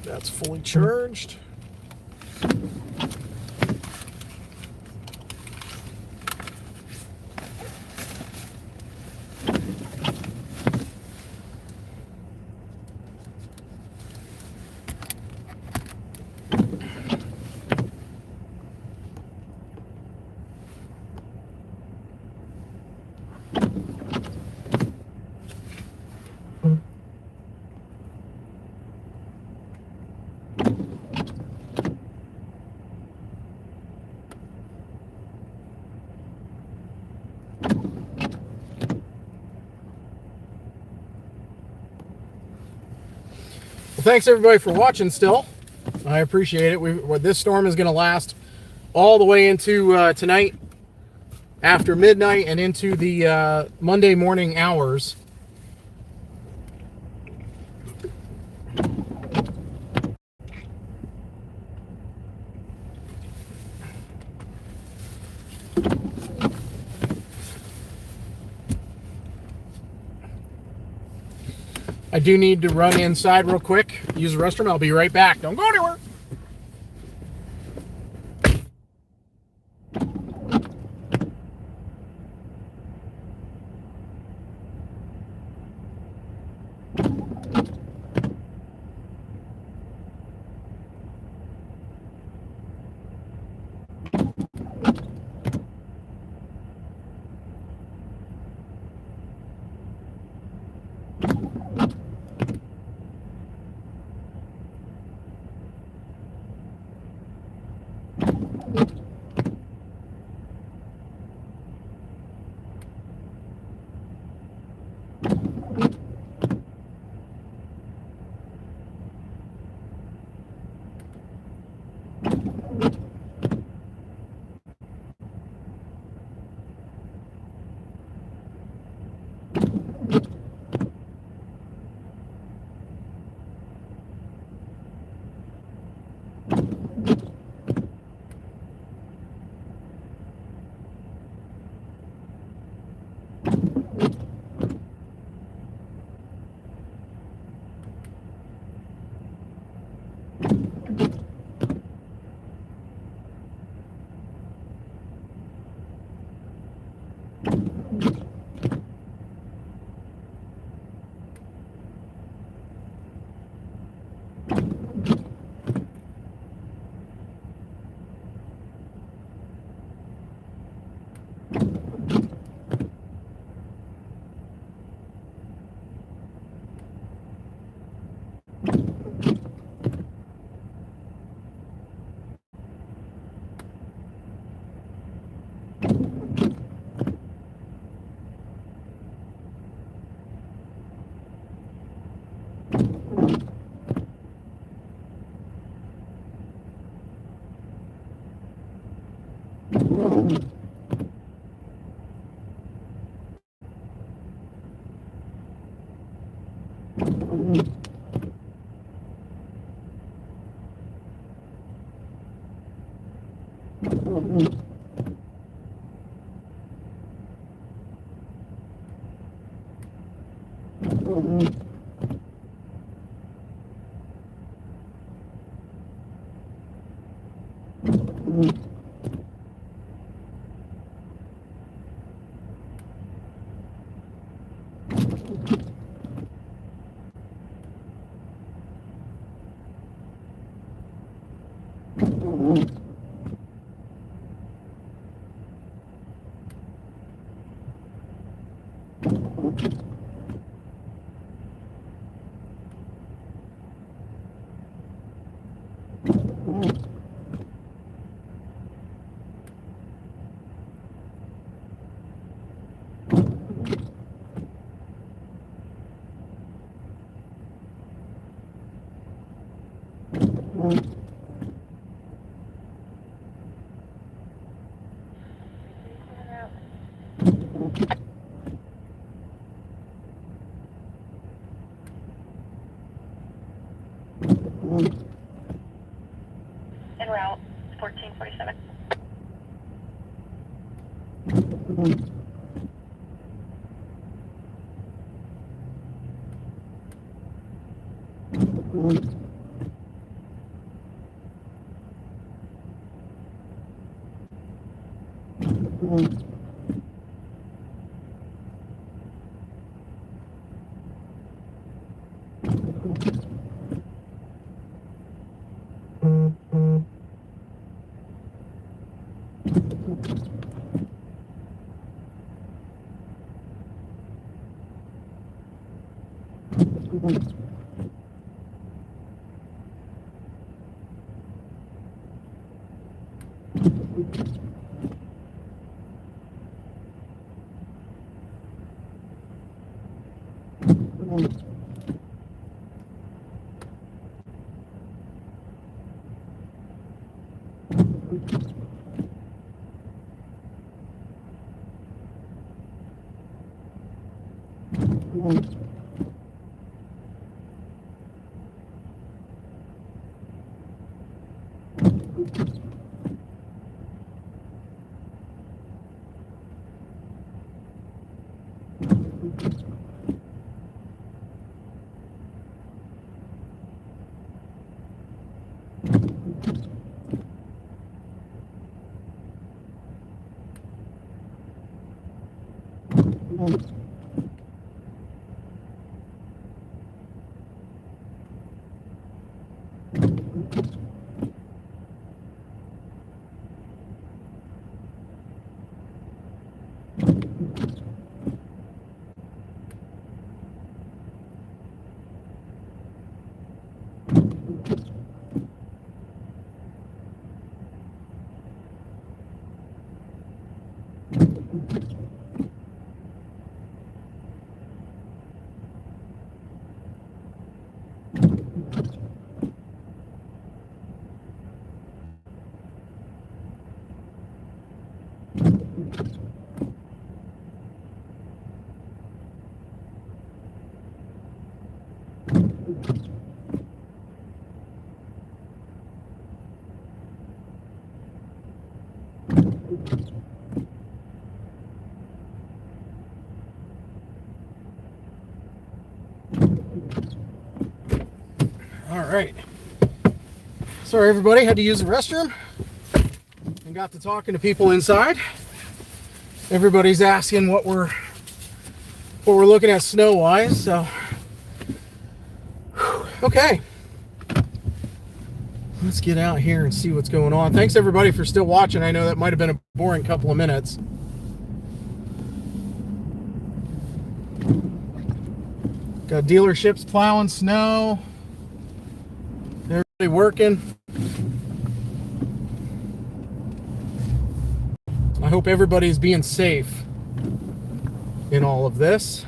That's fully charged. Well, thanks everybody for watching still. I appreciate it. This storm is going to last all the way into tonight after midnight and into the Monday morning hours. I do need to run inside real quick, use the restroom. I'll be right back. Don't go anywhere. En route, 1447. All right. Sorry, everybody. Had to use the restroom and got to talking to people inside. everybody's asking what we're looking at snow wise. So, okay, let's get out here and see what's going on. Thanks everybody for still watching. I know that might have been a boring couple of minutes. Got dealerships plowing snow. Everybody working. I hope everybody's being safe in all of this.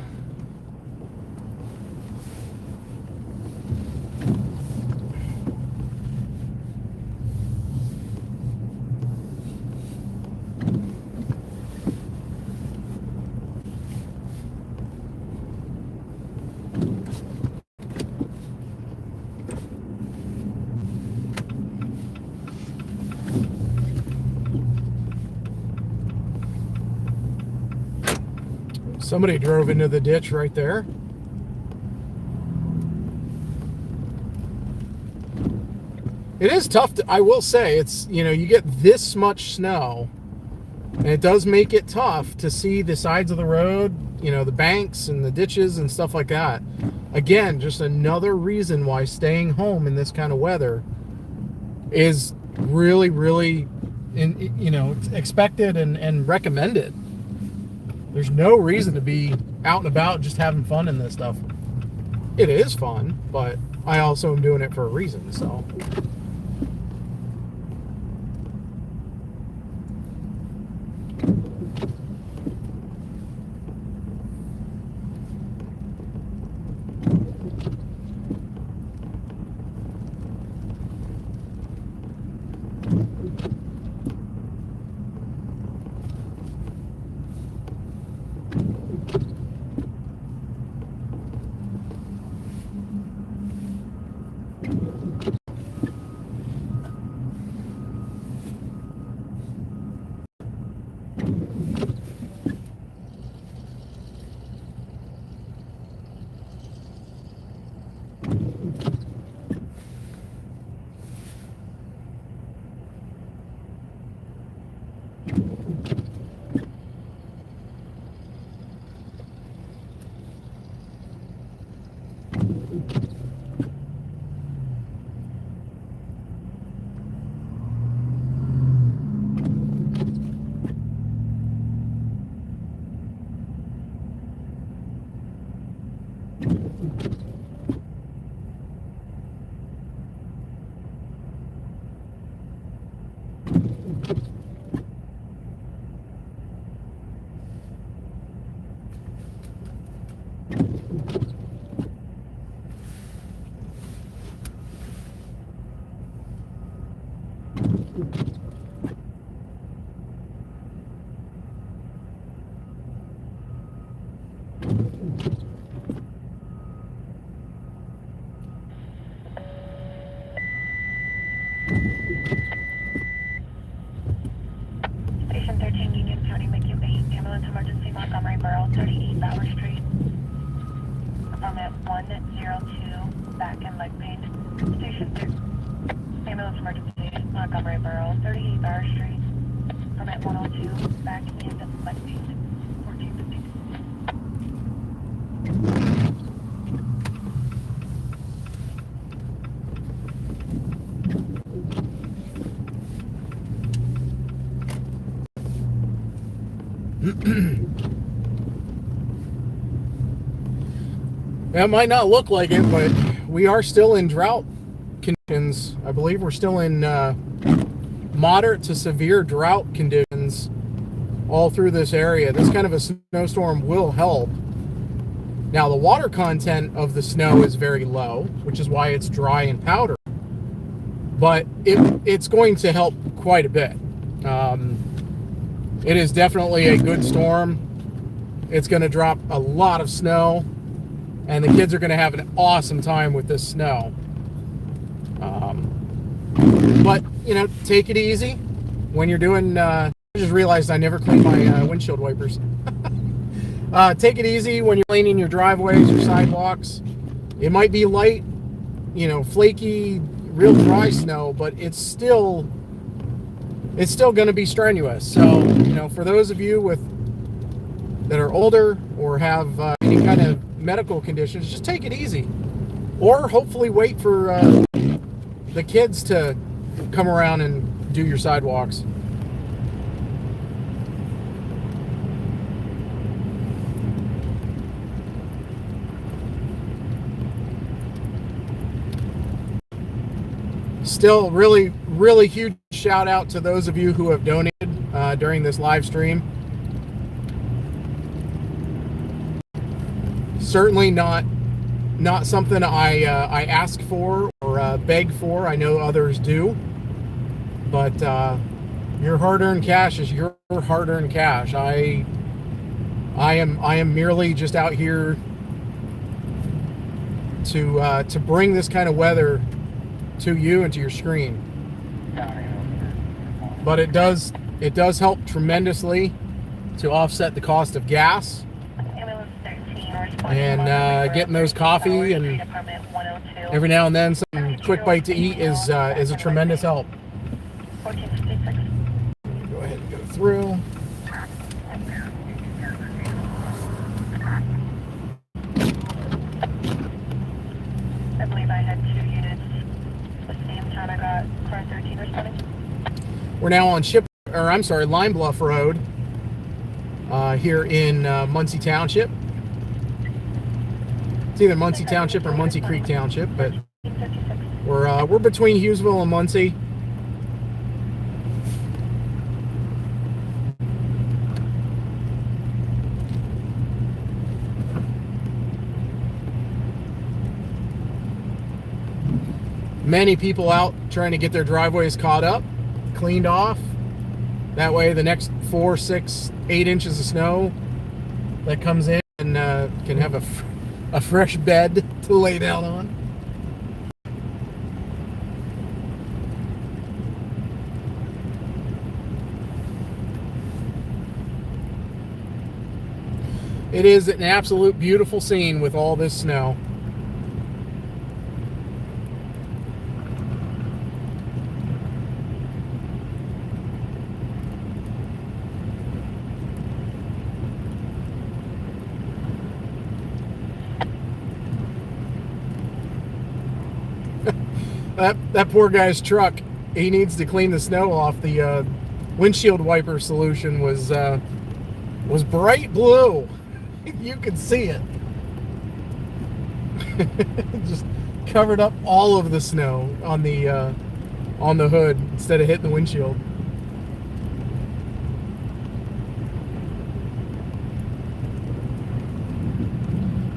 Somebody drove into the ditch right there. It is tough to, I will say, it's, you know, you get this much snow and it does make it tough to see the sides of the road, you know, the banks and the ditches and stuff like that. Again, just another reason why staying home in this kind of weather is really, really, you know, expected and recommended. There's no reason to be out and about just having fun in this stuff. It is fun, but I also am doing it for a reason, so. Station 13, Union County, McHugh 8, ambulance emergency, Montgomery Borough, 38 Bauer Street. Permit 102, back and leg pain. Station 3, ambulance emergency, Montgomery Borough, 38 Bauer Street. Permit 102, back and leg pain. 1450. It might not look like it, but we are still in drought conditions. I believe we're still in moderate to severe drought conditions all through this area. This kind of a snowstorm will help. Now, the water content of the snow is very low, which is why it's dry and powdery. But it's going to help quite a bit. It is definitely a good storm. It's going to drop a lot of snow, and the kids are going to have an awesome time with this snow. But, you know, take it easy when you're doing, I just realized I never cleaned my windshield wipers. Take it easy when you're cleaning your driveways, your sidewalks. It might be light, you know, flaky, real dry snow, but it's still going to be strenuous. So, you know, for those of you with that are older or have any kind of medical conditions, just take it easy. Or hopefully wait for the kids to come around and do your sidewalks. Still, really huge shout out to those of you who have donated during this live stream. Certainly not something I ask for or beg for. I know others do, but your hard-earned cash is your hard-earned cash. I am merely just out here to bring this kind of weather to you and to your screen. But it does help tremendously to offset the cost of gas and getting those coffee, and every now and then some quick bite to eat is a tremendous help. Go ahead and go through. I believe I had 2 units at the same time. I got car 13 responding. We're now on Lime Bluff Road here in Muncie Township. It's either Muncie Township or Muncie Creek Township, but we're between Hughesville and Muncie. Many people out trying to get their driveways caught up, cleaned off. That way the next 4, 6, 8 inches of snow that comes in and can have a fresh bed to lay down on. It is an absolute beautiful scene with all this snow. That poor guy's truck, he needs to clean the snow off. The windshield wiper solution was bright blue. You could see it. Just covered up all of the snow on the hood instead of hitting the windshield.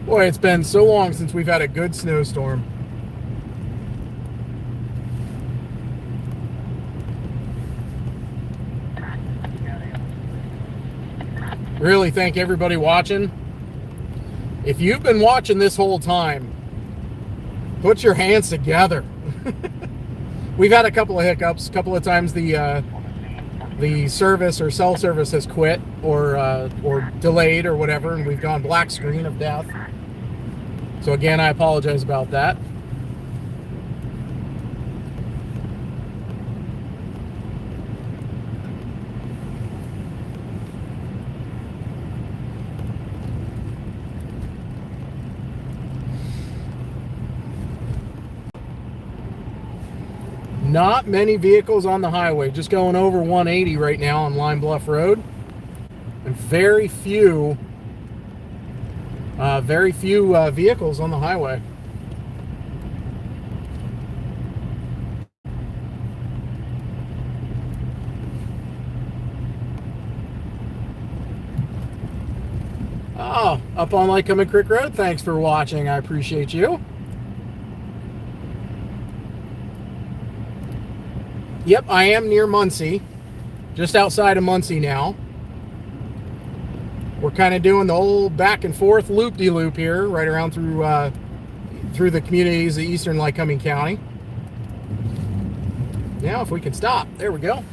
Boy, it's been so long since we've had a good snowstorm. Really thank everybody watching. If you've been watching this whole time, put your hands together. We've had a couple of hiccups. A couple of times the service or cell service has quit or delayed or whatever, and we've gone black screen of death. So again, I apologize about that. Not many vehicles on the highway, just going over 180 right now on Lime Bluff Road, and very few vehicles on the highway. Oh, up on Lycoming Creek Road, thanks for watching, I appreciate you. Yep, I am near Muncie, just outside of Muncie now. We're kind of doing the old back and forth loop-de-loop here, right around through the communities of Eastern Lycoming County. Now, if we can stop, there we go.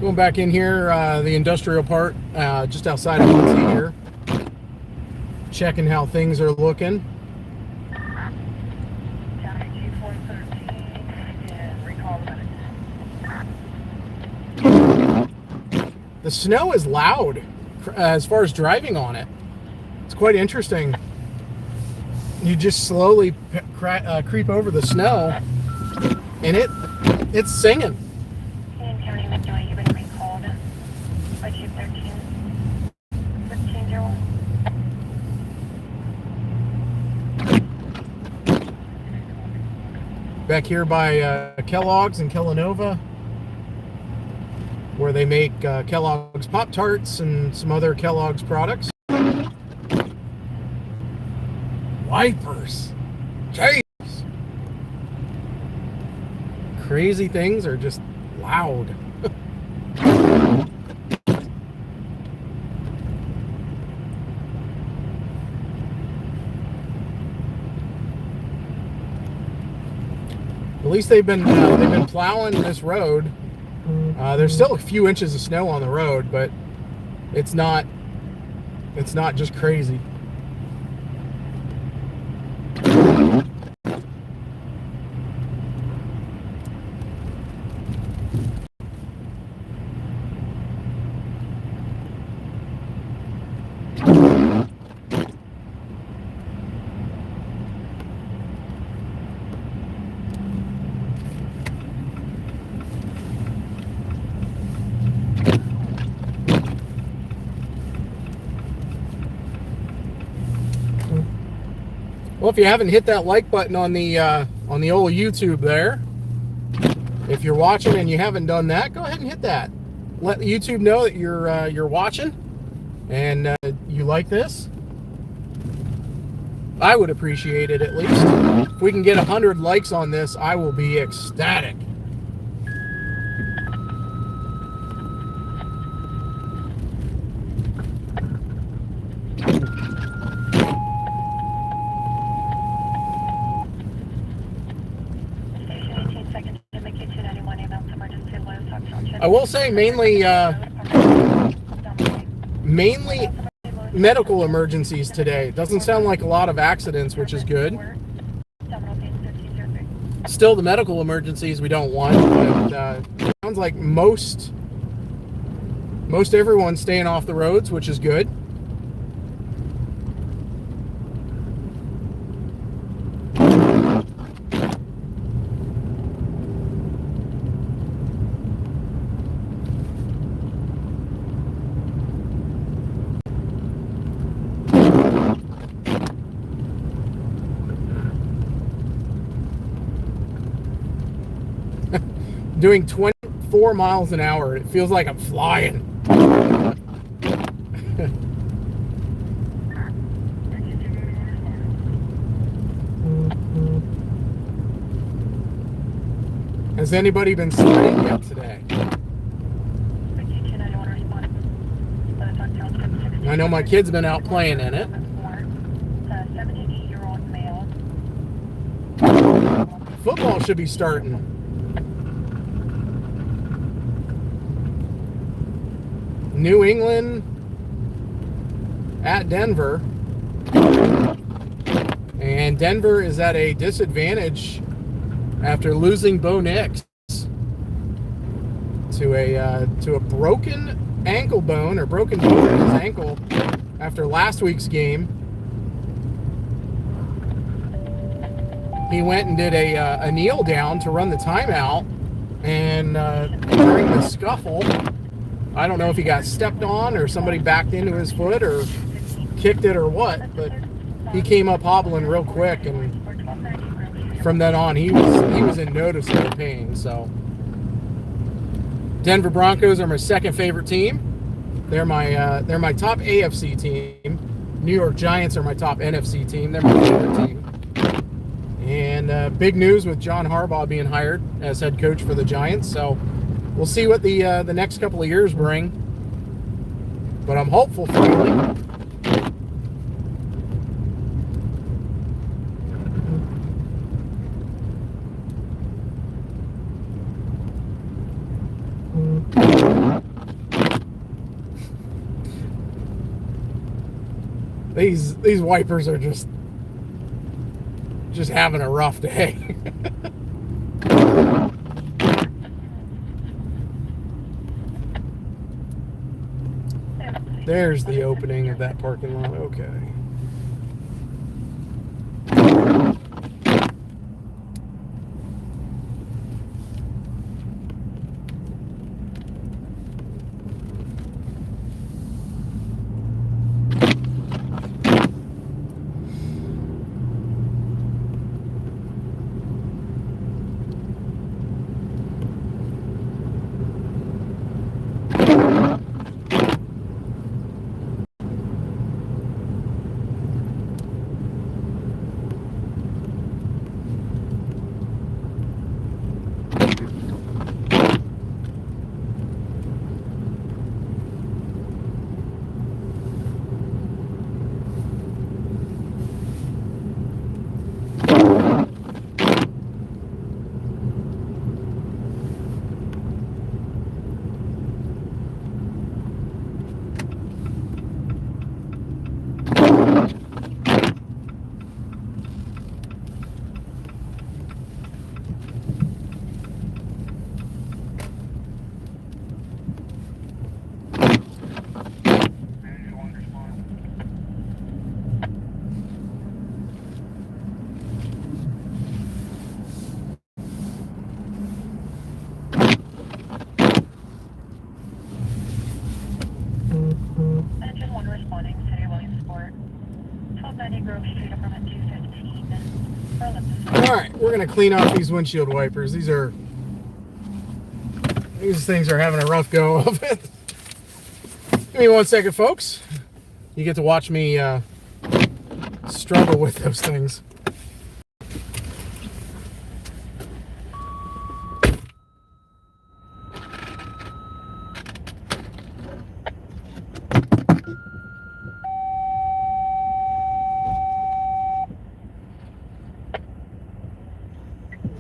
Going back in here, the industrial part, just outside of Muncie here. Checking how things are looking. County G413 and recall medics. The snow is loud as far as driving on it. It's quite interesting. You just slowly creep over the snow, and it's singing. Canon County, Midway, you've been recalled by Chief 1501. Back here by Kellogg's and Kellanova, where they make Kellogg's Pop-Tarts and some other Kellogg's products. Wipers. Jeez. Crazy things are just loud. At least they've been plowing this road. There's still a few inches of snow on the road, but it's not just crazy. Well, if you haven't hit that like button on the old YouTube there, if you're watching and you haven't done that, go ahead and hit that. Let YouTube know that you're watching and you like this. I would appreciate it at least. If we can get 100 likes on this, I will be ecstatic. I will say mainly medical emergencies today. Doesn't sound like a lot of accidents, which is good. Still, the medical emergencies we don't want, but it sounds like most everyone's staying off the roads, which is good. Doing 24 miles an hour. It feels like I'm flying. Has anybody been sledding yet today? I know my kid's been out playing in it. 78-year-old male. Football should be starting. New England at Denver, and Denver is at a disadvantage after losing Bo Nix to a broken ankle bone or broken bone in his ankle after last week's game. He went and did a kneel down to run the timeout, and during the scuffle, I don't know if he got stepped on or somebody backed into his foot or kicked it or what, but he came up hobbling real quick, and from then on he was in noticeable pain. So Denver Broncos are my second favorite team. They're my top AFC team. New York Giants are my top NFC team. They're my favorite team. And big news with John Harbaugh being hired as head coach for the Giants. So we'll see what the next couple of years bring, but I'm hopeful finally. These wipers are just having a rough day. There's the opening of that parking lot. Okay. Engine 1 responding, City of Williamsport. 1290 Grove Street, apartment 215. Olympus. Alright, we're going to clean off these windshield wipers. These things are having a rough go of it. Give me 1 second, folks. You get to watch me struggle with those things.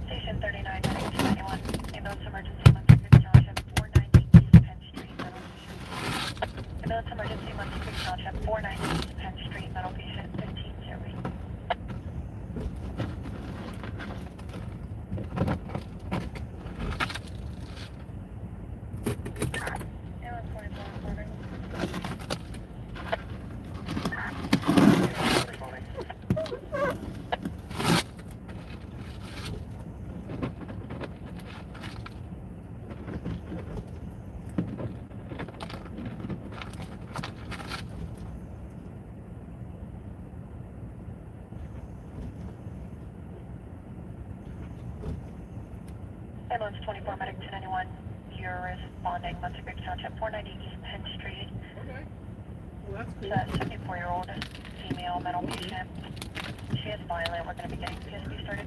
Station 39, 291. Ambulance emergency, Muncie Township, 490 East Penn Street, Metal Patient. Ambulance emergency, Muncie Township, 490 East Penn Street, Metal Patient, 1508. Ambulance 44 reporting. Ambulance 24, medic 1091. You're responding, Muncie Township, 490 East Penn Street. Okay. Well, that's cool. It's a 74-year-old female metal patient. She is violent. We're going to be getting PSP started.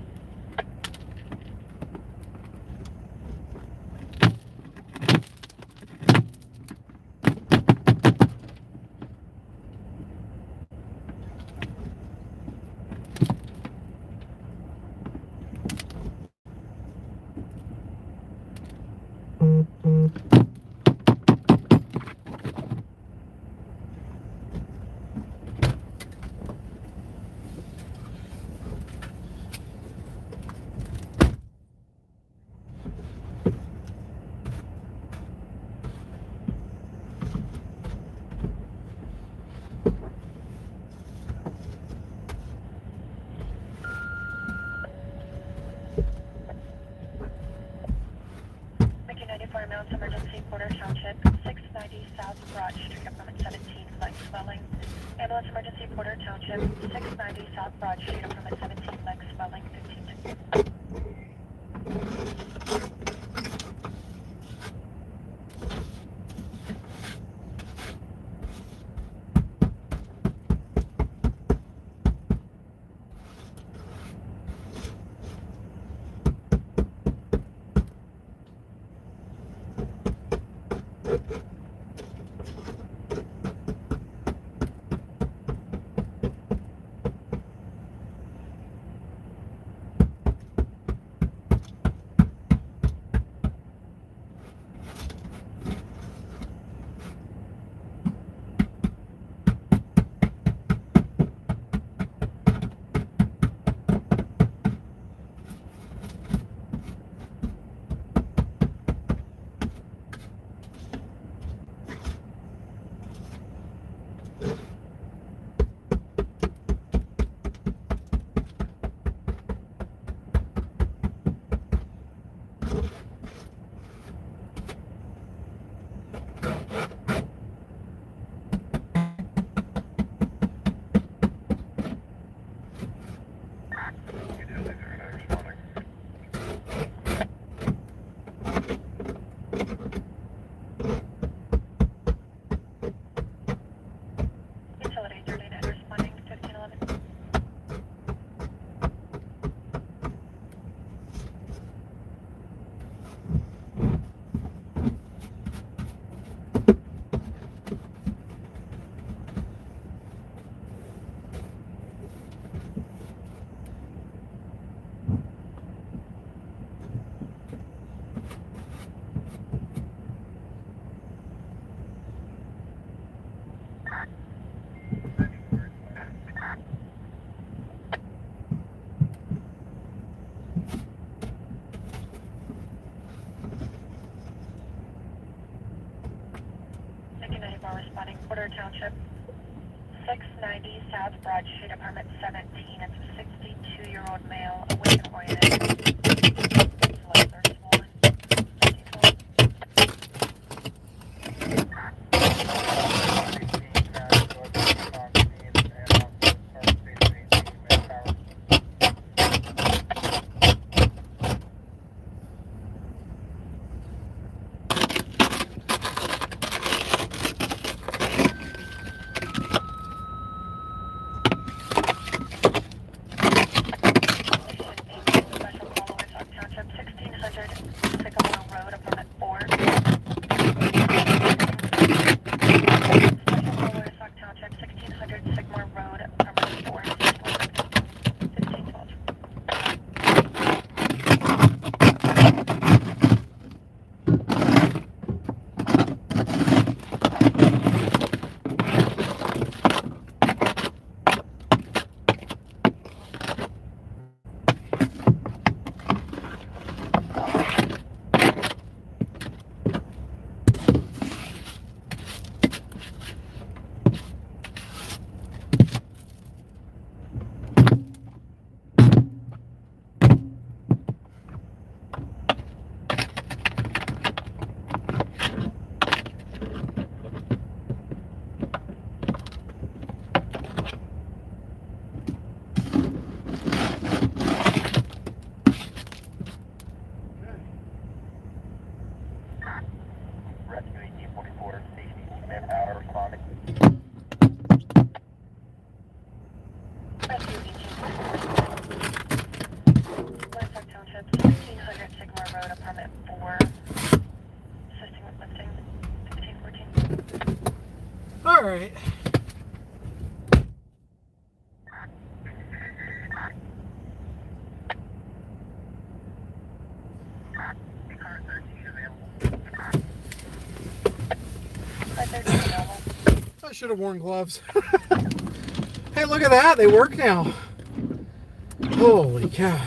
Ambulance emergency, Porter Township, 690 South Broad Street, apartment 17, leg swelling. Ambulance emergency, Porter Township, 690 South Broad Street, apartment 17, leg swelling, 15. apartment 17. It's a 62-year-old male, awake and oriented. Select 31, 1912. All right. I should have worn gloves. Hey, look at that. They work now. Holy cow.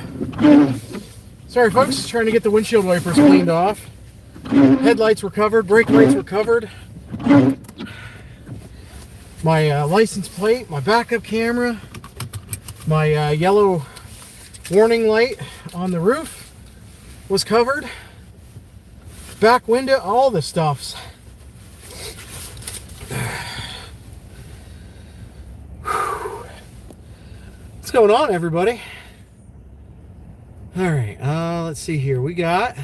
Sorry, folks. Trying to get the windshield wipers cleaned off. Headlights were covered. Brake lights were covered. My license plate, my backup camera, my yellow warning light on the roof was covered. Back window, all the stuffs. What's going on, everybody? All right, let's see here. We got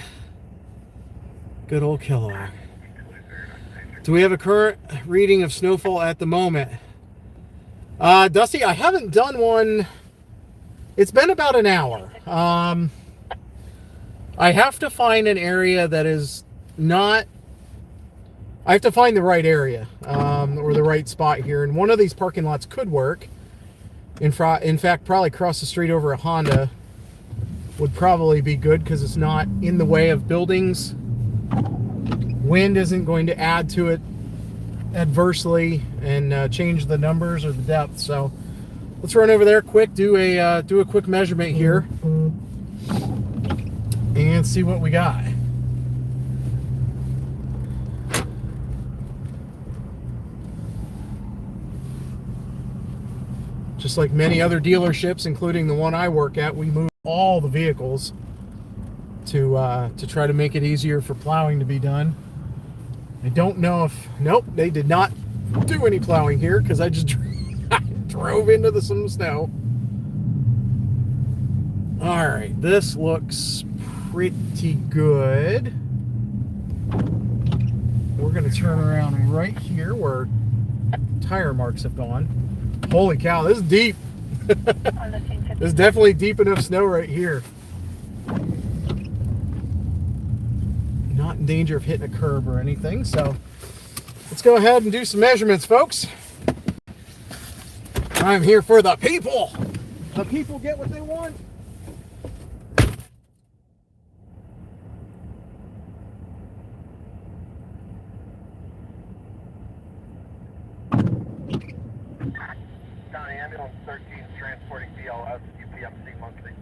good old Kellogg. Do we have a current reading of snowfall at the moment? Dusty, I haven't done one. It's been about an hour. I have to find an area that is not... I have to find the right area, or the right spot here. And one of these parking lots could work. In fact, probably across the street over a Honda would probably be good because it's not in the way of buildings. Wind isn't going to add to it adversely and change the numbers or the depth. So let's run over there quick, do a quick measurement here, and see what we got. Just like many other dealerships, including the one I work at, we move all the vehicles to try to make it easier for plowing to be done. I don't know if... Nope, they did not do any plowing here because I just drove into some snow. All right, this looks pretty good. We're going to turn around right here where tire marks have gone. Holy cow, this is deep. There's definitely deep enough snow right here. Not in danger of hitting a curb or anything, so let's go ahead and do some measurements, folks. I'm here for the people. The people get what they want. County Ambulance 13 transporting BLS UPMC monthly.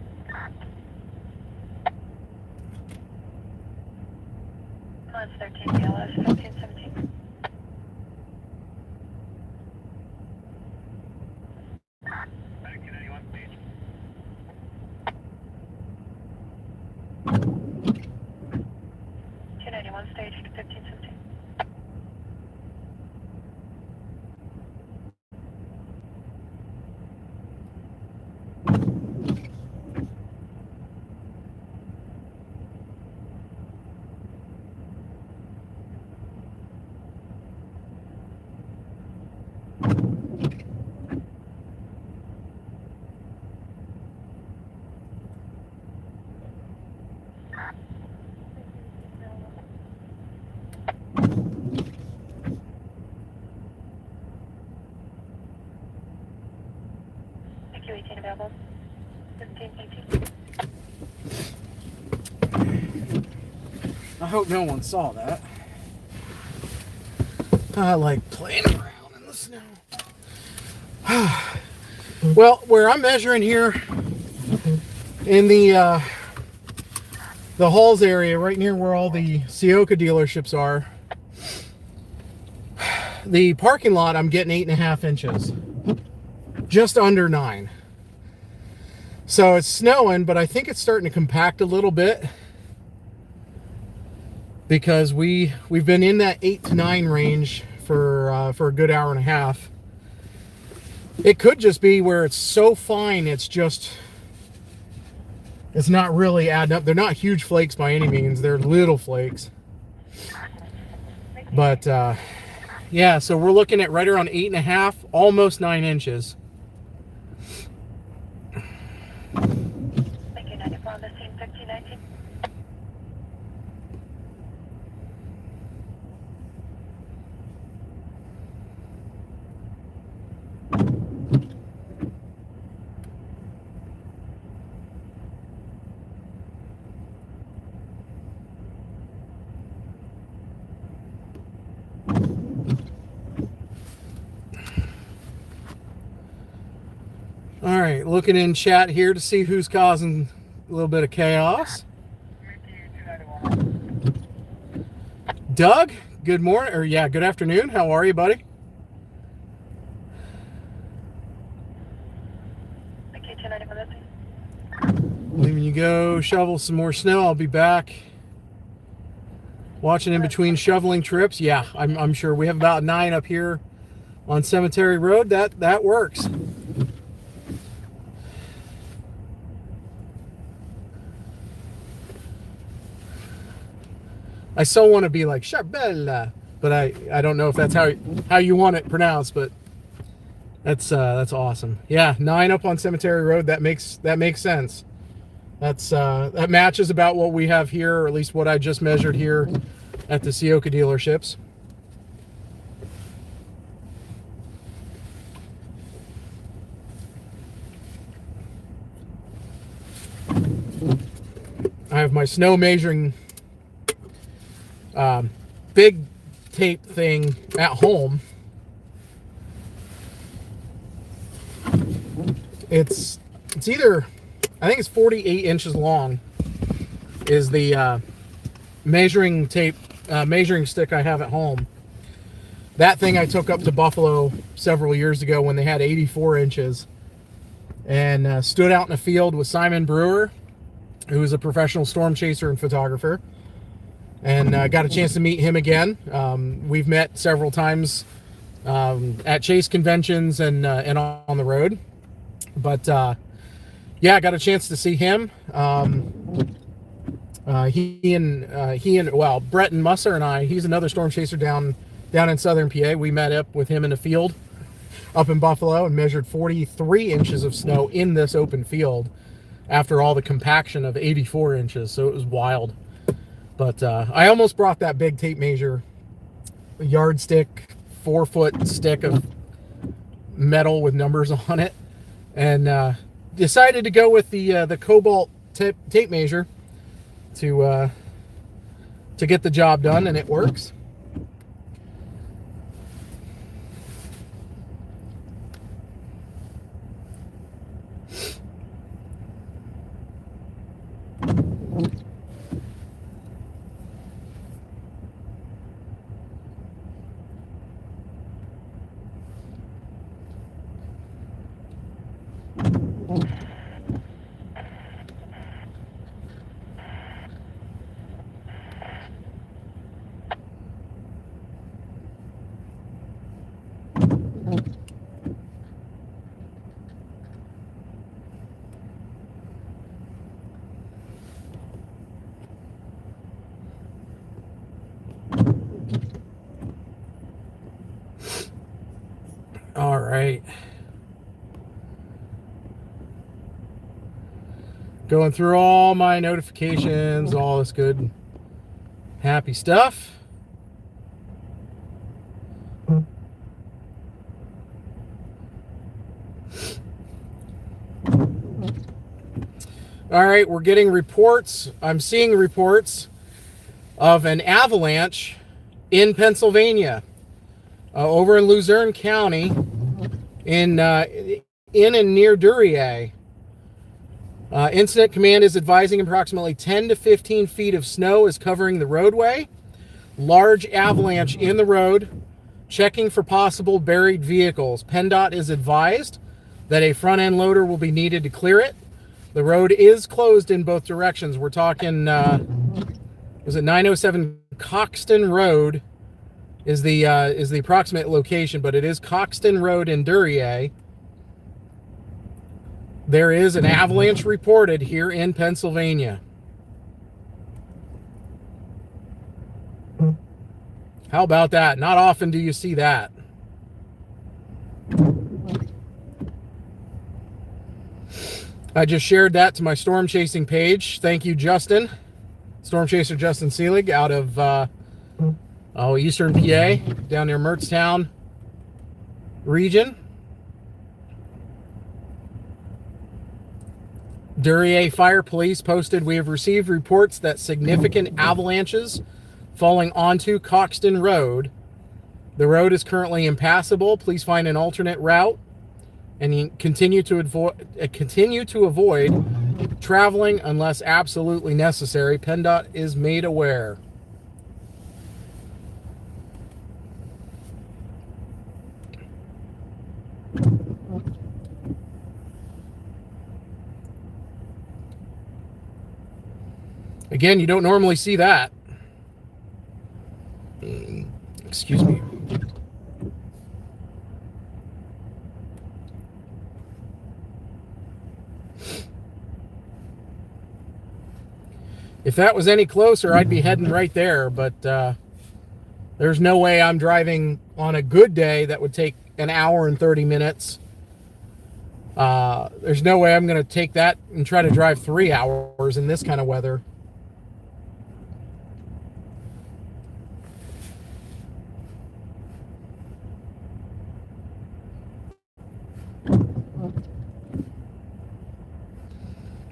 Ambulance 13 BLS 1517. 218 available. 1518. I hope no one saw that. I like playing around in the snow. Well, where I'm measuring here in the Halls area, right near where all the Sioka dealerships are, the parking lot, I'm getting 8.5 inches, just under 9. So it's snowing, but I think it's starting to compact a little bit, because we've been in that 8 to 9 range for a good hour and a half. It could just be where it's so fine, it's not really adding up. They're not huge flakes by any means. They're little flakes. But yeah, so we're looking at right around 8.5, almost 9 inches. Thank you, 94 on the scene, 1519. All right, looking in chat here to see who's causing a little bit of chaos. Doug, good morning, or yeah, good afternoon. How are you, buddy? Thank you, 291 on the scene. Leaving you go, shovel some more snow. I'll be back. Watching in between shoveling trips. Yeah, I'm sure we have about 9 up here on Cemetery Road. That works. I still want to be like Shabella, but I don't know if that's how you want it pronounced, but that's awesome. Yeah, 9 up on Cemetery Road. That makes sense. That matches about what we have here, or at least what I just measured here at the Sioka dealerships. I have my snow measuring big tape thing at home. It's either, I think it's 48 inches long is the measuring tape, measuring stick I have at home. That thing I took up to Buffalo several years ago when they had 84 inches, and stood out in a field with Simon Brewer, who is a professional storm chaser and photographer, and got a chance to meet him again. We've met several times at chase conventions and on the road, but yeah, I got a chance to see him. He and well, Brett and Musser and I, he's another storm chaser down in southern PA. We met up with him in a field up in Buffalo and measured 43 inches of snow in this open field after all the compaction of 84 inches. So it was wild. But I almost brought that big tape measure, a yardstick, 4-foot stick of metal with numbers on it, and decided to go with the Cobalt tape measure to get the job done, and it works. All right. Going through all my notifications, all this good, happy stuff. All right, we're getting reports. I'm seeing reports of an avalanche in Pennsylvania, over in Luzerne County, in and near Duryea. Incident Command is advising approximately 10 to 15 feet of snow is covering the roadway. Large avalanche in the road. Checking for possible buried vehicles. PennDOT is advised that a front-end loader will be needed to clear it. The road is closed in both directions. We're talking, was it 907 Coxton Road is the approximate location, but it is Coxton Road in Duryea. There is an avalanche reported here in Pennsylvania. How about that? Not often do you see that. I just shared that to my storm chasing page. Thank you, Justin. Storm Chaser Justin Seelig out of Eastern PA, down near Mertztown region. Duryea Fire Police posted, we have received reports that significant avalanches falling onto Coxton Road. The road is currently impassable. Please find an alternate route and continue to avoid traveling unless absolutely necessary. PennDOT is made aware. Again, you don't normally see that. Excuse me. If that was any closer, I'd be heading right there, but there's no way I'm driving on a good day that would take an hour and 30 minutes. There's no way I'm going to take that and try to drive 3 hours in this kind of weather.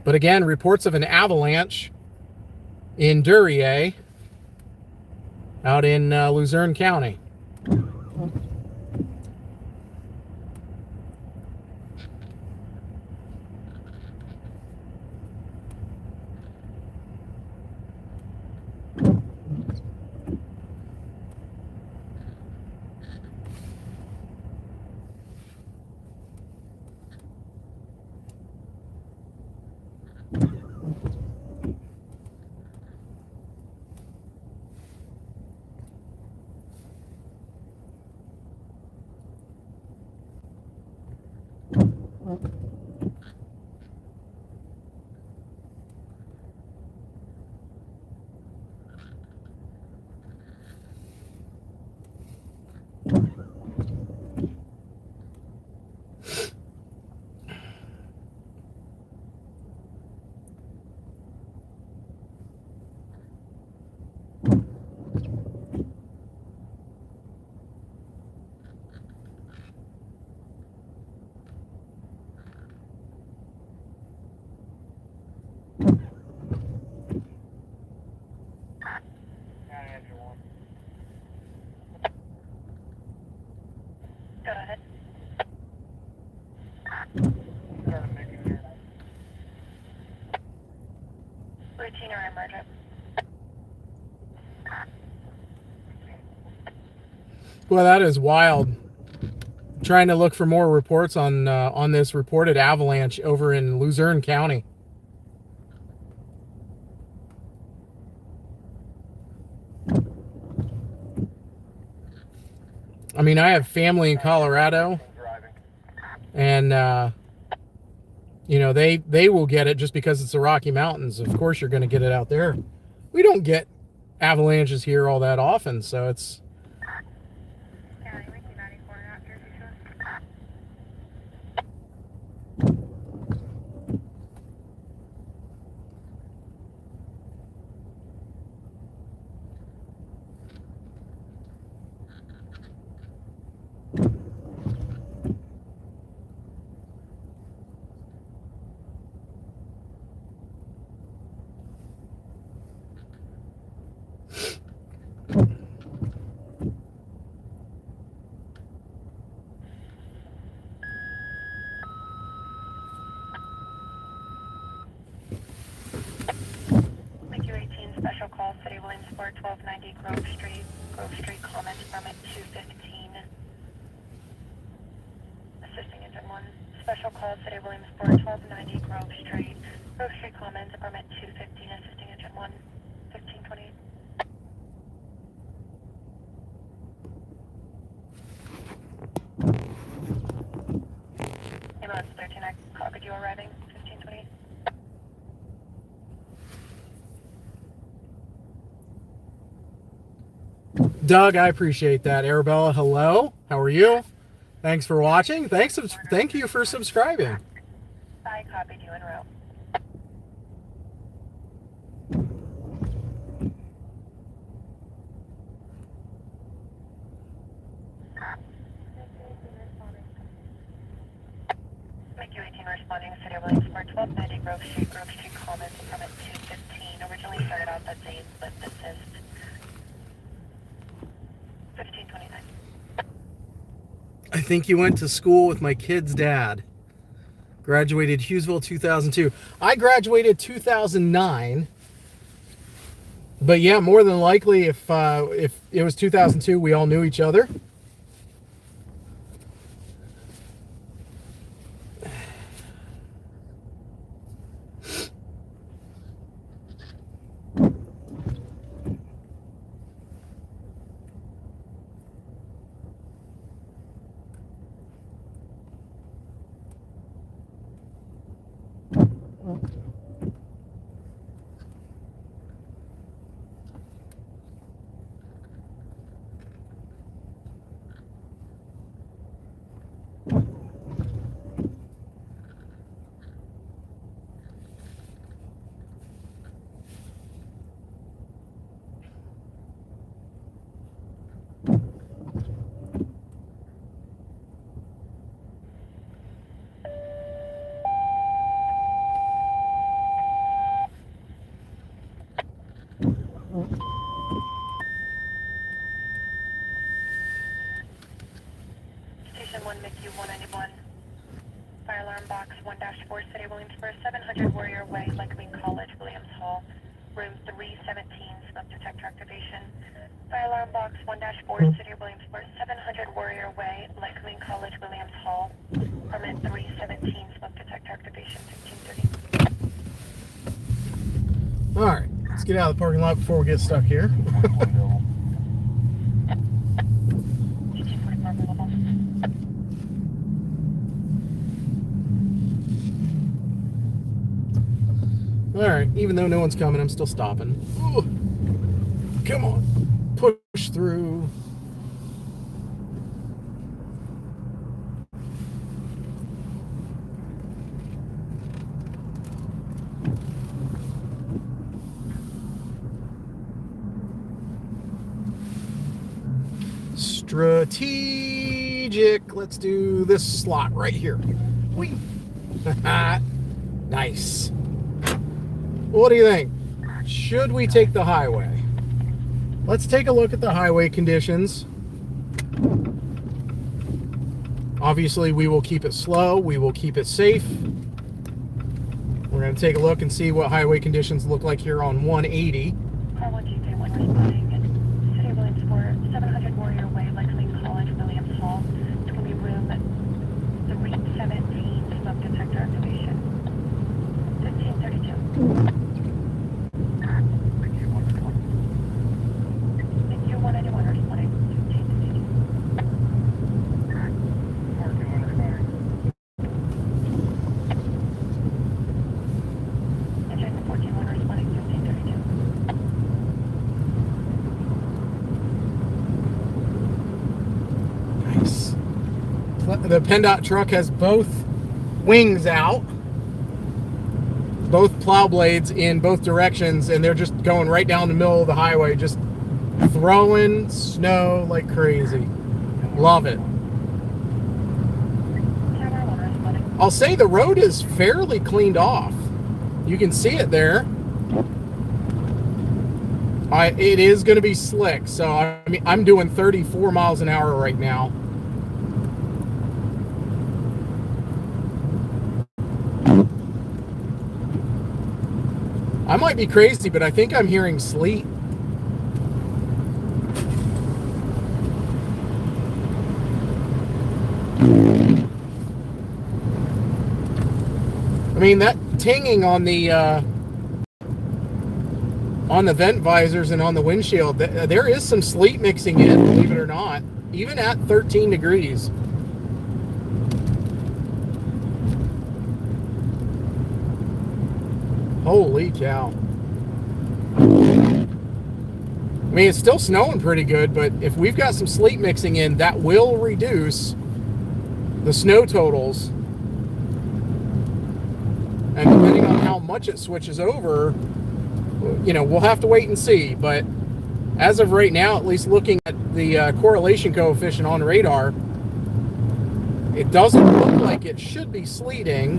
But again, reports of an avalanche in Duryea out in Luzerne County. Go ahead. Routine or emergent? Well, that is wild. Trying to look for more reports on this reported avalanche over in Luzerne County. I mean, I have family in Colorado, and you know, they will get it just because it's the Rocky Mountains. Of course, you're going to get it out there. We don't get avalanches here all that often, so it's. Williamsport, 1290 Grove Street. Grove Street, comment from at 215. Assisting engine 1. Special call, City of Williamsport, 1290 Grove Street. Grove Street, comment from at 215. Assisting engine 1, 1528. Ambulance 13, I copied you arriving, 1528. Doug, I appreciate that. Arabella, hello. How are you? Thanks for watching. Thank you for subscribing. I copied you en route. Make you 18 responding to City of Williamsport, 1290 Grove Street. Grove Street, comment from at 215. Originally started out as a lip assist. 1529. I think you went to school with my kid's dad. Graduated Hughesville 2002. I graduated 2009. But yeah, more than likely, if it was 2002, we all knew each other. Station 1, MICU 191. Fire alarm box 1-4, City of Williamsport, 700 Warrior Way, Lycoming College, Williams Hall. Room 317, smoke detector activation. Fire alarm box 1-4, City of Williamsport, 700 Warrior Way, Lycoming College, Williams Hall. Permit 317, smoke detector activation, 1530. All right, let's get out of the parking lot before we get stuck here. 1844 available. All right, even though no one's coming, I'm still stopping. Ooh, come on, push through. Strategic. Let's do this slot right here. Whee. Nice. What do you think? Should we take the highway? Let's take a look at the highway conditions. Obviously, we will keep it slow. We will keep it safe. We're going to take a look and see what highway conditions look like here on 180. Car 1231 responding. City of Williamsport, 700 Warrior Way, Lycoming College, Williams Hall. It's going to be room 317, smoke detector activation. 1532. MICU 191 responding. 1532. Engine 141 responding. 1532. Nice. The PennDOT truck has both wings out, both plow blades in both directions, and they're just going right down the middle of the highway, just throwing snow like crazy. Love it. Camera 1 responding. I'll say the road is fairly cleaned off. You can see it there. It is going to be slick, so I mean, I'm doing 34 miles an hour right now. I might be crazy, but I think I'm hearing sleet. I mean, that tinging on the vent visors and on the windshield, there is some sleet mixing in, believe it or not, even at 13 degrees. Holy cow. I mean, it's still snowing pretty good, but if we've got some sleet mixing in, that will reduce the snow totals. And depending on how much it switches over, you know, we'll have to wait and see. But as of right now, at least looking at the correlation coefficient on radar, it doesn't look like it should be sleeting.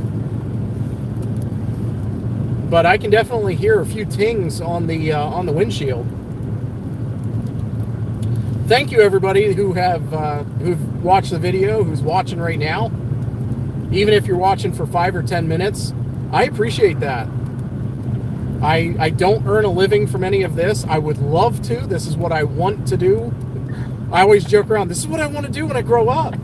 But I can definitely hear a few tings on the windshield. Thank you, everybody who've watched the video, who's watching right now. Even if you're watching for 5 or 10 minutes, I appreciate that. I don't earn a living from any of this. I would love to. This is what I want to do. I always joke around, this is what I want to do when I grow up.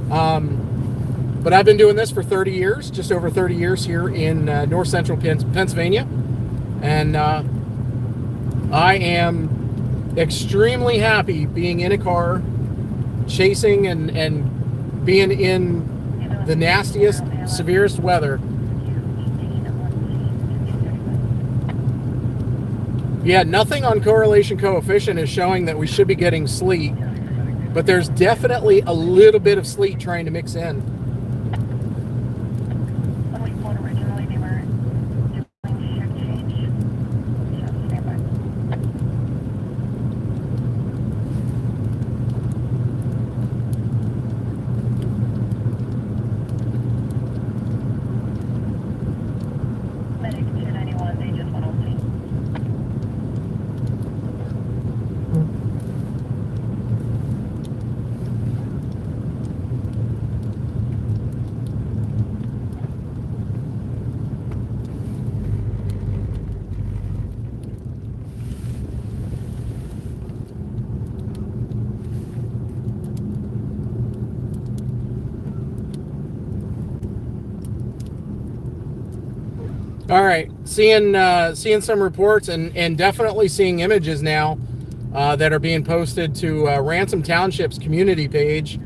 But I've been doing this for 30 years, just over 30 years here in north central Pennsylvania. And I am extremely happy being in a car, chasing and being in the nastiest, severest weather. Yeah, nothing on correlation coefficient is showing that we should be getting sleet, but there's definitely a little bit of sleet trying to mix in. When we flew originally, they were doing shift change. So stand by. Medic 291, they just went on scene. All right, seeing some reports and definitely seeing images now that are being posted to Ransom Township's community page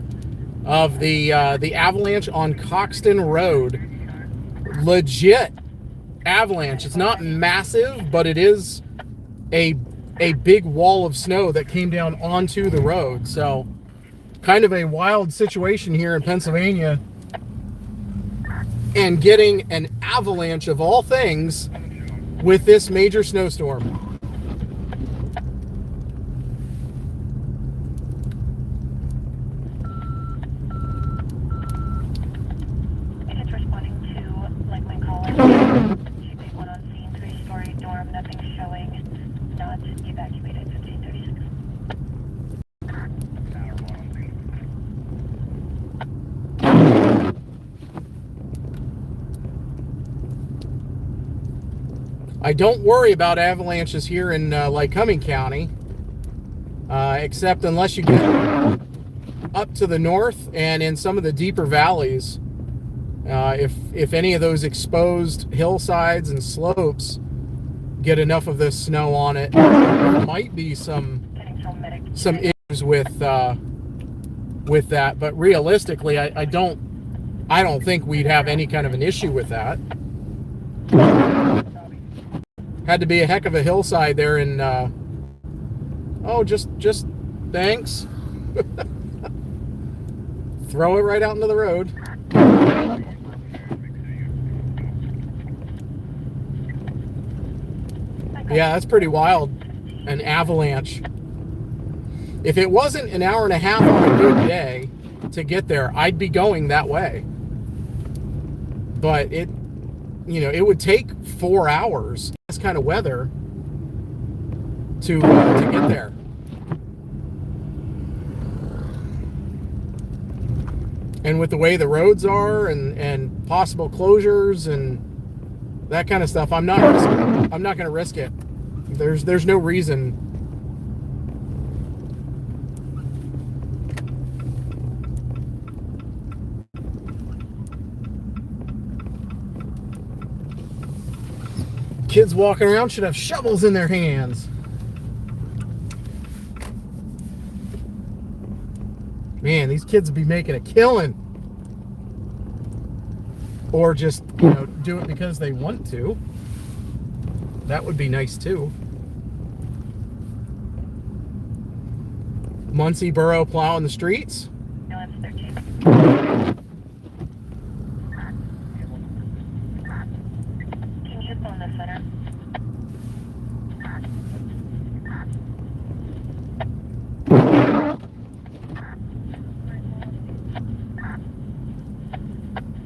of the avalanche on Coxton Road. Legit avalanche. It's not massive, but it is a big wall of snow that came down onto the road. So kind of a wild situation here in Pennsylvania. And getting an avalanche of all things with this major snowstorm. It's responding to Lycoming College. She one on scene, 3-story dorm, nothing showing, not evacuated, 1536. I don't worry about avalanches here in Lycoming County, except unless you get up to the north and in some of the deeper valleys. If any of those exposed hillsides and slopes get enough of this snow on it, there might be some issues with that. But realistically, I don't think we'd have any kind of an issue with that. Had to be a heck of a hillside there in, oh, just thanks. Throw it right out into the road. Yeah, that's pretty wild. An avalanche. If it wasn't an hour and a half on a good day to get there, I'd be going that way. But it would take 4 hours, this kind of weather, to get there. And with the way the roads are and possible closures and that kind of stuff, I'm not going to risk it. There's no reason. Kids walking around should have shovels in their hands. Man, these kids would be making a killing. Or just, you know, do it because they want to. That would be nice too. Muncie Borough plowing the streets. No, it's 13. Can you phone the center?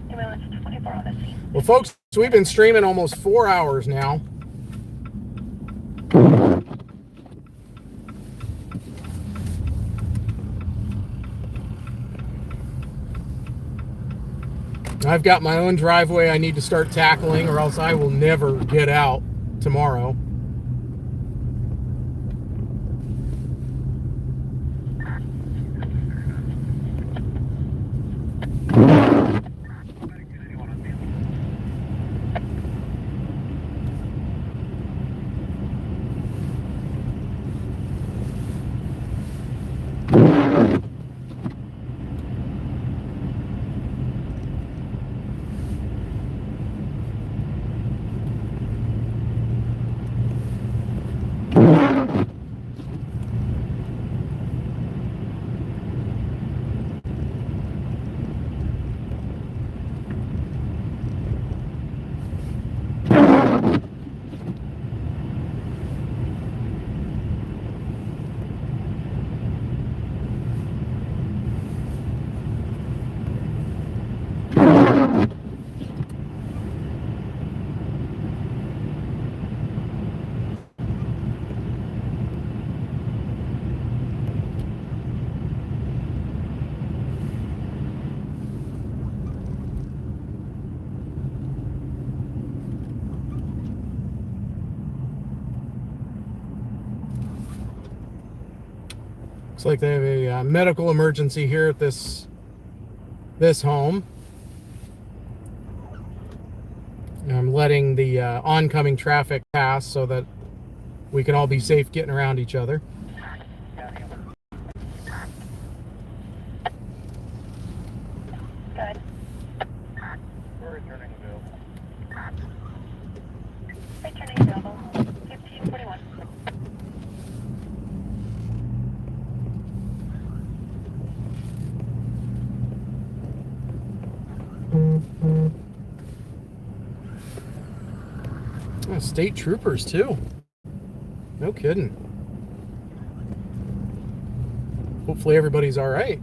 Ambulance 24 on the scene. Well, folks, we've been streaming almost 4 hours now. I've got my own driveway I need to start tackling, or else I will never get out tomorrow. Looks like they have a medical emergency here at this home. I'm letting the oncoming traffic pass so that we can all be safe getting around each other. Good. We're returning available. Returning available. 1541. Oh, state troopers too. No kidding. Hopefully everybody's all right.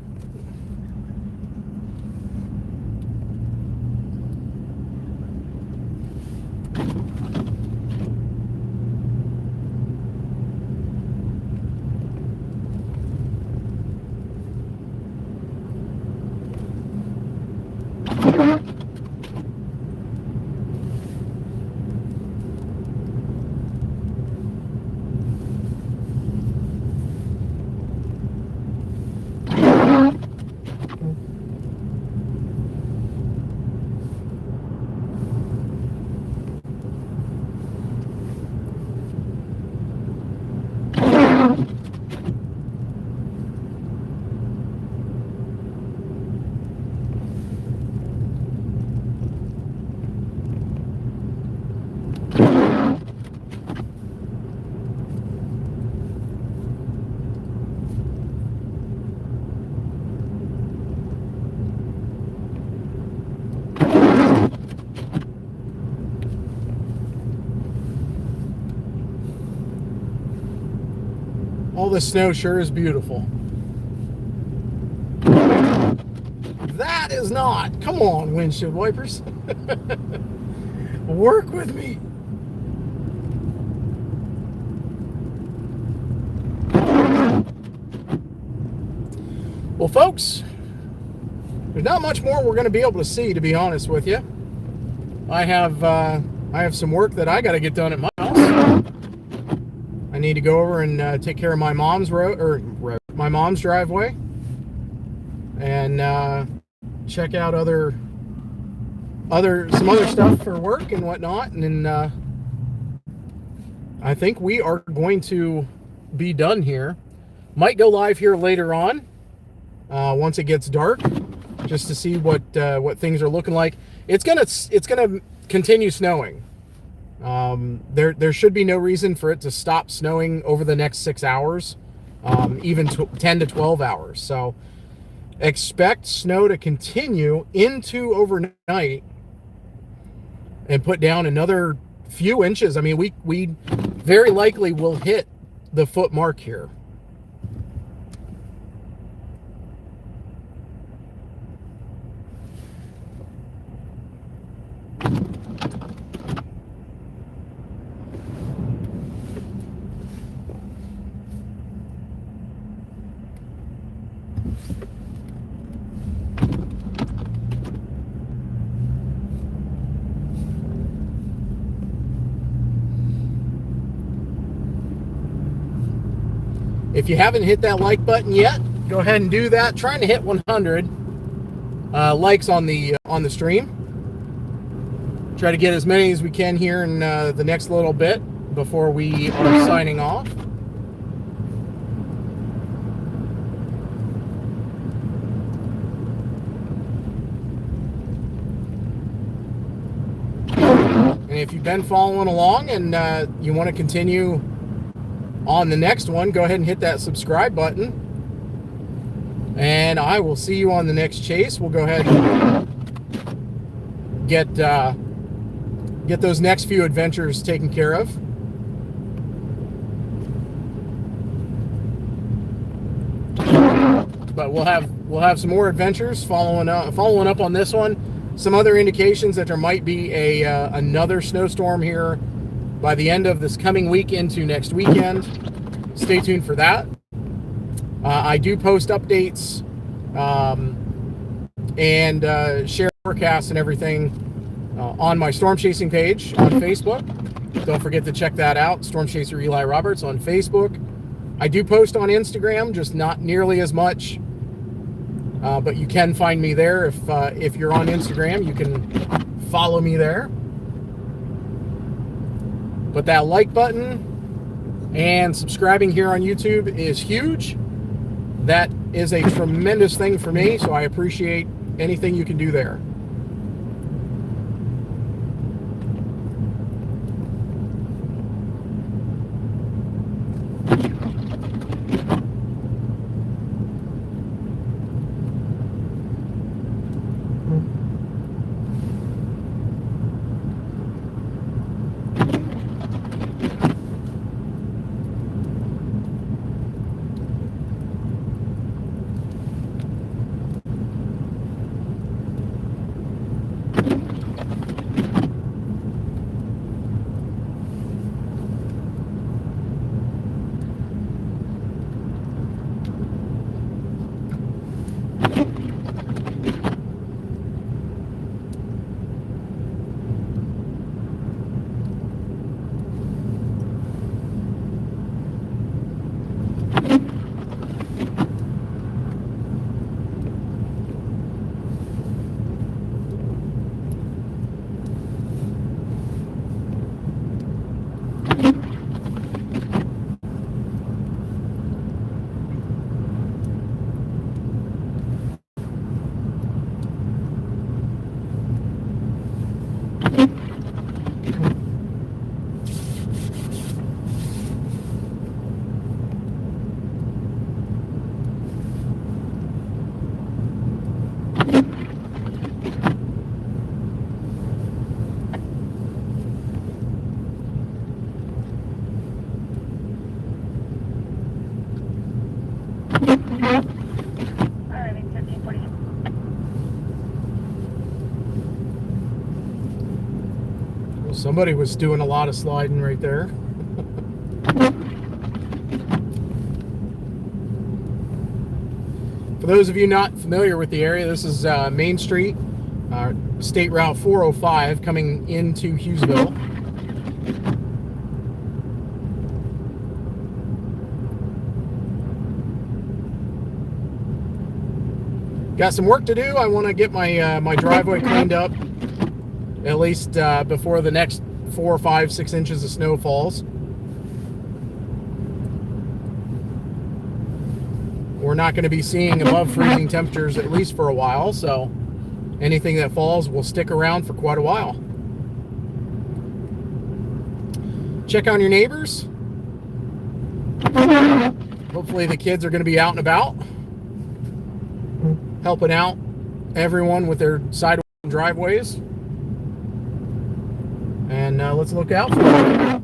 All the snow sure is beautiful. That is not. Come on, windshield wipers. Work with me. Well, folks, there's not much more we're going to be able to see, to be honest with you. I have some work that I got to get done at my house. I need to go over and take care of my mom's my mom's driveway, and check out some other stuff for work and whatnot, and then I think we are going to be done here. Might go live here later on, once it gets dark, just to see what things are looking like. It's gonna continue snowing. There should be no reason for it to stop snowing over the next 6 hours, even 10 to 12 hours. So expect snow to continue into overnight and put down another few inches. I mean, we very likely will hit the foot mark here. If you haven't hit that like button yet, go ahead and do that. Trying to hit 100 likes on the stream. Try to get as many as we can here in the next little bit before we are signing off. And if you've been following along and you want to continue on the next one, go ahead and hit that subscribe button. And I will see you on the next chase. We'll go ahead and get those next few adventures taken care of. But we'll have some more adventures following up on this one. Some other indications that there might be another snowstorm here by the end of this coming week into next weekend. Stay tuned for that. I do post updates and share forecasts and everything on my storm chasing page on Facebook. Don't forget to check that out, Storm Chaser Eli Roberts on Facebook. I do post on Instagram, just not nearly as much, but you can find me there. If you're on Instagram, you can follow me there. But that like button and subscribing here on YouTube is huge. That is a tremendous thing for me, so I appreciate anything you can do there. Somebody was doing a lot of sliding right there. For those of you not familiar with the area, this is Main Street, State Route 405 coming into Hughesville. Got some work to do. I want to get my my driveway cleaned up, at least before the next 4, 5, 6 inches of snow falls. we're not going to be seeing above freezing temperatures at least for a while, so anything that falls will stick around for quite a while. Check on your neighbors. Hopefully the kids are going to be out and about, helping out everyone with their sidewalks and driveways. And let's look out for it.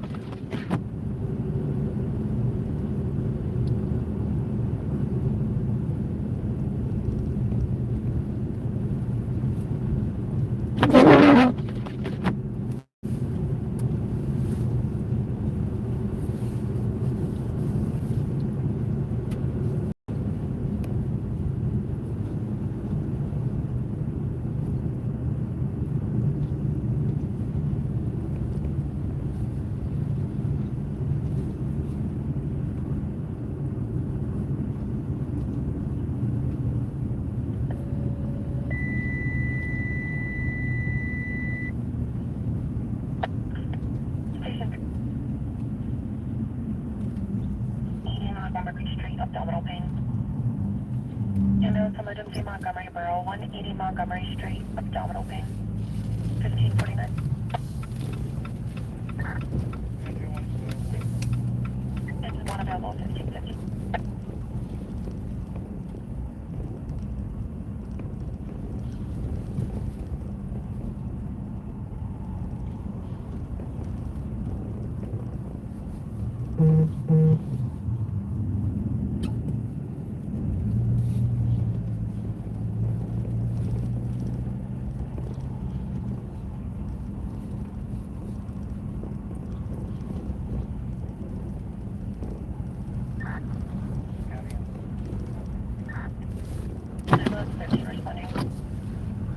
Abdominal pain. Ambulance emergency Montgomery Borough, 180 Montgomery Street, abdominal pain. 1549. It's one available, 1550.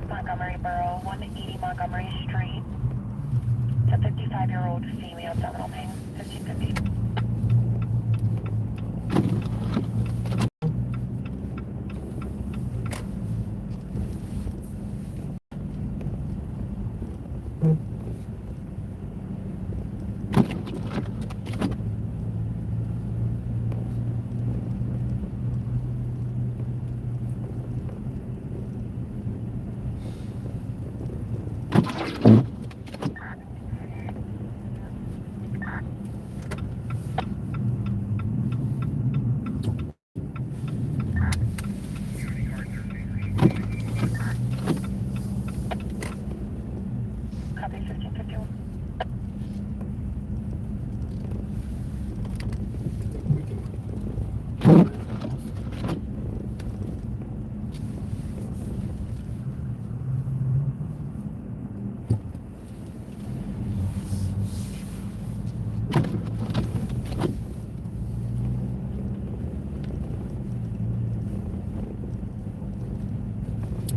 Montgomery Borough, 180 Montgomery Street. It's a 55-year-old female, abdominal pain, 1550.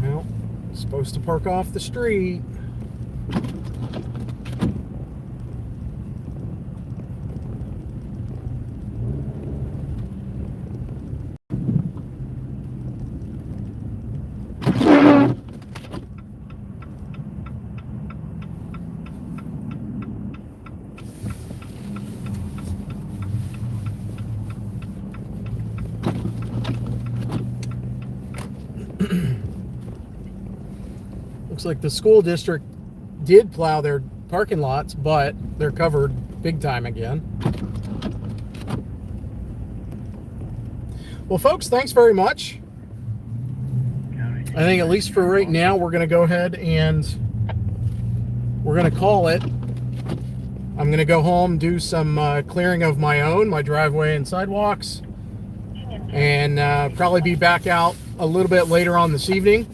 Well, supposed to park off the street. Looks like the school district did plow their parking lots, but they're covered big time again. Well, folks, thanks very much. I think at least for right now, we're going to go ahead and we're going to call it. I'm going to go home, do some clearing of my own, my driveway and sidewalks, and probably be back out a little bit later on this evening.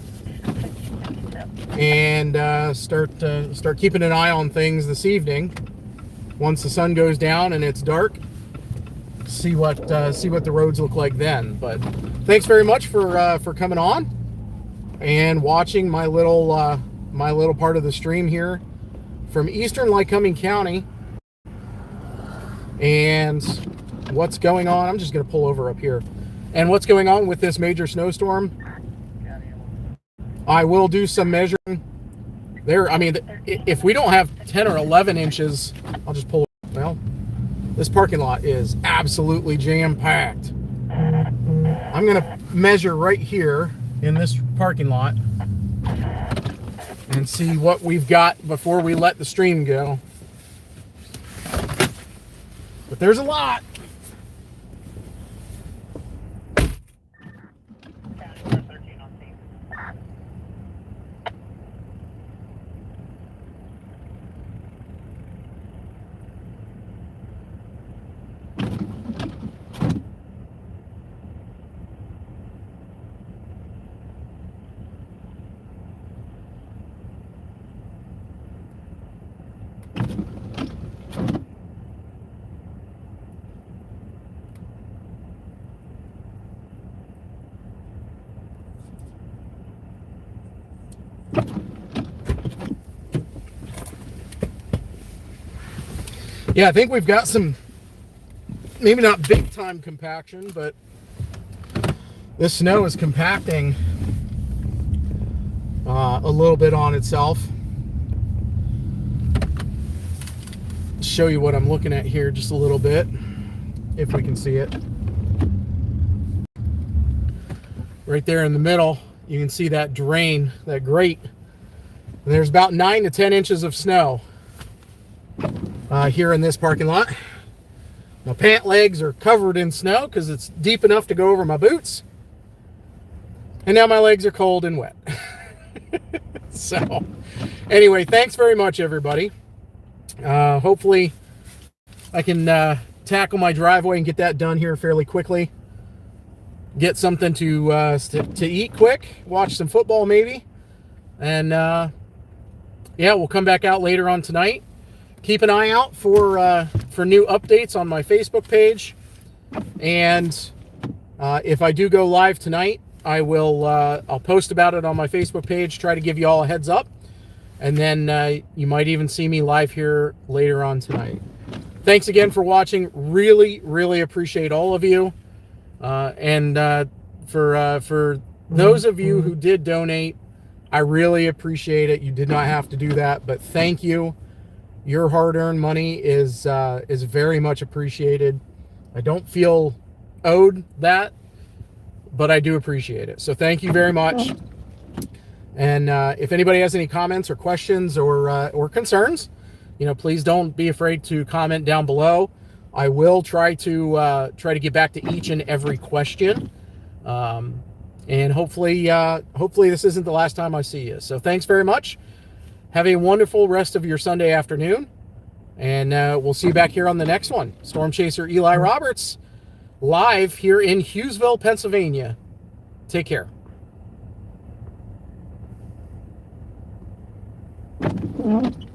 And start keeping an eye on things this evening. Once the sun goes down and it's dark, see what the roads look like then. But thanks very much for coming on and watching my little part of the stream here from Eastern Lycoming County. And what's going on? I'm just going to pull over up here. And what's going on with this major snowstorm? I will do some measuring there. I mean, if we don't have 10 or 11 inches, I'll just pull it. Well, this parking lot is absolutely jam-packed. I'm going to measure right here in this parking lot and see what we've got before we let the stream go. But there's a lot. Yeah, I think we've got some, maybe not big time compaction, but this snow is compacting a little bit on itself. Show you what I'm looking at here just a little bit, if we can see it. Right there in the middle, you can see that drain, that grate. And there's about 9 to 10 inches of snow here in this parking lot. My pant legs are covered in snow because it's deep enough to go over my boots. And now my legs are cold and wet. So, anyway, thanks very much, everybody. Hopefully, I can tackle my driveway and get that done here fairly quickly. Get something to eat quick. Watch some football, maybe. And, yeah, we'll come back out later on tonight. Keep an eye out for new updates on my Facebook page. And if I do go live tonight, I will I'll post about it on my Facebook page, try to give you all a heads up. And then you might even see me live here later on tonight. Thanks again for watching. Really, really appreciate all of you. And for those of you who did donate, I really appreciate it. You did not have to do that, but thank you. Your hard-earned money is very much appreciated. I don't feel owed that, but I do appreciate it. So thank you very much. And if anybody has any comments or questions or concerns, please don't be afraid to comment down below. I will try to get back to each and every question. And hopefully this isn't the last time I see you. So thanks very much. Have a wonderful rest of your Sunday afternoon. And we'll see you back here on the next one. Storm Chaser Eli Roberts, live here in Hughesville, Pennsylvania. Take care. Mm-hmm.